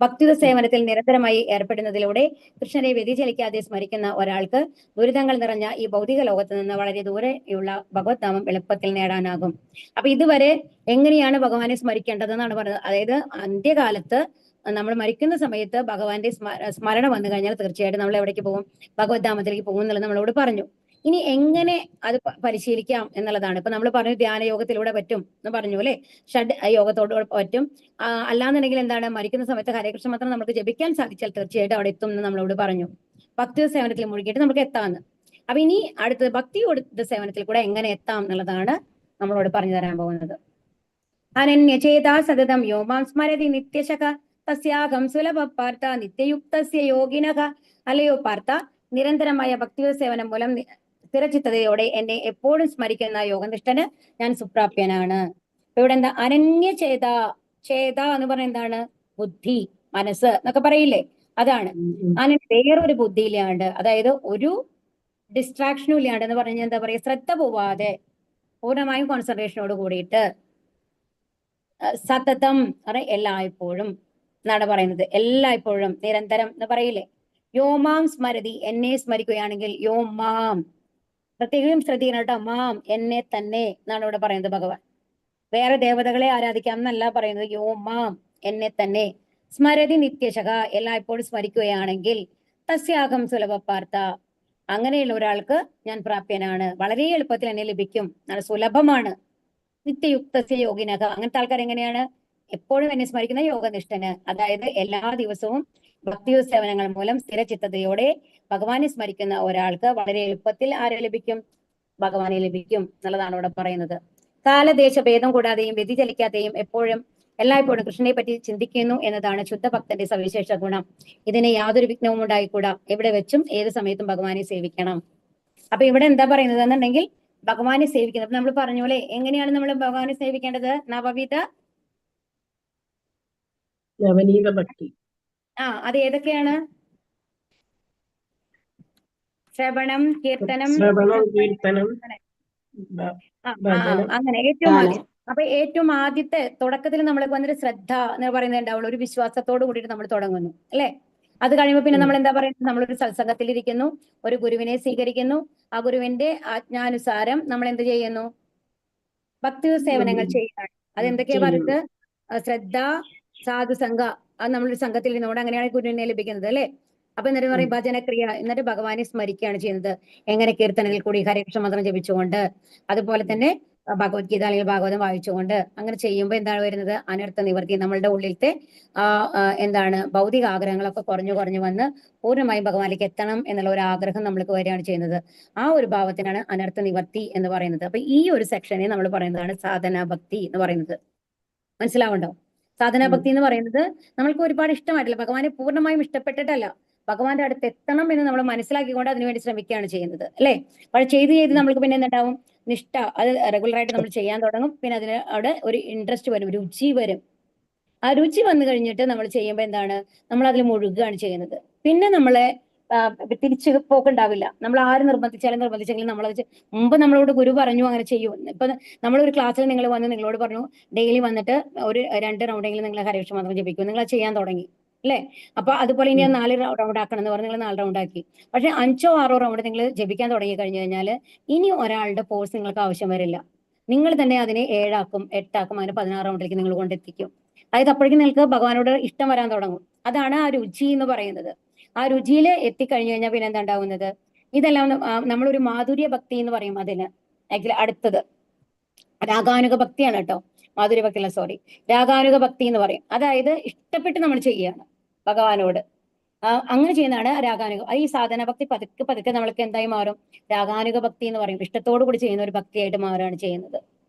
ഭക്തി സേവനത്തിൽ നിരന്തരമായി ഏർപ്പെടുന്നതിലൂടെ കൃഷ്ണനെ വ്യതിചലിക്കാതെ സ്മരിക്കുന്ന ഒരാൾക്ക് ദുരിതങ്ങൾ നിറഞ്ഞ ഈ ഭൗതിക ലോകത്ത് നിന്ന് വളരെ ദൂരെയുള്ള ഭഗവത് നാമം എളുപ്പത്തിൽ നേടാനാകും. അപ്പൊ ഇതുവരെ എങ്ങനെയാണ് ഭഗവാനെ സ്മരിക്കേണ്ടതെന്നാണ് പറഞ്ഞത്. അതായത് അന്ത്യകാലത്ത് നമ്മൾ മരിക്കുന്ന സമയത്ത് ഭഗവാന്റെ സ്മരണ വന്നു കഴിഞ്ഞാൽ തീർച്ചയായിട്ടും നമ്മൾ എവിടേക്ക് പോകും? ഭഗവത് ധാമത്തിലേക്ക് പോകും എന്നുള്ളത് നമ്മളോട് പറഞ്ഞു. ഇനി എങ്ങനെ അത് പരിശീലിക്കാം എന്നുള്ളതാണ്. ഇപ്പൊ നമ്മൾ പറഞ്ഞു ധ്യാന യോഗത്തിലൂടെ പറ്റും എന്ന് പറഞ്ഞു അല്ലെ, ഷഡ് യോഗത്തോട് പറ്റും. അല്ലാന്നുണ്ടെങ്കിൽ എന്താണ്, മരിക്കുന്ന സമയത്ത് ഹരേകൃഷ്ണ മന്ത്രം നമുക്ക് ജപിക്കാൻ സാധിച്ചാൽ തീർച്ചയായിട്ടും അവിടെ എത്തും എന്ന് നമ്മളോട് പറഞ്ഞു. ഭക്തി സേവനത്തിൽ മുഴുകിയിട്ട് നമുക്ക് എത്താമെന്ന്. അപ്പൊ ഇനി അടുത്തത് ഭക്തി സേവനത്തിൽ കൂടെ എങ്ങനെ എത്താം എന്നുള്ളതാണ് നമ്മളോട് പറഞ്ഞു തരാൻ പോകുന്നത്. അനന്യചേതാ സതതം യോമാം സ്മരതി നിത്യശക തസ്യാഹം സുലഭ പാർത്ത നിത്യയുക്തസ്യ യോഗിനക. അല്ലയോ പാർത്ത, നിരന്തരമായ ഭക്തി സേവനം മൂലം സ്ഥിരചിത്തതയോടെ എന്നെ എപ്പോഴും സ്മരിക്കുന്ന യോഗനിഷ്ഠന് ഞാൻ സുപ്രാപ്യനാണ്. ഇവിടെ എന്താ അനന്യചേത? ചേത എന്ന് പറഞ്ഞ എന്താണ്? ബുദ്ധി, മനസ്സ് എന്നൊക്കെ പറയില്ലേ, അതാണ്. വേറൊരു ബുദ്ധിയില്ലാണ്ട്, അതായത് ഒരു ഡിസ്ട്രാക്ഷനും ഇല്ലാണ്ട് എന്ന് പറഞ്ഞാൽ എന്താ പറയാ, ശ്രദ്ധ പോവാതെ പൂർണ്ണമായും കോൺസെൻട്രേഷനോട് കൂടിയിട്ട് സതതം എല്ലായ്പ്പോഴും എന്നാണ് പറയുന്നത്. എല്ലായ്പ്പോഴും, നിരന്തരം എന്ന് പറയില്ലേ. യോമാം സ്മരതി, എന്നെ സ്മരിക്കുകയാണെങ്കിൽ. യോമാം, പ്രത്യേകം ശ്രദ്ധിക്കണം കേട്ടോ. മാം, എന്നെ തന്നെ എന്നാണ് ഇവിടെ പറയുന്നത് ഭഗവാൻ. വേറെ ദേവതകളെ ആരാധിക്കാം എന്നല്ല പറയുന്നത്. യോമാം, എന്നെ തന്നെ. സ്മരതി നിത്യശക, എല്ലായ്പ്പോഴും സ്മരിക്കുകയാണെങ്കിൽ. തസ്യാഹം സുലഭ പാർത്ത, അങ്ങനെയുള്ള ഒരാൾക്ക് ഞാൻ പ്രാപ്യനാണ്, വളരെ എളുപ്പത്തിൽ എന്നെ ലഭിക്കും, നല്ല സുലഭമാണ്. നിത്യയുക്തസ്യ യോഗിനക, അങ്ങനത്തെ ആൾക്കാർ എങ്ങനെയാണ്? എപ്പോഴും എന്നെ സ്മരിക്കുന്ന യോഗനിഷ്ഠന്, അതായത് എല്ലാ ദിവസവും ഭക്തിയുത സേവനങ്ങൾ മൂലം സ്ഥിരചിത്തതയോടെ ഭഗവാനെ സ്മരിക്കുന്ന ഒരാൾക്ക് വളരെ എളുപ്പത്തിൽ ആരെ ലഭിക്കും? ഭഗവാനെ ലഭിക്കും എന്നുള്ളതാണ് ഇവിടെ പറയുന്നത്. കാലദേശ ഭേദം കൂടാതെയും വ്യതിചലിക്കാതെയും എപ്പോഴും എല്ലായ്പ്പോഴും കൃഷ്ണനെ പറ്റി ചിന്തിക്കുന്നു എന്നതാണ് ശുദ്ധഭക്തന്റെ സവിശേഷ ഗുണം. ഇതിന് യാതൊരു വിഘ്നവും ഉണ്ടായിക്കൂടാ. എവിടെ വെച്ചും ഏത് സമയത്തും ഭഗവാനെ സേവിക്കണം. അപ്പൊ ഇവിടെ എന്താ പറയുന്നത് എന്നുണ്ടെങ്കിൽ ഭഗവാനെ സേവിക്കുന്നത്. അപ്പൊ നമ്മൾ പറഞ്ഞ പോലെ എങ്ങനെയാണ് നമ്മൾ ഭഗവാനെ സേവിക്കേണ്ടത്? നവവിധ നവനീത ഭക്തി. അത് ഏതൊക്കെയാണ്? ശ്രവണം, കീർത്തനം, ശ്രവണം, കീർത്തനം, ഭജനം, അങ്ങനെ ഏറ്റവും ദാനം. ആദ്യം. അപ്പൊ ഏറ്റവും ആദ്യത്തെ തുടക്കത്തിൽ നമ്മൾക്ക് വന്നിട്ട് ശ്രദ്ധ എന്ന് പറയുന്നത് ഉണ്ടാവുള്ളൂ. ഒരു വിശ്വാസത്തോട് കൂടിയിട്ട് നമ്മൾ തുടങ്ങുന്നു അല്ലെ? അത് കഴിയുമ്പോൾ പിന്നെ നമ്മൾ എന്താ പറയുന്നത്? നമ്മളൊരു സത്സംഗത്തിൽ ഇരിക്കുന്നു, ഒരു ഗുരുവിനെ സ്വീകരിക്കുന്നു, ആ ഗുരുവിന്റെ ആജ്ഞാനുസാരം നമ്മൾ എന്ത് ചെയ്യുന്നു? ഭക്തി സേവനങ്ങൾ ചെയ്യുകയാണ്. അതെന്തൊക്കെയാ പറയുന്നത്? ശ്രദ്ധ, സാധുസംഘ, അത് നമ്മളൊരു സംഘത്തിൽ ഇരുന്നുകൊണ്ട് അങ്ങനെയാണ് ഗുരുവിനെ ലഭിക്കുന്നത് അല്ലെ? അപ്പൊ എന്നിട്ട് പറയും ഭജനക്രിയ, എന്നിട്ട് ഭഗവാനെ സ്മരിക്കുകയാണ് ചെയ്യുന്നത്. എങ്ങനെ? കീർത്തനത്തിൽ കൂടി ഹരേകൃഷ്ണ മന്ത്രം ജപിച്ചുകൊണ്ട്, അതുപോലെ തന്നെ ഭഗവത്ഗീത അല്ലെങ്കിൽ ഭാഗവതം വായിച്ചുകൊണ്ട്. അങ്ങനെ ചെയ്യുമ്പോൾ എന്താണ് വരുന്നത്? അനർത്ഥ നിവർത്തി. നമ്മളുടെ ഉള്ളിലത്തെ എന്താണ് ഭൗതിക ആഗ്രഹങ്ങളൊക്കെ കുറഞ്ഞു കുറഞ്ഞു വന്ന് പൂർണ്ണമായും ഭഗവാനിലേക്ക് എത്തണം എന്നുള്ള ഒരു ആഗ്രഹം നമ്മൾക്ക് വരികയാണ് ചെയ്യുന്നത്. ആ ഒരു ഭാവത്തിനാണ് അനർത്ഥ നിവർത്തി എന്ന് പറയുന്നത്. അപ്പൊ ഈ ഒരു സെക്ഷനെ നമ്മൾ പറയുന്നതാണ് സാധനാ ഭക്തി എന്ന് പറയുന്നത്. മനസ്സിലാവുണ്ടോ? സാധനാ ഭക്തി എന്ന് പറയുന്നത് നമ്മൾക്ക് ഒരുപാട് ഇഷ്ടമായിട്ടില്ല, ഭഗവാനെ പൂർണ്ണമായും ഇഷ്ടപ്പെട്ടിട്ടല്ല, ഭഗവാന്റെ അടുത്ത് എത്തണം എന്ന് നമ്മൾ മനസ്സിലാക്കിക്കൊണ്ട് അതിനുവേണ്ടി ശ്രമിക്കുകയാണ് ചെയ്യുന്നത് അല്ലെ? പക്ഷെ ചെയ്ത് നമ്മൾക്ക് പിന്നെ എന്തുണ്ടാവും? നിഷ്ഠ, അത് റെഗുലർ ആയിട്ട് നമ്മൾ ചെയ്യാൻ തുടങ്ങും. പിന്നെ അതിന് അവിടെ ഒരു ഇൻട്രസ്റ്റ് വരും, രുചി വരും. ആ രുചി വന്നു കഴിഞ്ഞിട്ട് നമ്മൾ ചെയ്യുമ്പോൾ എന്താണ്? നമ്മൾ അതിൽ മുഴുകുകയാണ് ചെയ്യുന്നത്. പിന്നെ നമ്മളെ തിരിച്ചു പോക്കുണ്ടാവില്ല. നമ്മൾ ആര് നിർബന്ധിച്ചെങ്കിലും നമ്മളത് മുമ്പ് നമ്മളോട് ഗുരു പറഞ്ഞു അങ്ങനെ ചെയ്യൂ. ഇപ്പൊ നമ്മളൊരു ക്ലാസ്സിൽ നിങ്ങൾ വന്ന് നിങ്ങളോട് പറഞ്ഞു ഡെയിലി വന്നിട്ട് ഒരു 2 റൗണ്ടെങ്കിലും നിങ്ങൾ ഹരേകൃഷ്ണ മന്ത്രം ജപിക്കും, നിങ്ങൾ ചെയ്യാൻ തുടങ്ങി അല്ലെ? അപ്പൊ അതുപോലെ ഇനി 4 റൗണ്ട് ആക്കണം എന്ന് പറഞ്ഞ് നിങ്ങൾ 4 റൗണ്ട് ആക്കി. പക്ഷെ 5ഓ 6ഓ റൗണ്ട് നിങ്ങൾ ജപിക്കാൻ തുടങ്ങി കഴിഞ്ഞു കഴിഞ്ഞാൽ ഇനി ഒരാളുടെ ഫോഴ്സ് നിങ്ങൾക്ക് ആവശ്യം വരില്ല. നിങ്ങൾ തന്നെ അതിനെ 7 ആക്കും, 8 ആക്കും, അങ്ങനെ 16 റൗണ്ടിലേക്ക് നിങ്ങൾ കൊണ്ടെത്തിക്കും. അതായത് അപ്പോഴേക്കും നിങ്ങൾക്ക് ഭഗവാനോട് ഇഷ്ടം വരാൻ തുടങ്ങും. അതാണ് ആ രുചി എന്ന് പറയുന്നത്. ആ രുചിയിൽ എത്തിക്കഴിഞ്ഞു കഴിഞ്ഞാൽ പിന്നെ എന്താ ഉണ്ടാവുന്നത്? ഇതെല്ലാം നമ്മളൊരു മാധുര്യ ഭക്തി എന്ന് പറയും അതിന്. അടുത്തത് രാഗാനുക ഭക്തിയാണ് കേട്ടോ. മാധുര്യ ഭക്തി അല്ല, സോറി, രാഗാനുക ഭക്തി എന്ന് പറയും. അതായത് ഇഷ്ടപ്പെട്ട് നമ്മൾ ചെയ്യുകയാണ് ഭഗവാനോട്. അങ്ങനെ ചെയ്യുന്നതാണ് രാഗാനുക. ഈ സാധന ഭക്തി പതുക്കെ പതുക്കെ നമ്മൾക്ക് എന്തായി മാറും? രാഗാനുക ഭക്തി എന്ന് പറയും. ഇഷ്ടത്തോടു കൂടി ചെയ്യുന്ന ഒരു ഭക്തിയായിട്ട് മാറുകയാണ് ചെയ്യുന്നത്.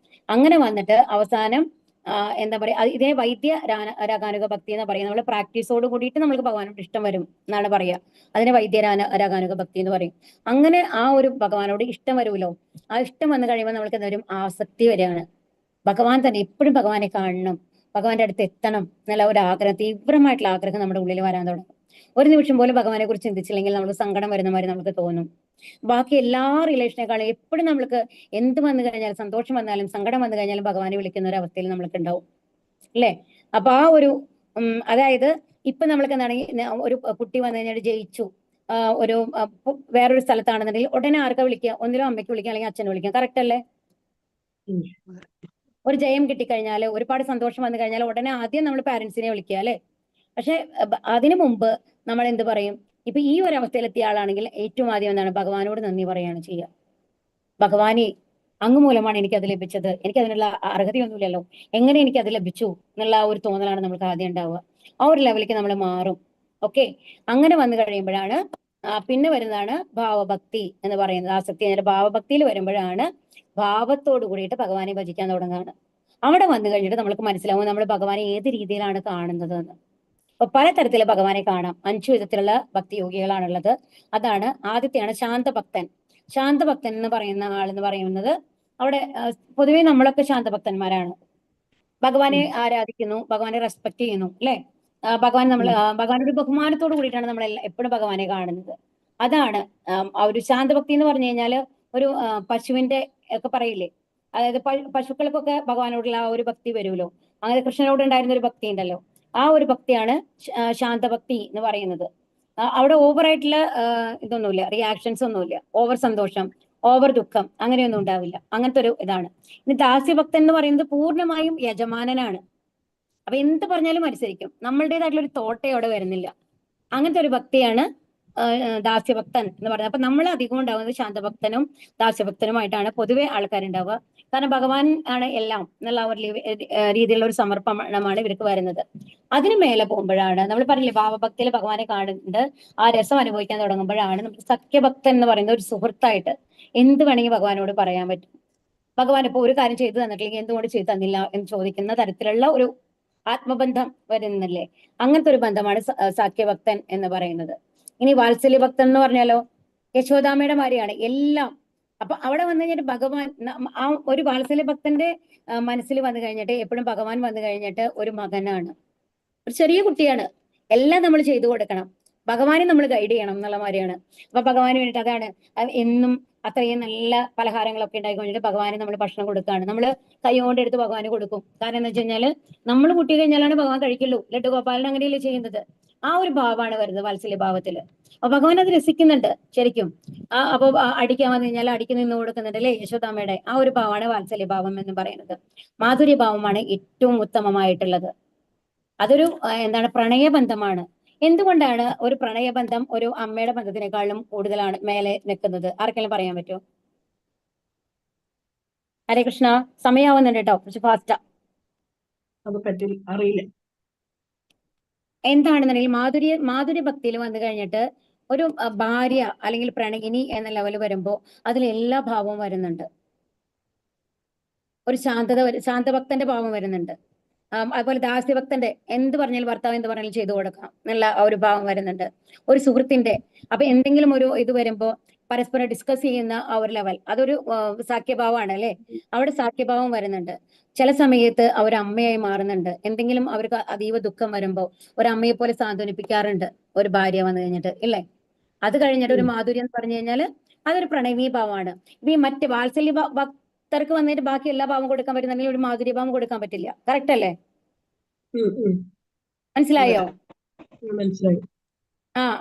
അങ്ങനെ വന്നിട്ട് അവസാനം എന്താ പറയാ, ഇതേ വൈദ്യ രാഗാനുക ഭക്തി എന്ന് പറയുന്നത് നമ്മൾ പ്രാക്ടീസോട് കൂടിയിട്ട് നമുക്ക് ഭഗവാനോട് ഇഷ്ടം വരും എന്നാണ് പറയുക. അതിനെ വൈദ്യ രാഗാനുക ഭക്തി എന്ന് പറയും. അങ്ങനെ ആ ഒരു ഭഗവാനോട് ഇഷ്ടം വരുമല്ലോ, ആ ഇഷ്ടം വന്നു കഴിയുമ്പോൾ നമ്മൾക്ക് എന്താ വരും? ആസക്തി വരികയാണ്. ഭഗവാൻ തന്നെ എപ്പോഴും ഭഗവാനെ കാണണം, ഭഗവാന്റെ അടുത്ത് എത്തണം എന്നുള്ള ഒരു ആഗ്രഹം, തീവ്രമായിട്ടുള്ള ആഗ്രഹം നമ്മുടെ ഉള്ളിൽ വരാൻ തുടങ്ങും. ഒരു നിമിഷം പോലും ഭഗവാനെ കുറിച്ച് ചിന്തിച്ചില്ലെങ്കിൽ നമുക്ക് സങ്കടം വരുന്ന മാതിരി നമുക്ക് തോന്നും. ബാക്കി എല്ലാ റിലേഷനേക്കാളും എപ്പോഴും നമ്മൾക്ക് എന്ത് വന്നു കഴിഞ്ഞാലും, സന്തോഷം വന്നാലും സങ്കടം വന്നു കഴിഞ്ഞാലും ഭഗവാനെ വിളിക്കുന്ന ഒരു അവസ്ഥയിൽ നമ്മൾക്ക് ഉണ്ടാവും അല്ലെ? അപ്പൊ ആ ഒരു അതായത് ഇപ്പൊ നമ്മൾക്ക് എന്താണെങ്കിൽ ഒരു കുട്ടി വന്നു കഴിഞ്ഞാൽ ജയിച്ചു, ഒരു വേറൊരു സ്ഥലത്താണെന്നുണ്ടെങ്കിൽ ഉടനെ ആർക്കാ വിളിക്കുക? ഒന്നിലും അമ്മയ്ക്ക് വിളിക്കുക, അല്ലെങ്കിൽ അച്ഛനെ വിളിക്കുക. കറക്റ്റ് അല്ലേ? ഒരു ജയം കിട്ടിക്കഴിഞ്ഞാൽ, ഒരുപാട് സന്തോഷം വന്നു കഴിഞ്ഞാൽ ഉടനെ ആദ്യം നമ്മൾ പാരന്റ്സിനെ വിളിക്കുക അല്ലെ? പക്ഷെ അതിനു മുമ്പ് നമ്മൾ എന്ത് പറയും? ഇപ്പൊ ഈ ഒരു അവസ്ഥയിലെത്തിയ ആളാണെങ്കിൽ ഏറ്റവും ആദ്യം എന്താണ്? ഭഗവാനോട് നന്ദി പറയുകയാണ് ചെയ്യുക. ഭഗവാനെ, അങ്ങ് മൂലമാണ് എനിക്ക് അത് ലഭിച്ചത്, എനിക്ക് അതിനുള്ള അർഹതയൊന്നുമില്ലല്ലോ, എങ്ങനെ എനിക്ക് അത് ലഭിച്ചു എന്നുള്ള ഒരു തോന്നലാണ് നമുക്ക് ആദ്യം ഉണ്ടാവുക. ആ ഒരു ലെവലിലേക്ക് നമ്മൾ മാറും. ഓക്കെ, അങ്ങനെ വന്നു കഴിയുമ്പോഴാണ് പിന്നെ വരുന്നതാണ് ഭാവഭക്തി എന്ന് പറയുന്നത്. ആസക്തി എന്നൊരു ഭാവഭക്തിയിൽ വരുമ്പോഴാണ് ഭാവത്തോട് കൂടിയിട്ട് ഭഗവാനെ ഭജിക്കാൻ തുടങ്ങുകയാണ്. അവിടെ വന്നു കഴിഞ്ഞിട്ട് നമ്മൾക്ക് മനസ്സിലാവും നമ്മൾ ഭഗവാനെ ഏത് രീതിയിലാണ് കാണുന്നത് എന്ന്. അപ്പൊ പലതരത്തില് ഭഗവാനെ കാണാം. 5 വിധത്തിലുള്ള ഭക്തിയോഗികളാണുള്ളത്. അതാണ് ആദ്യത്തെയാണ് ശാന്തഭക്തൻ. ശാന്തഭക്തൻ എന്ന് പറയുന്ന ആൾ എന്ന് പറയുന്നത്, അവിടെ പൊതുവെ നമ്മളൊക്കെ ശാന്തഭക്തന്മാരാണ്. ഭഗവാനെ ആരാധിക്കുന്നു, ഭഗവാനെ റെസ്പെക്ട് ചെയ്യുന്നു അല്ലെ? ഭഗവാനോട് ബഹുമാനത്തോട് കൂടിയിട്ടാണ് നമ്മൾ എപ്പോഴും ഭഗവാനെ കാണുന്നത്. അതാണ് ആ ഒരു ശാന്തഭക്തി എന്ന് പറഞ്ഞു കഴിഞ്ഞാല് ഒരു പശുവിന്റെ ഒക്കെ പറയില്ലേ, അതായത് പശുക്കൾക്കൊക്കെ ഭഗവാനോടുള്ള ആ ഒരു ഭക്തി വരുമല്ലോ, അങ്ങനെ കൃഷ്ണനോട് ഉണ്ടായിരുന്ന ഒരു ഭക്തി ഉണ്ടല്ലോ, ആ ഒരു ഭക്തിയാണ് ശാന്തഭക്തി എന്ന് പറയുന്നത്. അവിടെ ഓവറായിട്ടുള്ള ഇതൊന്നുമില്ല, റിയാക്ഷൻസ് ഒന്നുമില്ല, ഓവർ സന്തോഷം, ഓവർ ദുഃഖം അങ്ങനെയൊന്നും ഉണ്ടാവില്ല. അങ്ങനത്തെ ഒരു ഇതാണ്. ഇനി ദാസ്യഭക്തൻ എന്ന് പറയുന്നത് പൂർണ്ണമായും യജമാനനാണ്. അപ്പൊ എന്ത് പറഞ്ഞാലും അനുസരിക്കും, നമ്മളുടേതായിട്ടുള്ള ഒരു തോട്ടേ അവിടെ വരുന്നില്ല. അങ്ങനത്തെ ഒരു ഭക്തിയാണ് ദാസ്യഭക്തൻ എന്ന് പറയുന്നത്. അപ്പൊ നമ്മൾ അധികം ഉണ്ടാവുന്നത് ശാന്തഭക്തനും ദാസ്യഭക്തനുമായിട്ടാണ് പൊതുവെ ആൾക്കാരുണ്ടാവുക. കാരണം ഭഗവാൻ ആണ് എല്ലാം എന്നുള്ള ഒരു രീതിയിലുള്ള ഒരു സമർപ്പണമാണ് ഇവർക്ക് വരുന്നത്. അതിന് മേലെ പോകുമ്പോഴാണ് നമ്മൾ പറഞ്ഞില്ലേ, ഭാവഭക്തിയിൽ ഭഗവാനെ കാണുന്നുണ്ട്, ആ രസം അനുഭവിക്കാൻ തുടങ്ങുമ്പോഴാണ് നമുക്ക് സഖ്യഭക്തൻ എന്ന് പറയുന്ന ഒരു സുഹൃത്തായിട്ട് എന്ത് വേണമെങ്കിൽ ഭഗവാനോട് പറയാൻ പറ്റും. ഭഗവാൻ ഇപ്പൊ ഒരു കാര്യം ചെയ്തു തന്നിട്ടില്ലെങ്കിൽ എന്തുകൊണ്ട് ചെയ്തു തന്നില്ല എന്ന് ചോദിക്കുന്ന തരത്തിലുള്ള ഒരു ആത്മബന്ധം വരുന്നില്ലേ, അങ്ങനത്തെ ഒരു ബന്ധമാണ് സാഖ്യഭക്തൻ എന്ന് പറയുന്നത്. ഇനി വാത്സല്യ ഭക്തൻ എന്ന് പറഞ്ഞാലോ, യശോദാമ്മയുടെ മാതിരിയാണ് എല്ലാം. അപ്പൊ അവിടെ വന്നു കഴിഞ്ഞിട്ട് ഭഗവാൻ ആ ഒരു വാത്സല്യ ഭക്തന്റെ മനസ്സിൽ വന്നു കഴിഞ്ഞിട്ട് എപ്പോഴും ഭഗവാൻ വന്നു കഴിഞ്ഞിട്ട് ഒരു മകനാണ്, ഒരു ചെറിയ കുട്ടിയാണ്, എല്ലാം നമ്മൾ ചെയ്തു കൊടുക്കണം, ഭഗവാനെ നമ്മൾ ഗൈഡ് ചെയ്യണം എന്നുള്ള മാതിരിയാണ്. അപ്പൊ ഭഗവാന് വേണ്ടിയിട്ട് അതാണ് എന്നും അത്രയും നല്ല പലഹാരങ്ങളൊക്കെ ഉണ്ടാക്കി കഴിഞ്ഞിട്ട് ഭഗവാന് നമ്മൾ ഭക്ഷണം കൊടുക്കുകയാണ്. നമ്മൾ കൈ കൊണ്ട് എടുത്ത് ഭഗവാന് കൊടുക്കും. കാരണം എന്ന് വെച്ച് കഴിഞ്ഞാല് നമ്മൾ കുട്ടി കഴിഞ്ഞാലാണ് ഭഗവാൻ കഴിക്കുള്ളൂ. ലഡ്ഡു ഗോപാലൻ അങ്ങനെയല്ലേ ചെയ്യുന്നത്. ആ ഒരു ഭാവമാണ് വരുന്നത് വാത്സല്യ ഭാവത്തില്. അപ്പൊ ഭഗവാൻ അത് രസിക്കുന്നുണ്ട് ശരിക്കും. അപ്പൊ അടിക്കാൻ വന്നു കഴിഞ്ഞാൽ അടിക്ക് നിന്ന് കൊടുക്കുന്നുണ്ട് അല്ലെ, യശോദാമ്മയുടെ ആ ഒരു ഭാവമാണ് വാത്സല്യ ഭാവം എന്ന് പറയുന്നത്. മാധുര്യ ഭാവമാണ് ഏറ്റവും ഉത്തമമായിട്ടുള്ളത്. അതൊരു എന്താണ്, പ്രണയബന്ധമാണ്. എന്തുകൊണ്ടാണ് ഒരു പ്രണയബന്ധം ഒരു അമ്മയുടെ ബന്ധത്തിനേക്കാളും കൂടുതലാണ് മേലെ നിൽക്കുന്നത്? ആർക്കെങ്കിലും പറയാൻ പറ്റുമോ? ഹരേ കൃഷ്ണ, സമയാവുന്നുണ്ട് കേട്ടോ, കുറച്ച് ഫാസ്റ്റാ. അത് പറ്റില്ല, അറിയില്ല. എന്താണെന്നുണ്ടെങ്കിൽ മാധുര്യ ഭക്തിയിൽ വന്നു കഴിഞ്ഞിട്ട് ഒരു ഭാര്യ അല്ലെങ്കിൽ പ്രണയിനി എന്ന ലെവൽ വരുമ്പോ അതിൽ എല്ലാ ഭാവവും വരുന്നുണ്ട്. ഒരു ശാന്തഭക്തന്റെ ഭാവം വരുന്നുണ്ട്. അതുപോലെ ദാസ്യഭക്തന്റെ എന്ത് പറഞ്ഞാലും ഭർത്താവ് എന്ത് പറഞ്ഞാലും ചെയ്തു കൊടുക്കാം എന്നുള്ള ആ ഒരു ഭാവം വരുന്നുണ്ട്. ഒരു സുഹൃത്തിന്റെ അപ്പൊ എന്തെങ്കിലും ഒരു ഇത് വരുമ്പോ പരസ്പരം ഡിസ്കസ് ചെയ്യുന്ന ആ ഒരു ലെവൽ, അതൊരു സാഖ്യഭാവമാണ് അല്ലെ. അവിടെ സാഖ്യഭാവം വരുന്നുണ്ട്. ചില സമയത്ത് അവർ അമ്മയായി മാറുന്നുണ്ട്. എന്തെങ്കിലും അവർക്ക് അതീവ ദുഃഖം വരുമ്പോ ഒരു അമ്മയെ പോലെ സാന്ത്വനിപ്പിക്കാറുണ്ട് ഒരു ഭാര്യ വന്നു കഴിഞ്ഞിട്ട് ഇല്ലേ. അത് കഴിഞ്ഞിട്ട് ഒരു മാധുര്യം എന്ന് പറഞ്ഞു കഴിഞ്ഞാല് അതൊരു പ്രണയമീ ഭാവമാണ്. ഇപ്പൊ ഈ മറ്റ് വാത്സല്യ ഭക്തർക്ക് വന്നിട്ട് ബാക്കി എല്ലാ ഭാവം കൊടുക്കാൻ പറ്റുന്നെങ്കിൽ ഒരു മാധുര്യ ഭാവം കൊടുക്കാൻ പറ്റില്ല. കറക്റ്റ് അല്ലേ? മനസ്സിലായോ? മനസ്സിലായി.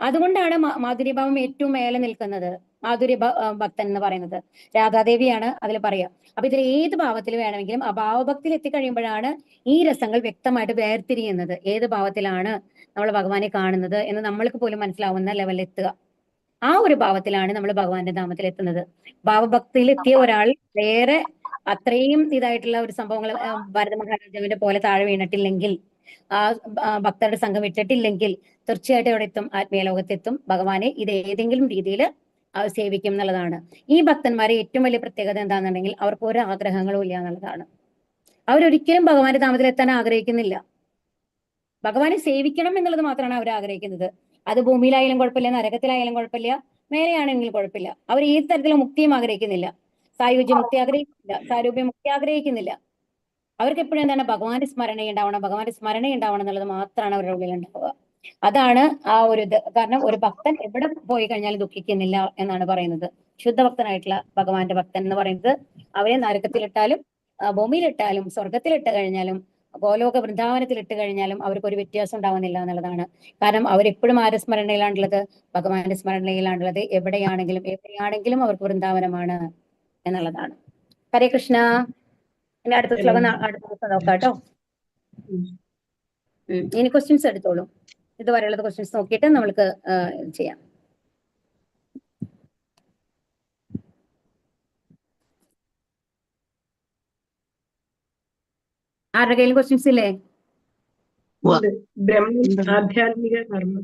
അതുകൊണ്ടാണ് മാധുര്യഭാവം ഏറ്റവും മേലെ നിൽക്കുന്നത്. മാധുര്യ ഭക്തൻ എന്ന് പറയുന്നത് രാധാദേവിയാണ് അതിൽ പറയാം. അപ്പൊ ഇതിൽ ഏത് ഭാവത്തിൽ വേണമെങ്കിലും ആ ഭാവഭക്തിയിൽ എത്തിക്കഴിയുമ്പോഴാണ് ഈ രസങ്ങൾ വ്യക്തമായിട്ട് വേർതിരിയുന്നത്. ഏത് ഭാവത്തിലാണ് നമ്മൾ ഭഗവാനെ കാണുന്നത് എന്ന് നമ്മൾക്ക് പോലും മനസ്സിലാവുന്ന ലെവലിൽ എത്തുക. ആ ഒരു ഭാവത്തിലാണ് നമ്മൾ ഭഗവാന്റെ നാമത്തിൽ എത്തുന്നത്. ഭാവഭക്തിയിൽ എത്തിയ ഒരാൾ വേറെ അത്രയും ഇതായിട്ടുള്ള ഒരു സംഭവങ്ങൾ ഭരത മഹാരാജാവിന്റെ പോലെ താഴെ വീണിട്ടില്ലെങ്കിൽ, ആ ഭക്തരുടെ സംഘം ഇട്ടിട്ടില്ലെങ്കിൽ തീർച്ചയായിട്ടും അവിടെ എത്തും, ആത്മീയ ലോകത്തെത്തും. ഭഗവാനെ ഇത് ഏതെങ്കിലും രീതിയിൽ സേവിക്കും എന്നുള്ളതാണ്. ഈ ഭക്തന്മാരെ ഏറ്റവും വലിയ പ്രത്യേകത എന്താണെന്നുണ്ടെങ്കിൽ അവർക്ക് ഒരു ആഗ്രഹങ്ങളും ഇല്ല എന്നുള്ളതാണ്. അവരൊരിക്കലും ഭഗവാന്റെ നാമത്തിൽ എത്താൻ ആഗ്രഹിക്കുന്നില്ല. ഭഗവാനെ സേവിക്കണം എന്നുള്ളത് മാത്രമാണ് അവർ ആഗ്രഹിക്കുന്നത്. അത് ഭൂമിയിലായാലും കുഴപ്പമില്ല, നരകത്തിലായാലും കുഴപ്പമില്ല, മേലെയാണെങ്കിലും കുഴപ്പമില്ല. അവർ ഏത് തരത്തിലുള്ള മുക്തിയും ആഗ്രഹിക്കുന്നില്ല. സായുജ്യ മുക്തി ആഗ്രഹിക്കുന്നില്ല, സാരൂപ്യ മുക്തി ആഗ്രഹിക്കുന്നില്ല. അവർക്ക് എപ്പോഴും എന്താണ്, ഭഗവാന്റെ സ്മരണ ഉണ്ടാവണം എന്നുള്ളത് മാത്രമാണ് അവരുടെ ഉള്ളിൽ ഉണ്ടാവുക. അതാണ് ആ ഒരു ഇത്. കാരണം ഒരു ഭക്തൻ എവിടെ പോയി കഴിഞ്ഞാലും ദുഃഖിക്കുന്നില്ല എന്നാണ് പറയുന്നത്. ശുദ്ധഭക്തനായിട്ടുള്ള ഭഗവാന്റെ ഭക്തൻ എന്ന് പറയുന്നത് അവരെ നരകത്തിലിട്ടാലും ഭൂമിയിലിട്ടാലും സ്വർഗത്തിലിട്ട് കഴിഞ്ഞാലും ഗോലോക വൃന്ദാവനത്തിലിട്ട് കഴിഞ്ഞാലും അവർക്ക് ഒരു വ്യത്യാസം ഉണ്ടാവുന്നില്ല എന്നുള്ളതാണ്. കാരണം അവരെപ്പോഴും ആരുടെ സ്മരണയിലാണുള്ളത്? ഭഗവാന്റെ സ്മരണയിലാണുള്ളത്. എവിടെയാണെങ്കിലും അവർക്ക് വൃന്ദാവനമാണ് എന്നുള്ളതാണ്. ഹരേ കൃഷ്ണ. ഇനി അടുത്ത ശ്ലോകം അടുത്ത ദിവസം നോക്കാം കേട്ടോ. ഇനി ക്വസ്റ്റ്യൻസ് എടുത്തോളൂ. ഇതുവരെയുള്ളത് ക്വസ്റ്റ്യൻസ് നോക്കിയിട്ട് നമ്മൾക്ക് ചെയ്യാം. ആരുടെ കയ്യിലും ക്വസ്റ്റ്യൻസ് ഇല്ലേ? ആധ്യാത്മിക കർമ്മം,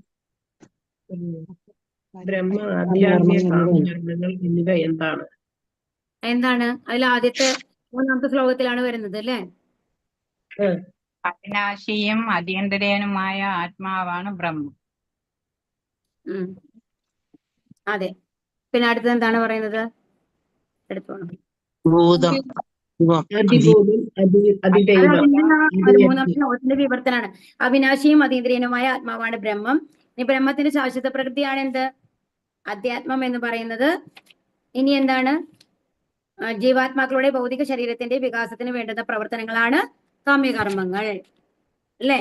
ആധ്യാത്മിക കർമ്മങ്ങൾ എന്നിവ എന്താണ് അതിൽ ആദ്യത്തെ 3ാമത്തെ ശ്ലോകത്തിലാണ് വരുന്നത് അല്ലേ? അവിനാശിയും അതീന്ദ്രിയനുമായ ആത്മാവാണ് ബ്രഹ്മം. അതെ. പിന്നെ അടുത്തത് എന്താണ് പറയുന്നത്? എടുത്തോളൂ. മൂന്നാമത്തെ വിവർത്തനാണ്. അവിനാശിയും അതീന്ദ്രിയനുമായ ആത്മാവാണ് ബ്രഹ്മം. ഈ ബ്രഹ്മത്തിന്റെ ശാശ്വത പ്രകൃതിയാണ് എന്ത്? അധ്യാത്മം എന്ന് പറയുന്നത്. ഇനി എന്താണ്? ജീവാത്മാക്കളുടെ ഭൗതിക ശരീരത്തിന്റെ വികാസത്തിന് വേണ്ടുന്ന പ്രവർത്തനങ്ങളാണ് കാമ്യകർമ്മങ്ങൾ അല്ലേ?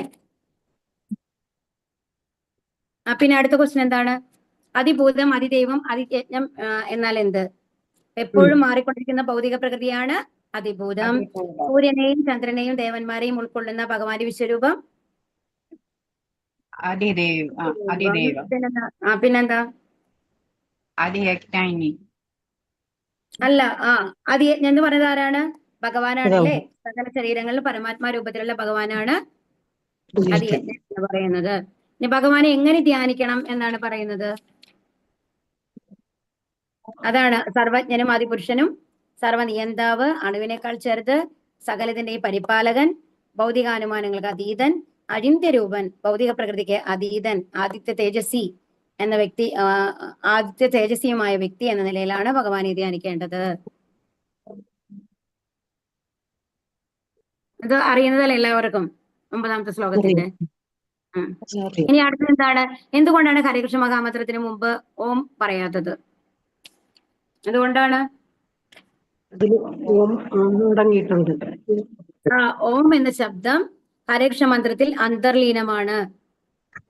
പിന്നെ അടുത്ത ക്വസ്റ്റ്യൻ എന്താണ്? അതിഭൂതം, അതിദൈവം, അതിയജ്ഞം എന്നാൽ എന്ത്? എപ്പോഴും മാറിക്കൊണ്ടിരിക്കുന്ന ഭൗതിക പ്രകൃതിയാണ് അതിഭൂതം. സൂര്യനെയും ചന്ദ്രനെയും ദേവന്മാരെയും ഉൾക്കൊള്ളുന്ന ഭഗവാന്റെ വിശ്വരൂപം പിന്നെന്താ? ആദിയജ്ഞാനി. അല്ല, ആദിയജ്ഞൻ എന്ന് പറയുന്നത് ആരാണ്? ഭഗവാനാണല്ലേ. സകല ശരീരങ്ങളിൽ പരമാത്മാ രൂപത്തിലുള്ള ഭഗവാനാണ് ആദിയജ്ഞൻ എന്ന് പറയുന്നത്. ഇനി ഭഗവാനെ എങ്ങനെ ധ്യാനിക്കണം എന്നാണ് പറയുന്നത്? അതാണ് സർവജ്ഞനും ആദിപുരുഷനും സർവനിയന്താവ്, അണുവിനേക്കാൾ ചെറുത്, സകലത്തിന്റെ പരിപാലകൻ, ഭൗതികാനുമാനങ്ങൾക്ക് അതീതൻ, അചിന്ത്യരൂപൻ, ഭൗതിക പ്രകൃതിക്ക് അതീതൻ, ആദിത്യ തേജസ്വി എന്ന വ്യക്തി, ആദിത്യ തേജസ്വിയുമായ വ്യക്തി എന്ന നിലയിലാണ് ഭഗവാനെ ധ്യാനിക്കേണ്ടത്. ഇത് അറിയുന്നതല്ല എല്ലാവർക്കും 9ാമത്തെ ശ്ലോകത്തിന്റെ. ഇനി അടുത്തത് എന്താണ്? എന്തുകൊണ്ടാണ് ഹരേകൃഷ്ണ മഹാമന്ത്രത്തിന് മുമ്പ് ഓം പറയാത്തത്? എന്തുകൊണ്ടാണ്? ഓം എന്ന ശബ്ദം ഹരേകൃഷ്ണ മന്ത്രത്തിൽ അന്തർലീനമാണ്,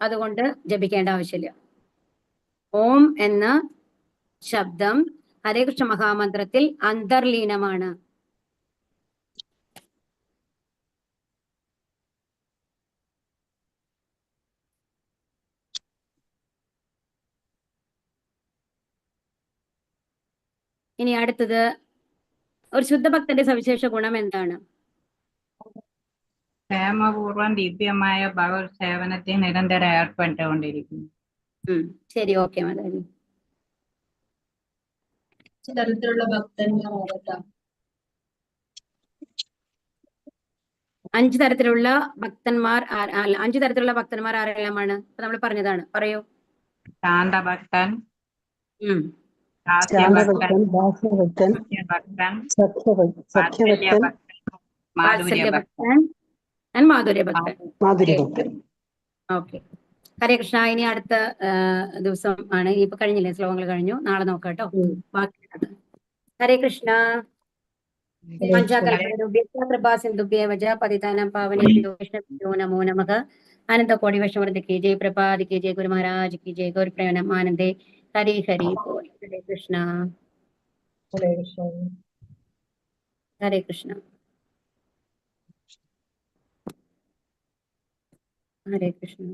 അതുകൊണ്ട് ജപിക്കേണ്ട ആവശ്യമില്ല. ഓം എന്ന ശബ്ദം ഹരേകൃഷ്ണ മഹാമന്ത്രത്തിൽ അന്തർലീനമാണ്. ഇനി അടുത്തത്, ഒരു ശുദ്ധഭക്തന്റെ സവിശേഷ ഗുണം എന്താണ്? ക്ഷേമപൂർവം ദിവ്യമായ ഭഗവത് സേവനത്തിൽ നിരന്തരം ഏർപ്പെട്ടുകൊണ്ടിരിക്കുന്നു. ശരി, ഓക്കെ മാതാജി. തരത്തിലുള്ള ഭക്തന്മാർ ആരൊക്കെ? 5 തരത്തിലുള്ള ഭക്തന്മാർ 5 തരത്തിലുള്ള ഭക്തന്മാർ ആരെല്ലാമാണ്? ഇപ്പൊ നമ്മൾ പറഞ്ഞതാണ്, പറയൂ. ശാന്തഭക്തൻ, ശാന്തഭക്തൻ, ദാസ്യഭക്തൻ, സഖ്യഭക്തൻ, വാത്സല്യഭക്തൻ, മാധുര്യഭക്തൻ. ഓക്കെ, ഹരേ കൃഷ്ണ. ഇനി അടുത്ത ദിവസം ആണ്. ഇനിയിപ്പോ കഴിഞ്ഞില്ലേ, ശ്ലോകങ്ങൾ കഴിഞ്ഞു. നാളെ നോക്കാം കേട്ടോ. ബാക്കി ഹരേ കൃഷ്ണ. പഞ്ചാകൃപാസിന്ധുഭ്യേവ പതിതാനാം പാവനേഭ്യോ വൈഷ്ണവേഭ്യോ നമോ നമഃ. അനന്തകോടി വൈഷ്ണവവൃന്ദ കി ജയ്, പ്രഭാത് കി ജയ്, ഗുരു മഹാരാജ് കി ജയ്, ഗൗരി പ്രേമനം ആനന്ദേ. ഹരി ഹരി ബോൾ. ഹരേ കൃഷ്ണ. ഹരേ കൃഷ്ണ. ഹരേ കൃഷ്ണ.